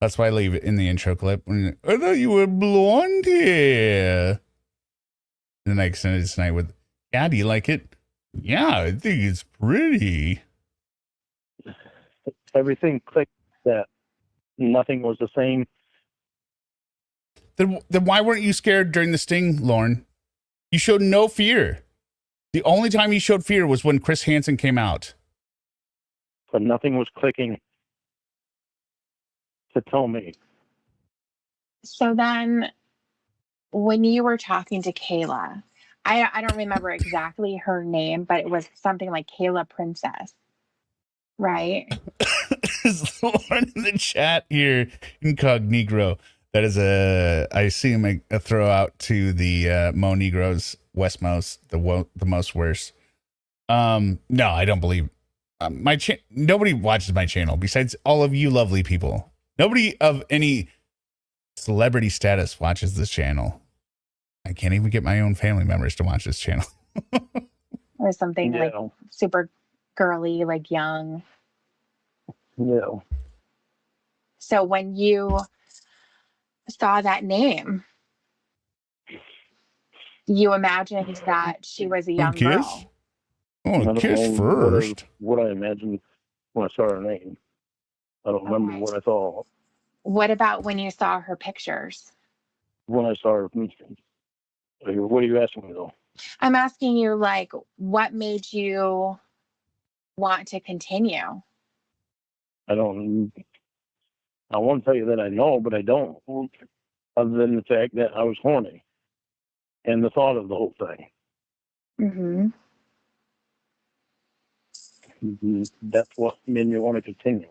That's why I leave it in the intro clip. I thought you were blonde hair. And then I extended it tonight with, "Yeah, do you like it?" "Yeah, I think it's pretty." everything clicked that nothing was the same. Then why weren't you scared during the sting, Lorne? You showed no fear. The only time you showed fear was when Chris Hansen came out. But nothing was clicking to tell me. So then when you were talking to Kayla, I don't remember exactly her name, but it was something like Kayla Princess, right? Is Lorne in the chat here, incognito? That is I see him a throw out to the Mo Negros, Westmost, the most worst. No, I don't believe nobody watches my channel besides all of you lovely people. Nobody of any celebrity status watches this channel. I can't even get my own family members to watch this channel. Or something like super girly, like young. Yeah. So when you saw that name, you imagined that she was a young girl. I Oh, don't kiss know first. what I imagined when I saw her name. I don't remember Okay. what I thought What about when you saw her pictures? when I saw her. What are you asking me though? I'm asking you, like, what made you want to continue? I don't. I want to tell you that I know, but I don't. Other than the fact that I was horny and the thought of the whole thing. Mm-hmm. That's what made me want to continue.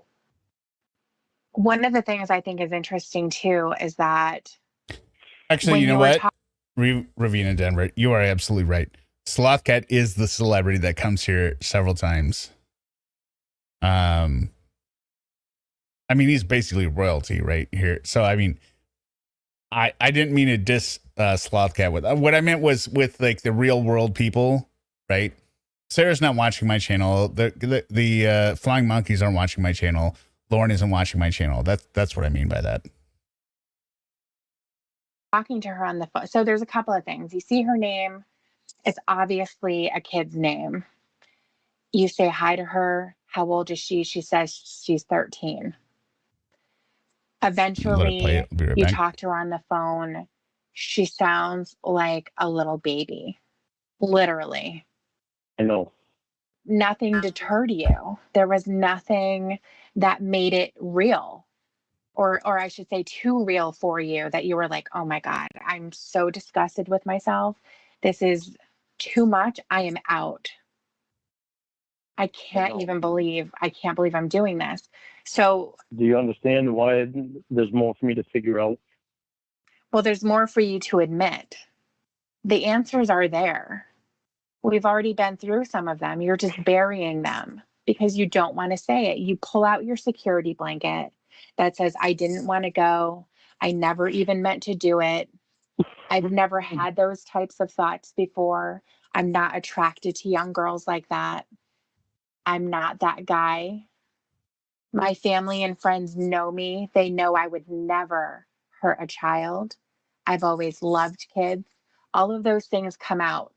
One of the things I think is interesting too is that Actually, when you know you were what? Ravina Denver, you are absolutely right. Slothcat is the celebrity that comes here several times. I mean, he's basically royalty right here. So, I mean, I didn't mean to diss Slothcat with what I meant was with like the real world people, right? Sarah's not watching my channel. The flying monkeys aren't watching my channel. Lorne isn't watching my channel. That's what I mean by that. talking to her on the phone, so there's a couple of things. You see her name, it's obviously a kid's name. You say hi to her. How old is she? She says she's 13. Let it play. Eventually, I'll be right you back. talk to her on the phone. She sounds like a little baby, literally. I know. Nothing deterred you. There was nothing that made it real, or I should say too real for you, that you were like, oh my God, I'm so disgusted with myself. This is too much. I am out. I can't believe I'm doing this. So, Do you understand why there's more for me to figure out? well, there's more for you to admit. The answers are there. We've already been through some of them. You're just burying them because you don't want to say it. You pull out your security blanket that says, I didn't want to go. I never even meant to do it. I've never had those types of thoughts before. I'm not attracted to young girls like that. I'm not that guy. My family and friends know me. They know I would never hurt a child. I've always loved kids. All of those things come out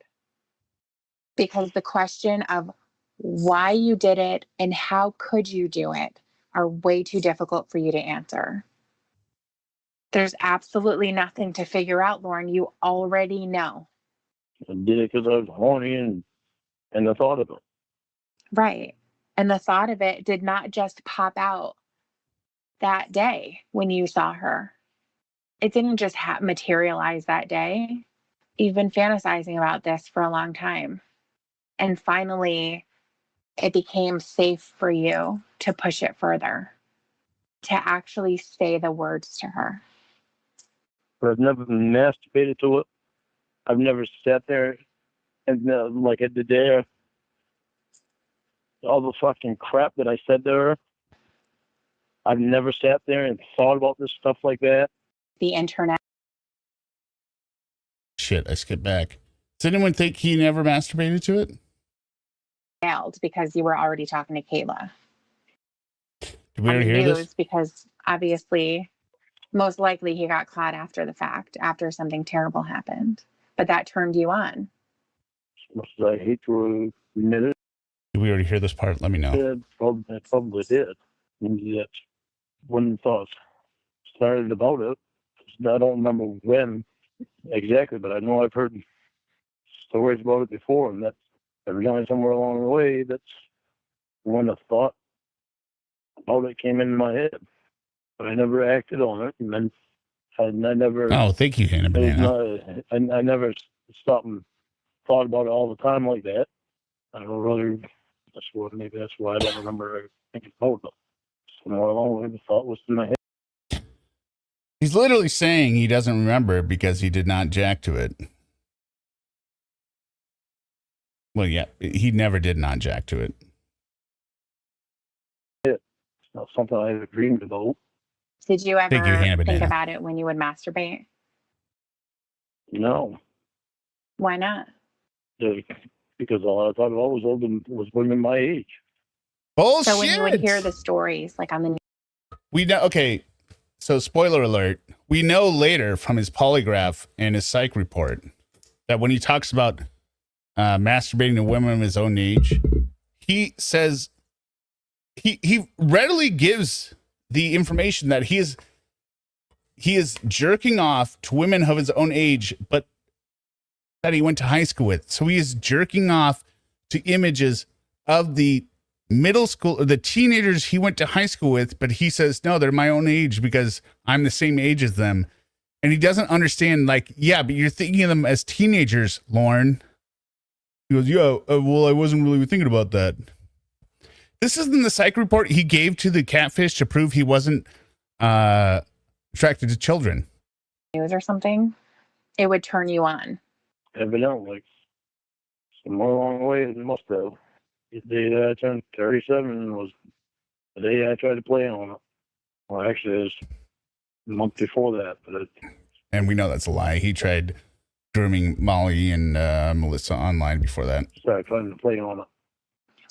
because the question of why you did it and how could you do it are way too difficult for you to answer. There's absolutely nothing to figure out, Lorne. You already know. I did it because I was horny and the thought of it. Right. And the thought of it did not just pop out that day when you saw her. It didn't just materialize that day. You've been fantasizing about this for a long time. And finally, it became safe for you to push it further, to actually say the words to her. But I've never masturbated to it. I've never sat there and like at the day, all the fucking crap that I said to her. I've never sat there and thought about this stuff like that. The internet. Shit, I skipped back. Does anyone think he never masturbated to it? Failed because you were already talking to Kayla. Did we On already the hear news this? because obviously, most likely he got caught after the fact, after something terrible happened. But that turned you on. As much as I hate to admit it, Did we already hear this part? Let me know. it probably did. And that's when thoughts started about it. I don't remember when exactly, but I know I've heard stories about it before, and that's evidently somewhere along the way, that's when a thought about it came into my head. But I never acted on it, and then I never. Oh, thank you, Hannah Banana. I never stopped and thought about it all the time like that. I don't really. Maybe that's why I don't remember thinking about it. Somewhere along the way, the thought was in my head. He's literally saying he doesn't remember because he did not jack to it. Well, yeah, he never did not jack to it. It's not something I ever dreamed about. Did you Thank you, ever Hannah think Banana. about it when you would masturbate? No, Why not? because all I thought about was women my age. Bullshit. So when you would hear the stories, like on the news, We know. Okay, so spoiler alert. We know later from his polygraph and his psych report that when he talks about masturbating to women of his own age. He says he readily gives the information that he is jerking off to women of his own age, but that he went to high school with. So he is jerking off to images of the middle school or the teenagers he went to high school with, but he says, no, they're my own age because I'm the same age as them. And he doesn't understand, like, yeah, but you're thinking of them as teenagers, Lorne. He goes, yeah, well, I wasn't really thinking about that. This isn't the psych report he gave to the Catfish to prove he wasn't attracted to children. News or something, it would turn you on. Evidently. Somewhere along the way, it must have. The day that I turned 37 was the day I tried to play on it. Well, actually, it was a month before that. And we know that's a lie. He tried grooming Molly and Melissa online before that. Started trying to play on it.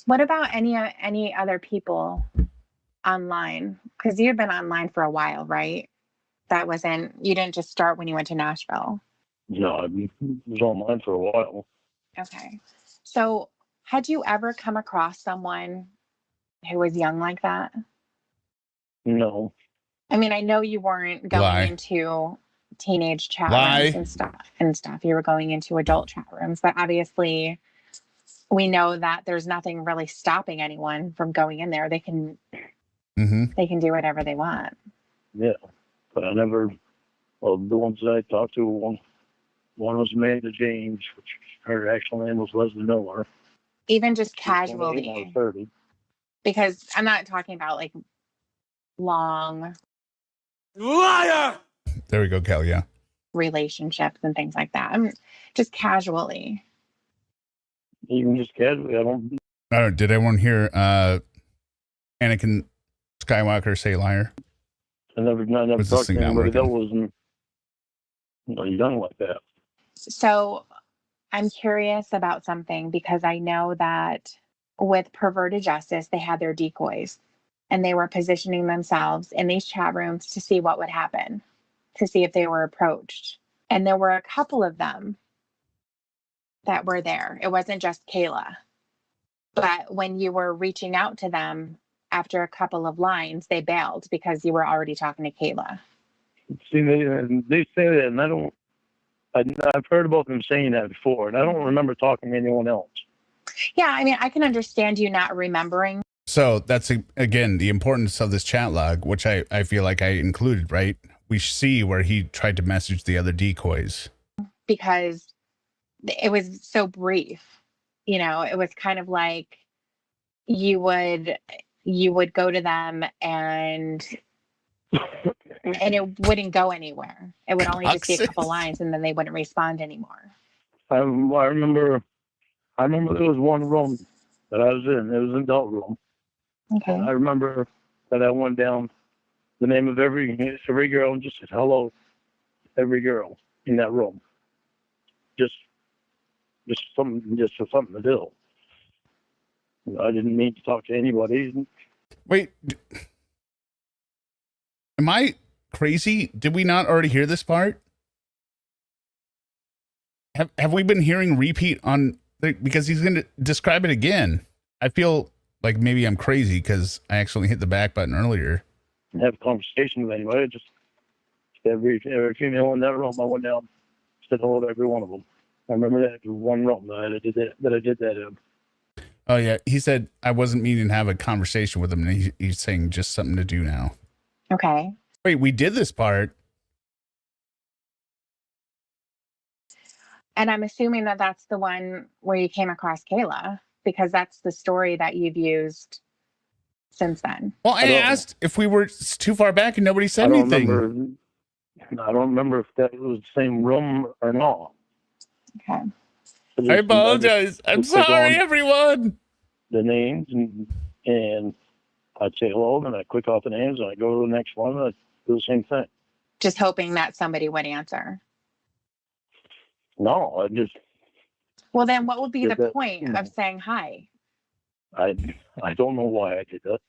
What about any other people online? Because you've been online for a while, right? You didn't just start when you went to Nashville. No, I was online for a while. Okay. So had you ever come across someone who was young like that? No. I mean, I know you weren't going into teenage chat rooms and stuff. You were going into adult chat rooms, but obviously we know that there's nothing really stopping anyone from going in there. They can do whatever they want. Yeah. But I never, well, the ones that I talked to, one was Amanda James, which her actual name was Leslie Miller. Even just casually. 30. Because I'm not talking about like long Liar! There we go, Kel, yeah. relationships and things like that. I'm just casually. Even just casually, I don't. Did everyone hear Anakin Skywalker say liar? I never talked to anybody that wasn't young like that. So I'm curious about something because I know that with perverted justice, they had their decoys and they were positioning themselves in these chat rooms to see what would happen, to see if they were approached. And there were a couple of them that were there. It wasn't just Kayla. But when you were reaching out to them after a couple of lines, they bailed because you were already talking to Kayla. See, they say that, and I've heard about them saying that before, and I don't remember talking to anyone else. Yeah, I mean, I can understand you not remembering. So that's, again, the importance of this chat log, which I feel like I included, right? We see where he tried to message the other decoys. Because it was so brief. You know, it was kind of like you would go to them and it wouldn't go anywhere. It would only just be a couple lines and then they wouldn't respond anymore. I remember there was one room that I was in. It was an adult room. Okay. And I remember that I went down the name of every girl and just said hello to every girl in that room. Just for something to do. I didn't mean to talk to anybody. Wait, am I crazy? Did we not already hear this part? Have we been hearing repeat on because he's going to describe it again? I feel like maybe I'm crazy because I actually hit the back button earlier. Have a conversation with anybody. Just every female in that room, I went down, said hello to every one of them. I remember that one room that I did that in. Oh yeah, he said I wasn't meaning to have a conversation with him, and he's saying just something to do now. Okay. Wait, we did this part. And I'm assuming that that's the one where you came across Kayla, because that's the story that you've used since then. Well, I asked if we were too far back and nobody said anything. I don't remember if that was the same room or not. Okay. I apologize. I'm sorry, everyone. The names and I'd say hello, and I click off the names, and I go to the next one, and I do the same thing. Just hoping that somebody would answer. No, I just. Well, then what would be the point of saying hi? I don't know why I did that.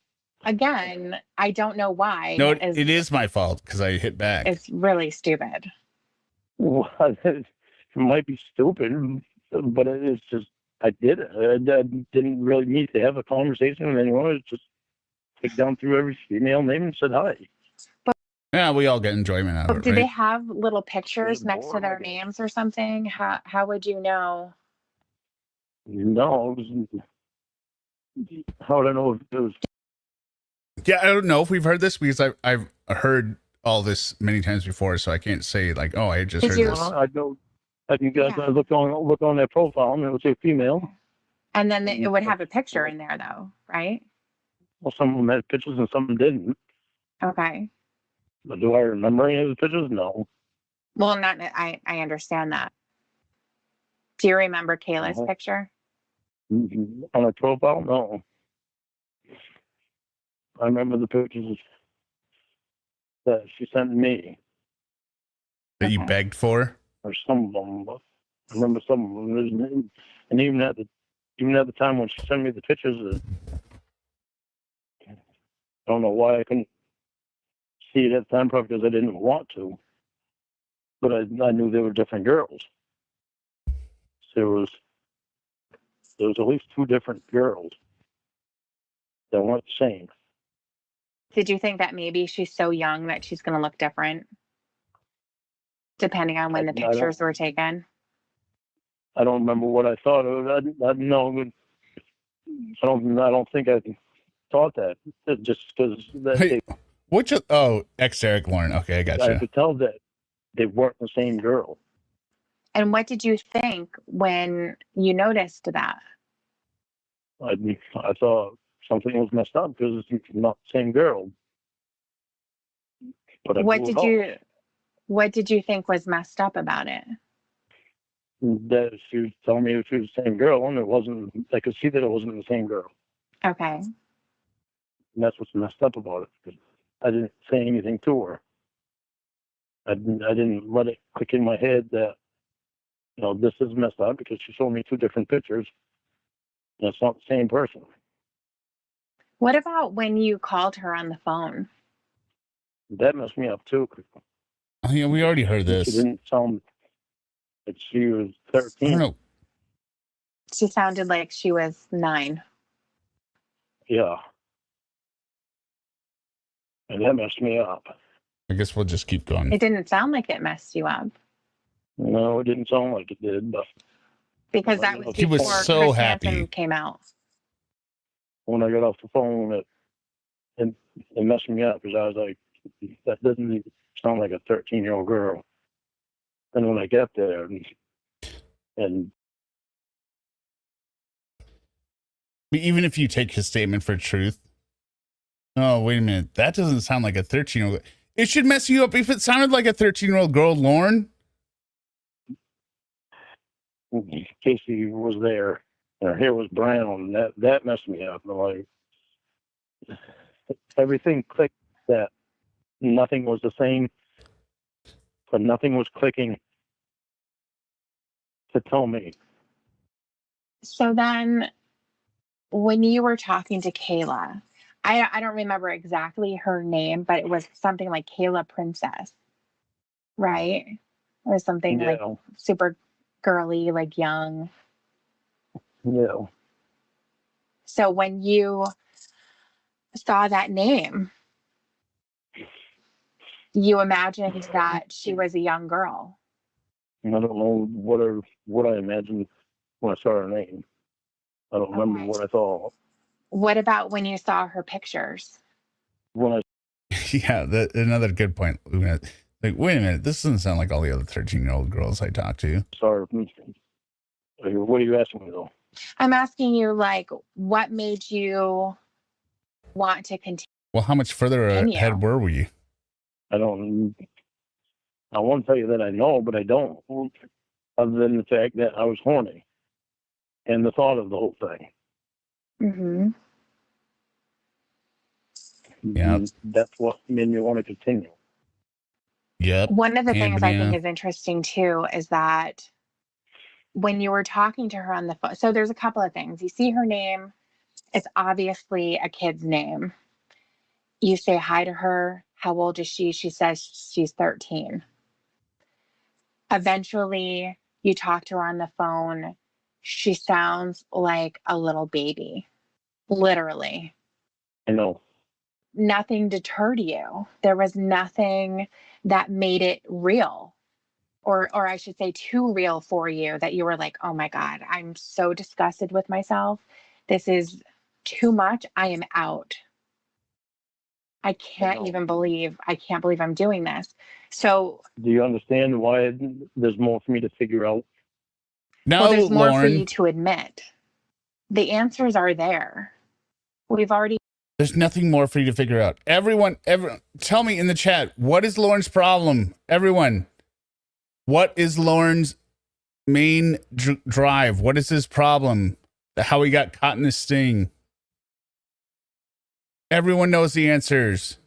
Again, I don't know why. No, it is my fault because I hit back. It's really stupid. Well, it might be stupid, but it's just, I did it. I didn't really need to have a conversation with anyone. It's just clicked down through every female name and said hi. Yeah, we all get enjoyment out of it, Did they right? have little pictures next to their names or something? How would you know? No, how would I know if it was? Yeah, I don't know if we've heard this because I've heard all this many times before, so I can't say like, oh, I just Did heard you- this. I know. I can Yeah. look on their profile and it would say female. And then it would have a picture in there, though, right? Well, some of them had pictures and some didn't. Okay. But do I remember any of the pictures? No. Well, not. I understand that. Do you remember Kayla's Uh-huh. picture? On her profile, no. I remember the pictures that she sent me, That you Okay. begged for. or some of them. But I remember some of them, and even at the time when she sent me the pictures, I don't know why I couldn't see it at the time, probably because I didn't want to. But I knew they were different girls. So there was at least two different girls that weren't the same. Did you think that maybe she's so young that she's going to look different, depending on when the I don't- pictures were taken? I don't remember what I thought of it. I know. I don't think I thought that. Just because Hey, Eric Lorne. Okay, I I gotcha. could tell that they weren't the same girl. And what did you think when you noticed that? I thought something was messed up because it's not the same girl. But What did you think was messed up about it? That she was telling me she was the same girl, and it wasn't. I could see that it wasn't the same girl, Okay. and that's what's messed up about it. 'Cause I didn't say anything to her. I didn't let it click in my head that this is messed up because she showed me two different pictures, and it's not the same person. What about when you called her on the phone? That messed me up too. 'Cause Oh, yeah, we already heard she this. didn't sound like she was I 13. don't know. She sounded like she was 9. Yeah. And that messed me up. I guess we'll just keep going. It didn't sound like it messed you up, No, it didn't sound like it did, but because that was He was before so Chris happy. Hansen came out. when I got off the phone, it messed me up because I was like, that doesn't even sound like a 13-year-old girl. And when I got there, and But even if you take his statement for truth, oh, wait a minute. That doesn't sound like a 13-year-old. It should mess you up if it sounded like a 13-year-old girl, Lorne. Casey was there, and her hair was brown, and that messed me up. I'm like, everything clicked that nothing was the same, but nothing was clicking to tell me. So then, when you were talking to Kayla, I don't remember exactly her name, but it was something like Kayla Princess, right? Or something like Yeah, super girly, like young. yeah. So when you saw that name, you imagined that she was a young girl. I don't know what I imagined when I saw her name. I don't remember Okay. what I thought. What about when you saw her pictures? When I Yeah, another good point. Like, wait a minute. This doesn't sound like all the other 13-year-old girls I talked to. saw her, what are you asking me though? I'm asking you, like, what made you want to continue? Well, how much further Continue. ahead were we? I won't tell you that I know, but I don't. Other than the fact that I was horny and the thought of the whole thing. Mm-hmm. Yeah. That's what made me want to continue. Yep. One of the And things I think banana. is interesting too is that when you were talking to her on the phone, so there's a couple of things. You see her name, it's obviously a kid's name. You say hi to her. How old is she? She says she's 13. Eventually, you talk to her on the phone. she sounds like a little baby. Literally. I know. Nothing deterred you. There was nothing that made it real. Or I should say too real for you, that you were like, oh my God, I'm so disgusted with myself. This is too much. I am out. I can't believe I'm doing this. So, Do you understand why there's more for me to figure out? well, No, there's more for you Lorne. to admit. The answers are there. We've already. There's nothing more for you to figure out. Everyone, tell me in the chat, what is Lorne's problem? Everyone, what is Lorne's main drive? What is his problem? How he got caught in this sting? Everyone knows the answers.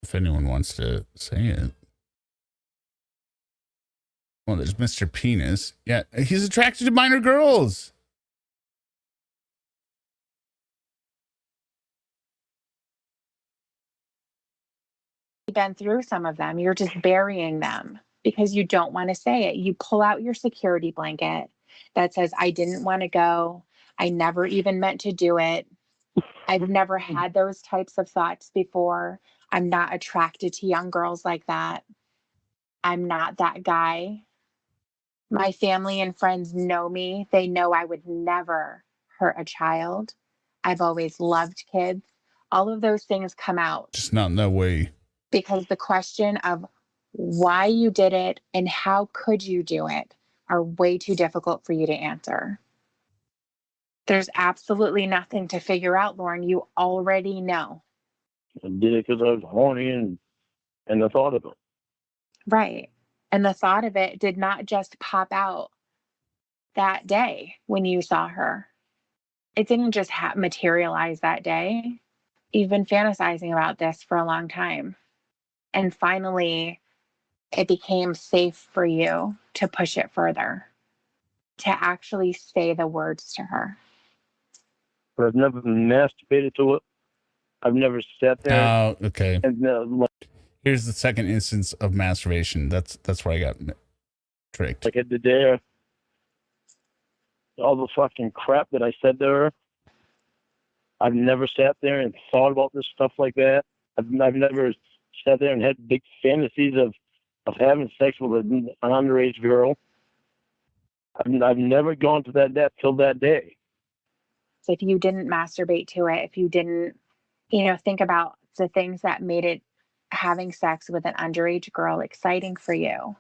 If anyone wants to say it. Well, there's Mr. Penis. Yeah, he's attracted to minor girls. Been through some of them. You're just burying them because you don't want to say it. You pull out your security blanket that says, I didn't want to go. I never even meant to do it. I've never had those types of thoughts before. I'm not attracted to young girls like that. I'm not that guy. My family and friends know me. They know I would never hurt a child. I've always loved kids. All of those things come out. Just not in that way. Because the question of why you did it and how could you do it are way too difficult for you to answer. There's absolutely nothing to figure out, Lorne. You already know. I did it because I was horny and the thought of it. Right. And the thought of it did not just pop out that day when you saw her. It didn't just materialize that day. You've been fantasizing about this for a long time. And finally, it became safe for you to push it further, to actually say the words to her. But I've never masturbated to it. I've never sat there. Oh, okay. And Here's the second instance of masturbation. That's where I got tricked. like at the day, all the fucking crap that I said to her. I've never sat there and thought about this stuff like that. I've never sat there and had big fantasies of having sex with an underage girl. I've never gone to that depth till that day. So if you didn't masturbate to it, if you didn't, think about the things that made it, having sex with an underage girl, exciting for you.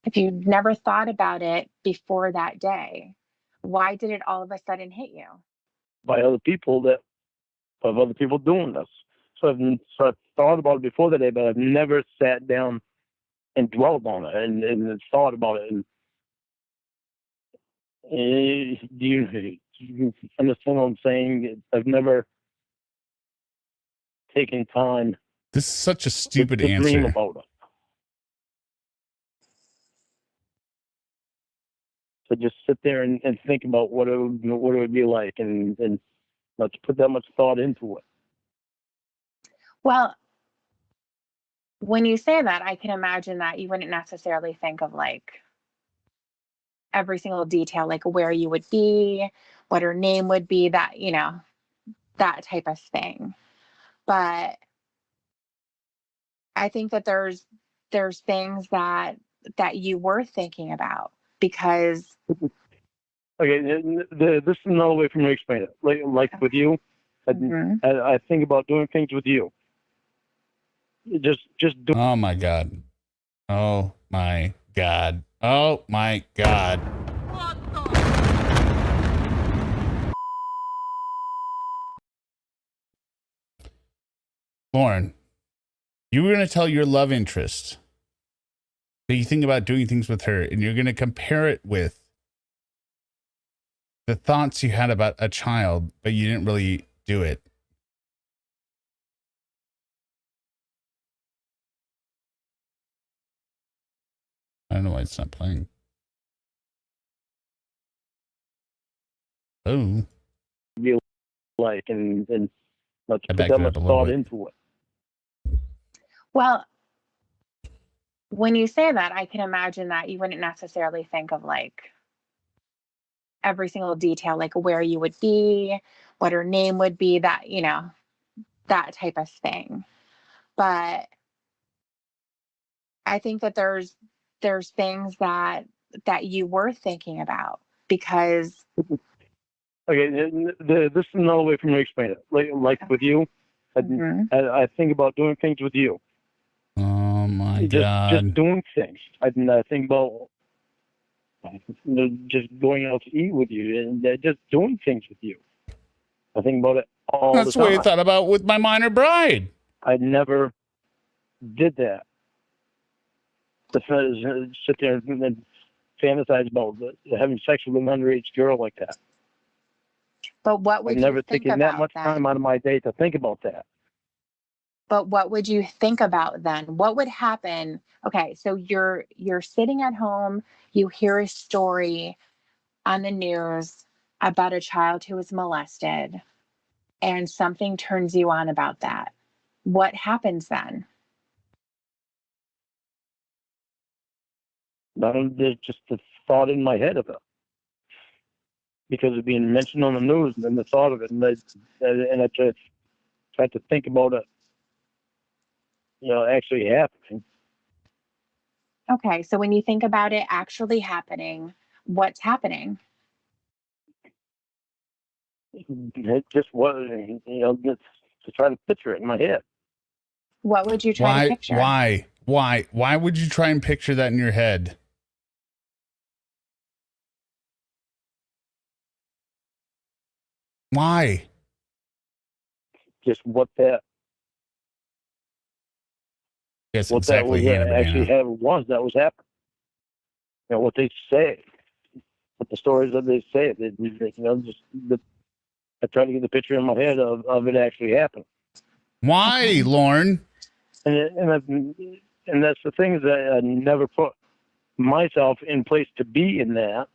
If you never thought about it before that day, why did it all of a sudden hit you? By other people doing this. So I've thought about it before that day, but I've never sat down and dwelled on it and thought about it. And do you understand what I'm saying? I've never taken time This is such a stupid to dream answer. about it. So just sit there and think about what it would be like, and let's put that much thought into it. Well, when you say that, I can imagine that you wouldn't necessarily think of like every single detail, like where you would be, what her name would be, that, that type of thing. But I think that there's things that you were thinking about, because Okay, this is another way for me to explain it. Like with you, I think about doing things with you. Just do. Oh my God. Oh my God. Oh my God. Lorne, you were going to tell your love interest that you think about doing things with her, and you're going to compare it with the thoughts you had about a child, but you didn't really do it. I don't know why it's not playing. You like and let's I put backed that it much up a little thought bit. into it. Well, when you say that, I can imagine that you wouldn't necessarily think of like every single detail, like where you would be, what her name would be, that, that type of thing. But I think that there's things that you were thinking about because Okay, this is another way for me to explain it. Like with you, Mhm. I think about doing things with you. Oh my Just God. doing things. I think about just going out to eat with you and just doing things with you. I think about it all That's the the way I time. thought about with my minor bride. I never did that. To sit there and fantasize about having sex with an underage girl like that. But what I've would never you think taken that about much then? time out of my day to think about that. But what would you think about then? What would happen? Okay, so you're sitting at home, you hear a story on the news about a child who was molested, and something turns you on about that. What happens then? There's just the thought in my head of it because of being mentioned on the news, and then the thought of it, and I just tried to think about it, actually happening. Okay, so when you think about it actually happening, what's happening? It just was, just to try to picture it in my head. What would you try to picture? Why would you try and picture that in your head? Why? Just what that Yes, what exactly. that Hannah was actually Banana. that was happening. What they say, what the stories that they say, I try to get the picture in my head of it actually happening. Why, Lorne? And that's the thing is that I never put myself in place to be in that.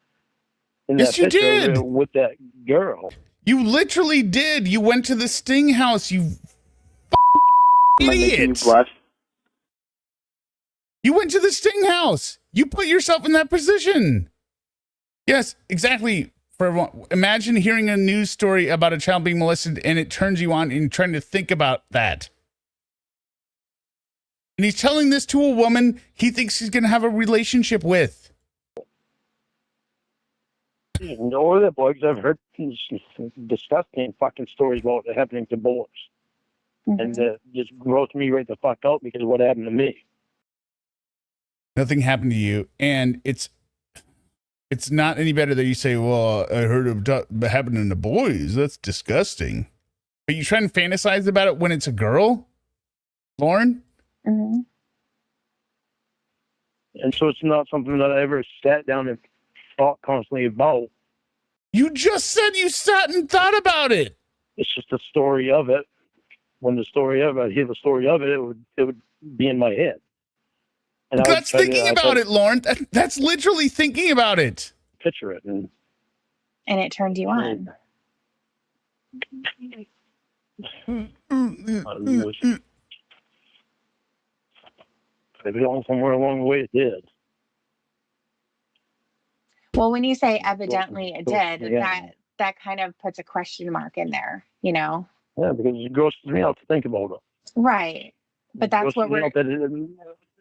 Yes, you did. With that girl. You literally did. You went to the Sting house, you idiot. You went to the Sting house. You put yourself in that position. Yes, exactly. For everyone, imagine hearing a news story about a child being molested and it turns you on and trying to think about that. And he's telling this to a woman he thinks he's going to have a relationship with. Or the boys, I've heard disgusting fucking stories about it happening to boys. Mhm. And just grossed me right the fuck out because of what happened to me. Nothing happened to you. And it's not any better that you say, well, I heard it happening to boys. That's disgusting. But you try and fantasize about it when it's a girl, Lorne? Mm-hmm. And so it's not something that I ever sat down and thought constantly about. You just said you sat and thought about it. It's just the story of it. When I hear the story of it, it would be in my head. And that's thinking about it, Lorne. That's literally thinking about it. Picture it. And it turned you on. Maybe somewhere along the way it did. Well, when you say evidently it did, that kind of puts a question mark in there, Yeah, because it grosses me out to think about it. Right. But that's what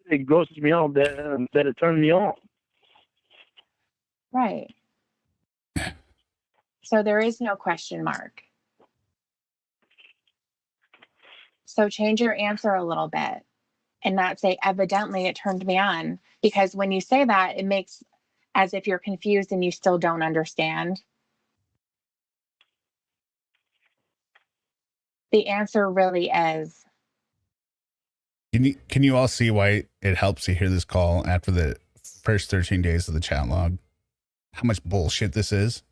it grosses me out that it turned me on. Right. So there is no question mark. So change your answer a little bit and not say evidently it turned me on, because when you say that, it makes as if you're confused and you still don't understand. The answer really is. Can you all see why it helps to hear this call after the first 13 days of the chat log? How much bullshit this is?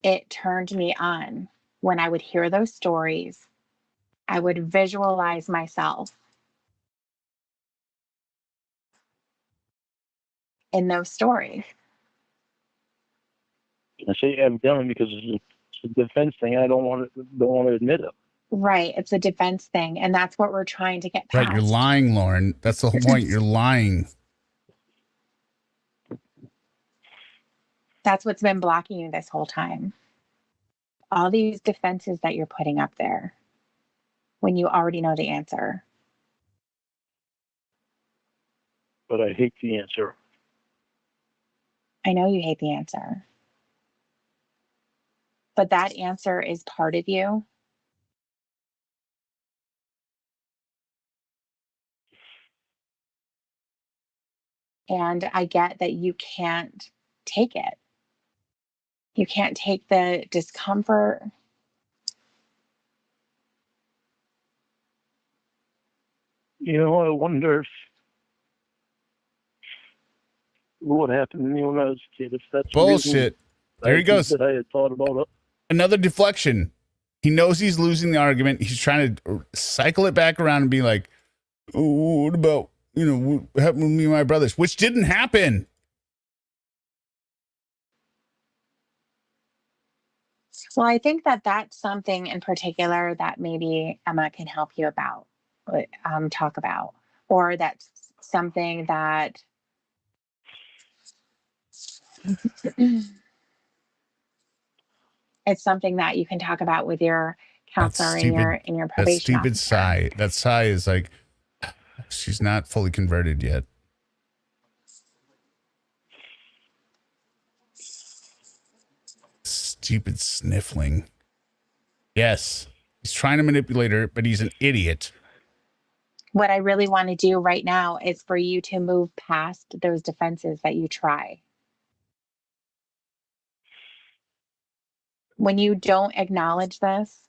It turned me on. When I would hear those stories, I would visualize myself in those stories. I say evidently because it's a defense thing. I don't want to admit it. Right. It's a defense thing. And that's what we're trying to get past. Right, you're lying, Lauren. That's the whole point. You're lying. That's what's been blocking you this whole time. All these defenses that you're putting up there when you already know the answer. But I hate the answer. I know you hate the answer. But that answer is part of you. And I get that you can't take it. You can't take the discomfort. You know, I wonder if what happened to me when I was a kid. If that's the reason Bullshit. There he goes. that I had thought about it. Another deflection. He knows he's losing the argument. He's trying to cycle it back around and be like, oh, what about, what happened with me and my brothers, which didn't happen. Well, I think that that's something in particular that maybe Emma can help you about, talk about, or that's something that it's something that you can talk about with your counselor in your probation That stupid officer. sigh. That sigh is like, she's not fully converted yet. Stupid sniffling. Yes, he's trying to manipulate her, but he's an idiot. What I really want to do right now is for you to move past those defenses that you try. When you don't acknowledge this,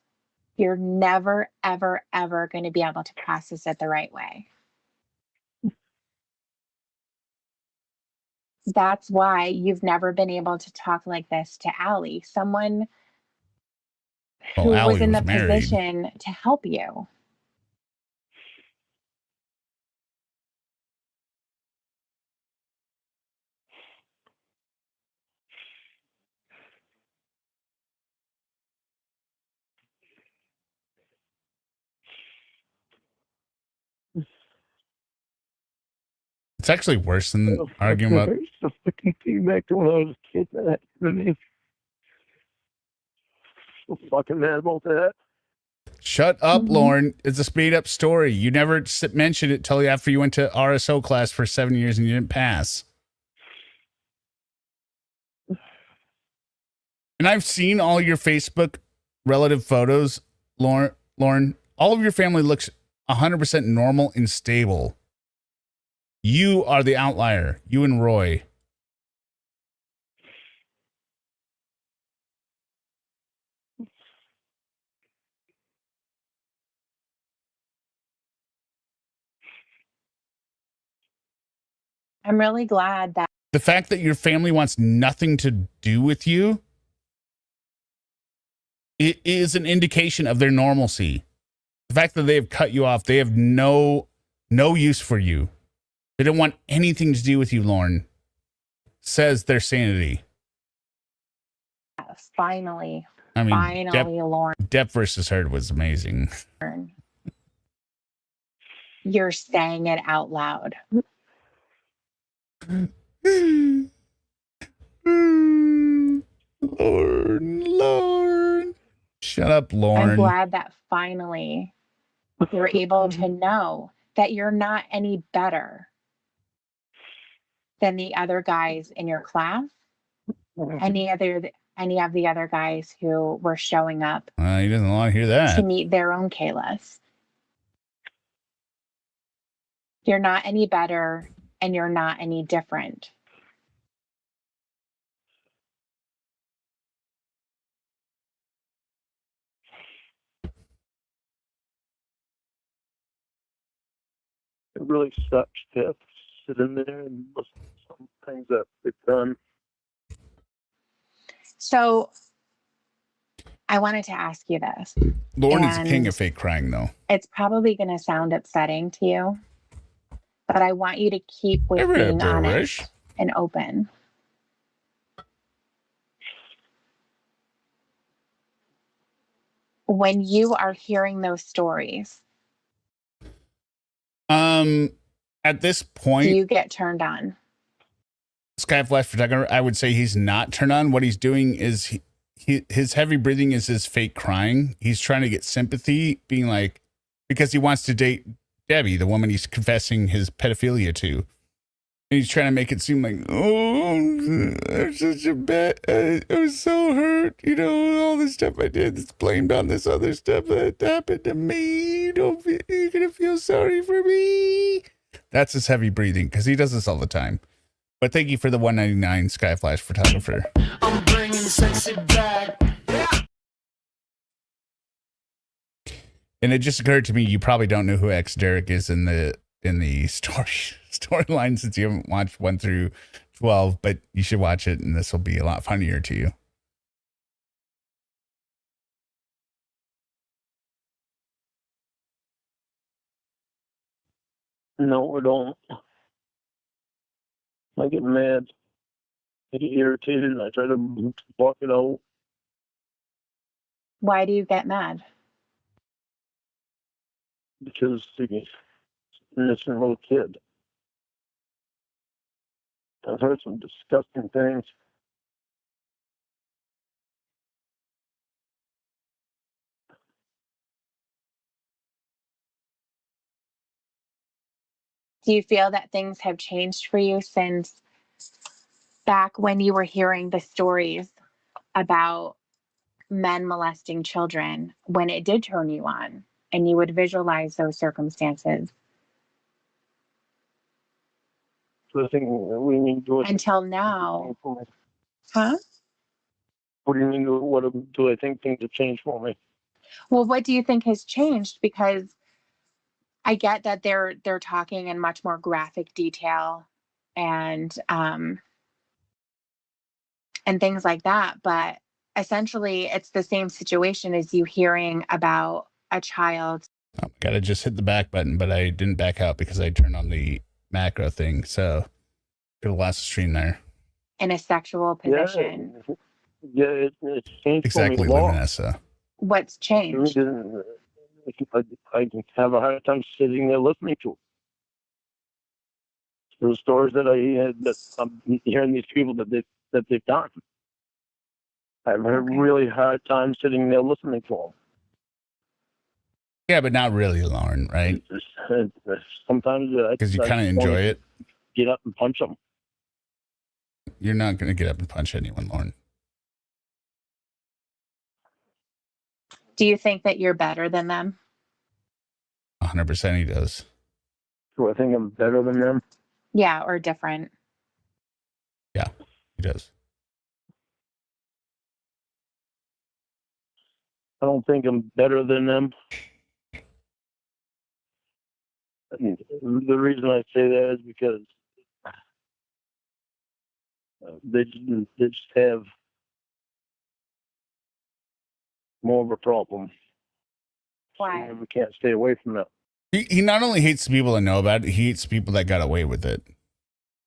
you're never, ever, ever going to be able to process it the right way. That's why you've never been able to talk like this to Allie, someone who was in the position to help you. It's actually worse than arguing about. The fucking thing back to when I was a kid. That happened to me. So fucking mad about that. Shut up, Lorne. It's a speed up story. You never mentioned it till after you went to RSO class for 7 years and you didn't pass. And I've seen all your Facebook relative photos, Lorne. All of your family looks 100% normal and stable. You are the outlier. You and Roy. I'm really glad that The fact that your family wants nothing to do with you, it is an indication of their normalcy. The fact that they have cut you off, they have no use for you. They don't want anything to do with you, Lorne. Says their sanity. finally, Depp, Lorne, Depp versus Heard was amazing. you're saying it out loud. Lorne. Shut up, Lorne. I'm glad that finally you're able to know that you're not any better than the other guys in your class, any of the other guys who were showing up He doesn't want to hear that. to meet their own Kaylas. You're not any better and you're not any different. It really sucks to have to sit in there and listen to some things that they've done. So I wanted to ask you this. Lorne is a king of fake crying, though. It's probably going to sound upsetting to you, but I want you to keep with being honest and open. when you are hearing those stories? At this Do point, you get turned on? Skyflash photographer, I would say he's not turned on. What he's doing is his heavy breathing is his fake crying. He's trying to get sympathy, being like, because he wants to date Debbie, the woman he's confessing his pedophilia to. And he's trying to make it seem like, oh, I'm such a bad, I was so hurt, you know, all this stuff I did that's blamed on this other stuff that happened to me. You're gonna feel sorry for me. That's his heavy breathing, because he does this all the time. But thank you for the $1.99 Skyflash photographer. I'm bringing sexy back. And it just occurred to me, you probably don't know who X Derek is in the storyline since you haven't watched 1 through 12, but you should watch it, and this will be a lot funnier to you. No, I don't. I get mad. I get irritated, and I try to block it out. Why do you get mad? Because he's an innocent little kid. I've heard some disgusting things. Do you feel that things have changed for you since back when you were hearing the stories about men molesting children, when it did turn you on and you would visualize those circumstances? So I think, what do you mean, do I Until now. Huh? What do you mean, what do I think things have changed for me? Well, what do you think has changed? Because I get that they're talking in much more graphic detail and things like that, but essentially it's the same situation as you hearing about a child. Oh, gotta just hit the back button, but I didn't back out because I turned on the macro thing. So could have lost the stream there. In a sexual position. Yeah, it's changed Exactly, for me a lot. Luminessa. What's changed? I can have a hard time sitting there listening to it. The stories that I'm hearing these people that they've done. I've had a really hard time sitting there listening to them. Yeah, but not really, Lauren, right? Sometimes Because you kind of enjoy it. Get up and punch them. You're not going to get up and punch anyone, Lauren. Do you think that you're better than them? 100% he does. Do I think I'm better than them? Yeah, or different? Yeah, he does. I don't think I'm better than them. The reason I say that is because they just have more of a problem. Why? So we can't stay away from that. He not only hates the people that know about it, he hates people that got away with it.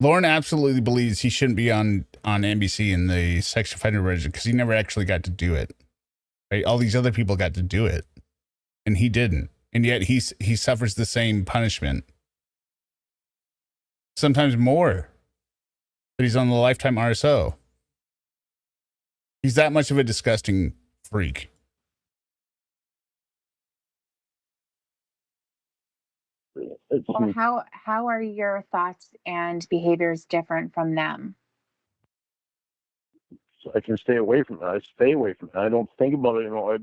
Lorne absolutely believes he shouldn't be on NBC in the sex offender registry because he never actually got to do it. Right? All these other people got to do it, and he didn't. And yet he suffers the same punishment. Sometimes more. But he's on the lifetime RSO. He's that much of a disgusting freak. Well, how are your thoughts and behaviors different from them? So I can stay away from it. I stay away from it. I don't think about it anymore.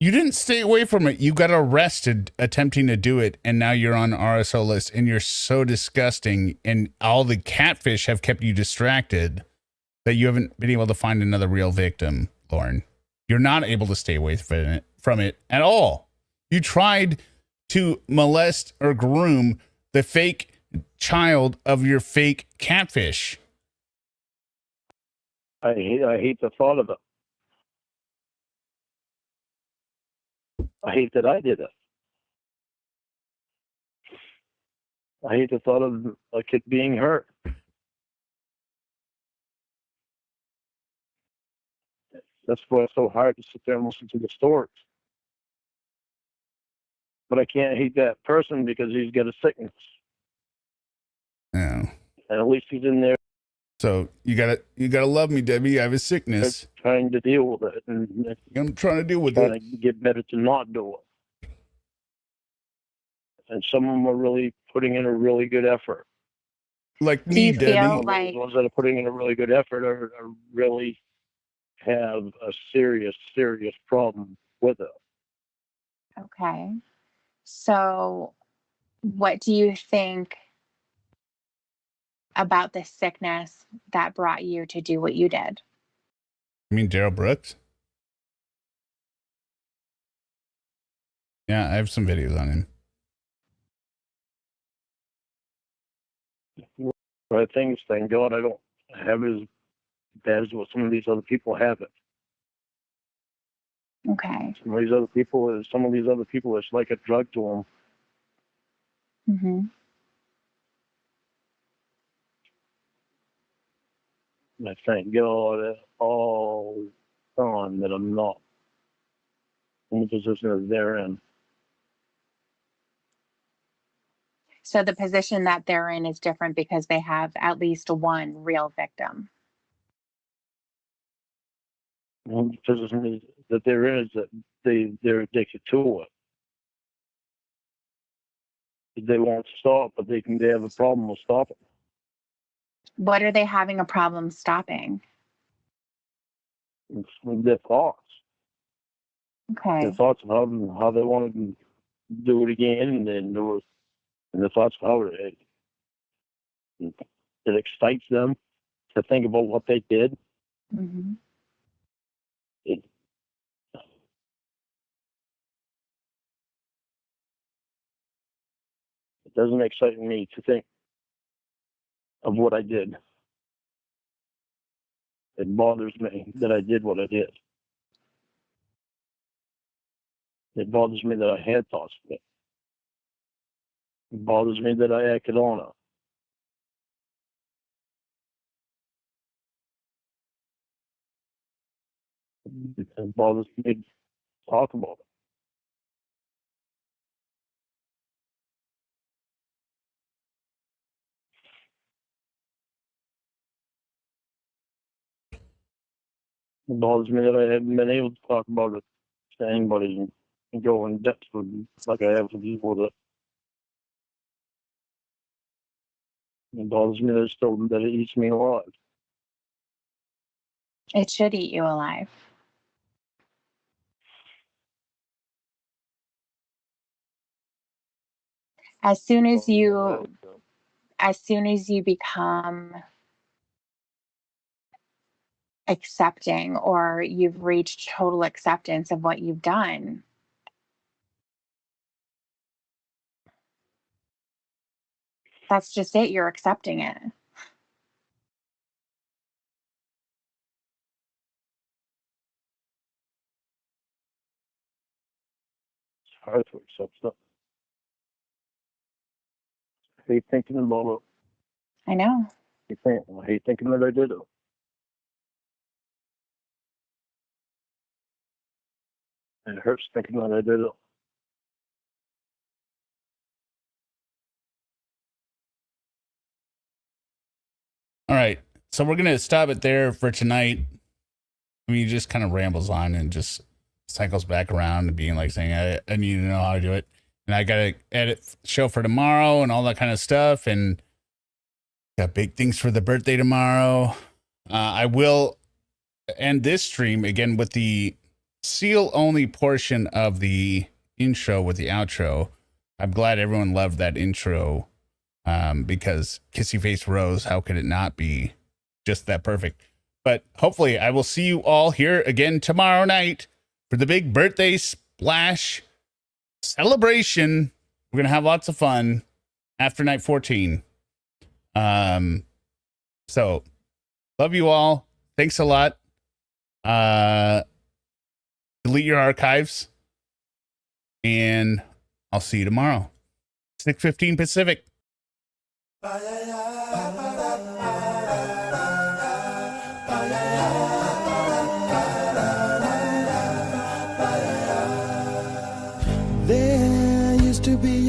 You didn't stay away from it. You got arrested attempting to do it, and now you're on RSO list, and you're so disgusting, and all the catfish have kept you distracted that you haven't been able to find another real victim, Lauren. You're not able to stay away from it at all. You tried to molest or groom the fake child of your fake catfish. I hate the thought of it. I hate that I did it. I hate the thought of a kid being hurt. That's why it's so hard to sit there and listen to the stories. But I can't hate that person because he's got a sickness. Yeah. And at least he's in there So you gotta love me, Debbie. I have a sickness. trying to deal with it and I'm trying to deal with trying it. to get better to not do it. And some of them are really putting in a really good effort. Like Do me, you Debbie. feel The like ones that are putting in a really good effort are really have a serious problem with it. okay? So, what do you think about the sickness that brought you to do what you did? You mean Daryl Brooks? Yeah, I have some videos on him. But I think, thank God, I don't have it as bad as what some of these other people have it. Okay. Some of these other people, it's like a drug to them. Mm-hmm. And I thank God all the time that I'm not in the position that they're in. So the position that they're in is different because they have at least one real victim. And the position that they're in is that they're addicted to it. They won't stop, but they have a problem with stopping. What are they having a problem stopping? It's their thoughts. Okay. Their thoughts of how they want to do it again and then do it. And the thoughts of how it excites them to think about what they did. Mm-hmm. It doesn't excite me to think of what I did. It bothers me that I did what I did. It bothers me that I had thoughts of it. It bothers me that I acted on it. It bothers me to talk about it. It bothers me that I haven't been able to talk about it to anybody and go in depth with like I have with you with it. It bothers me that it eats me alive. It should eat you alive. As soon as you become accepting or you've reached total acceptance of what you've done, that's just it. You're accepting it. It's hard to accept stuff. I hate thinking about it. I know. I hate thinking that I did it. It hurts thinking that I did it. All right. So we're gonna stop it there for tonight. I mean, he just kind of rambles on and just cycles back around to being like saying, I need to know how to do it. And I got to edit show for tomorrow and all that kind of stuff. And got big things for the birthday tomorrow. I will end this stream again with the seal only portion of the intro with the outro. I'm glad everyone loved that intro because Kissy Face Rose, how could it not be just that perfect? But hopefully I will see you all here again tomorrow night for the big birthday splash celebration. We're going to have lots of fun after night 14. So love you all. Thanks a lot. Delete your archives and I'll see you tomorrow. 6:15 Pacific. Ba-ya-ya, ba-da-da, ba-ya-ya, ba-da-da, ba-da-da.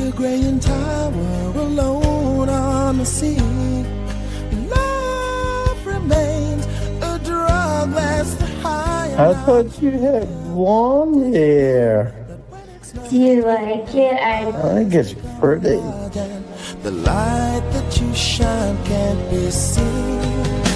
a graying tower alone on the sea. Love remains a drug that's the high. I thought you had blonde hair. Do you like it? I think it's pretty. The light that you shine can't be seen.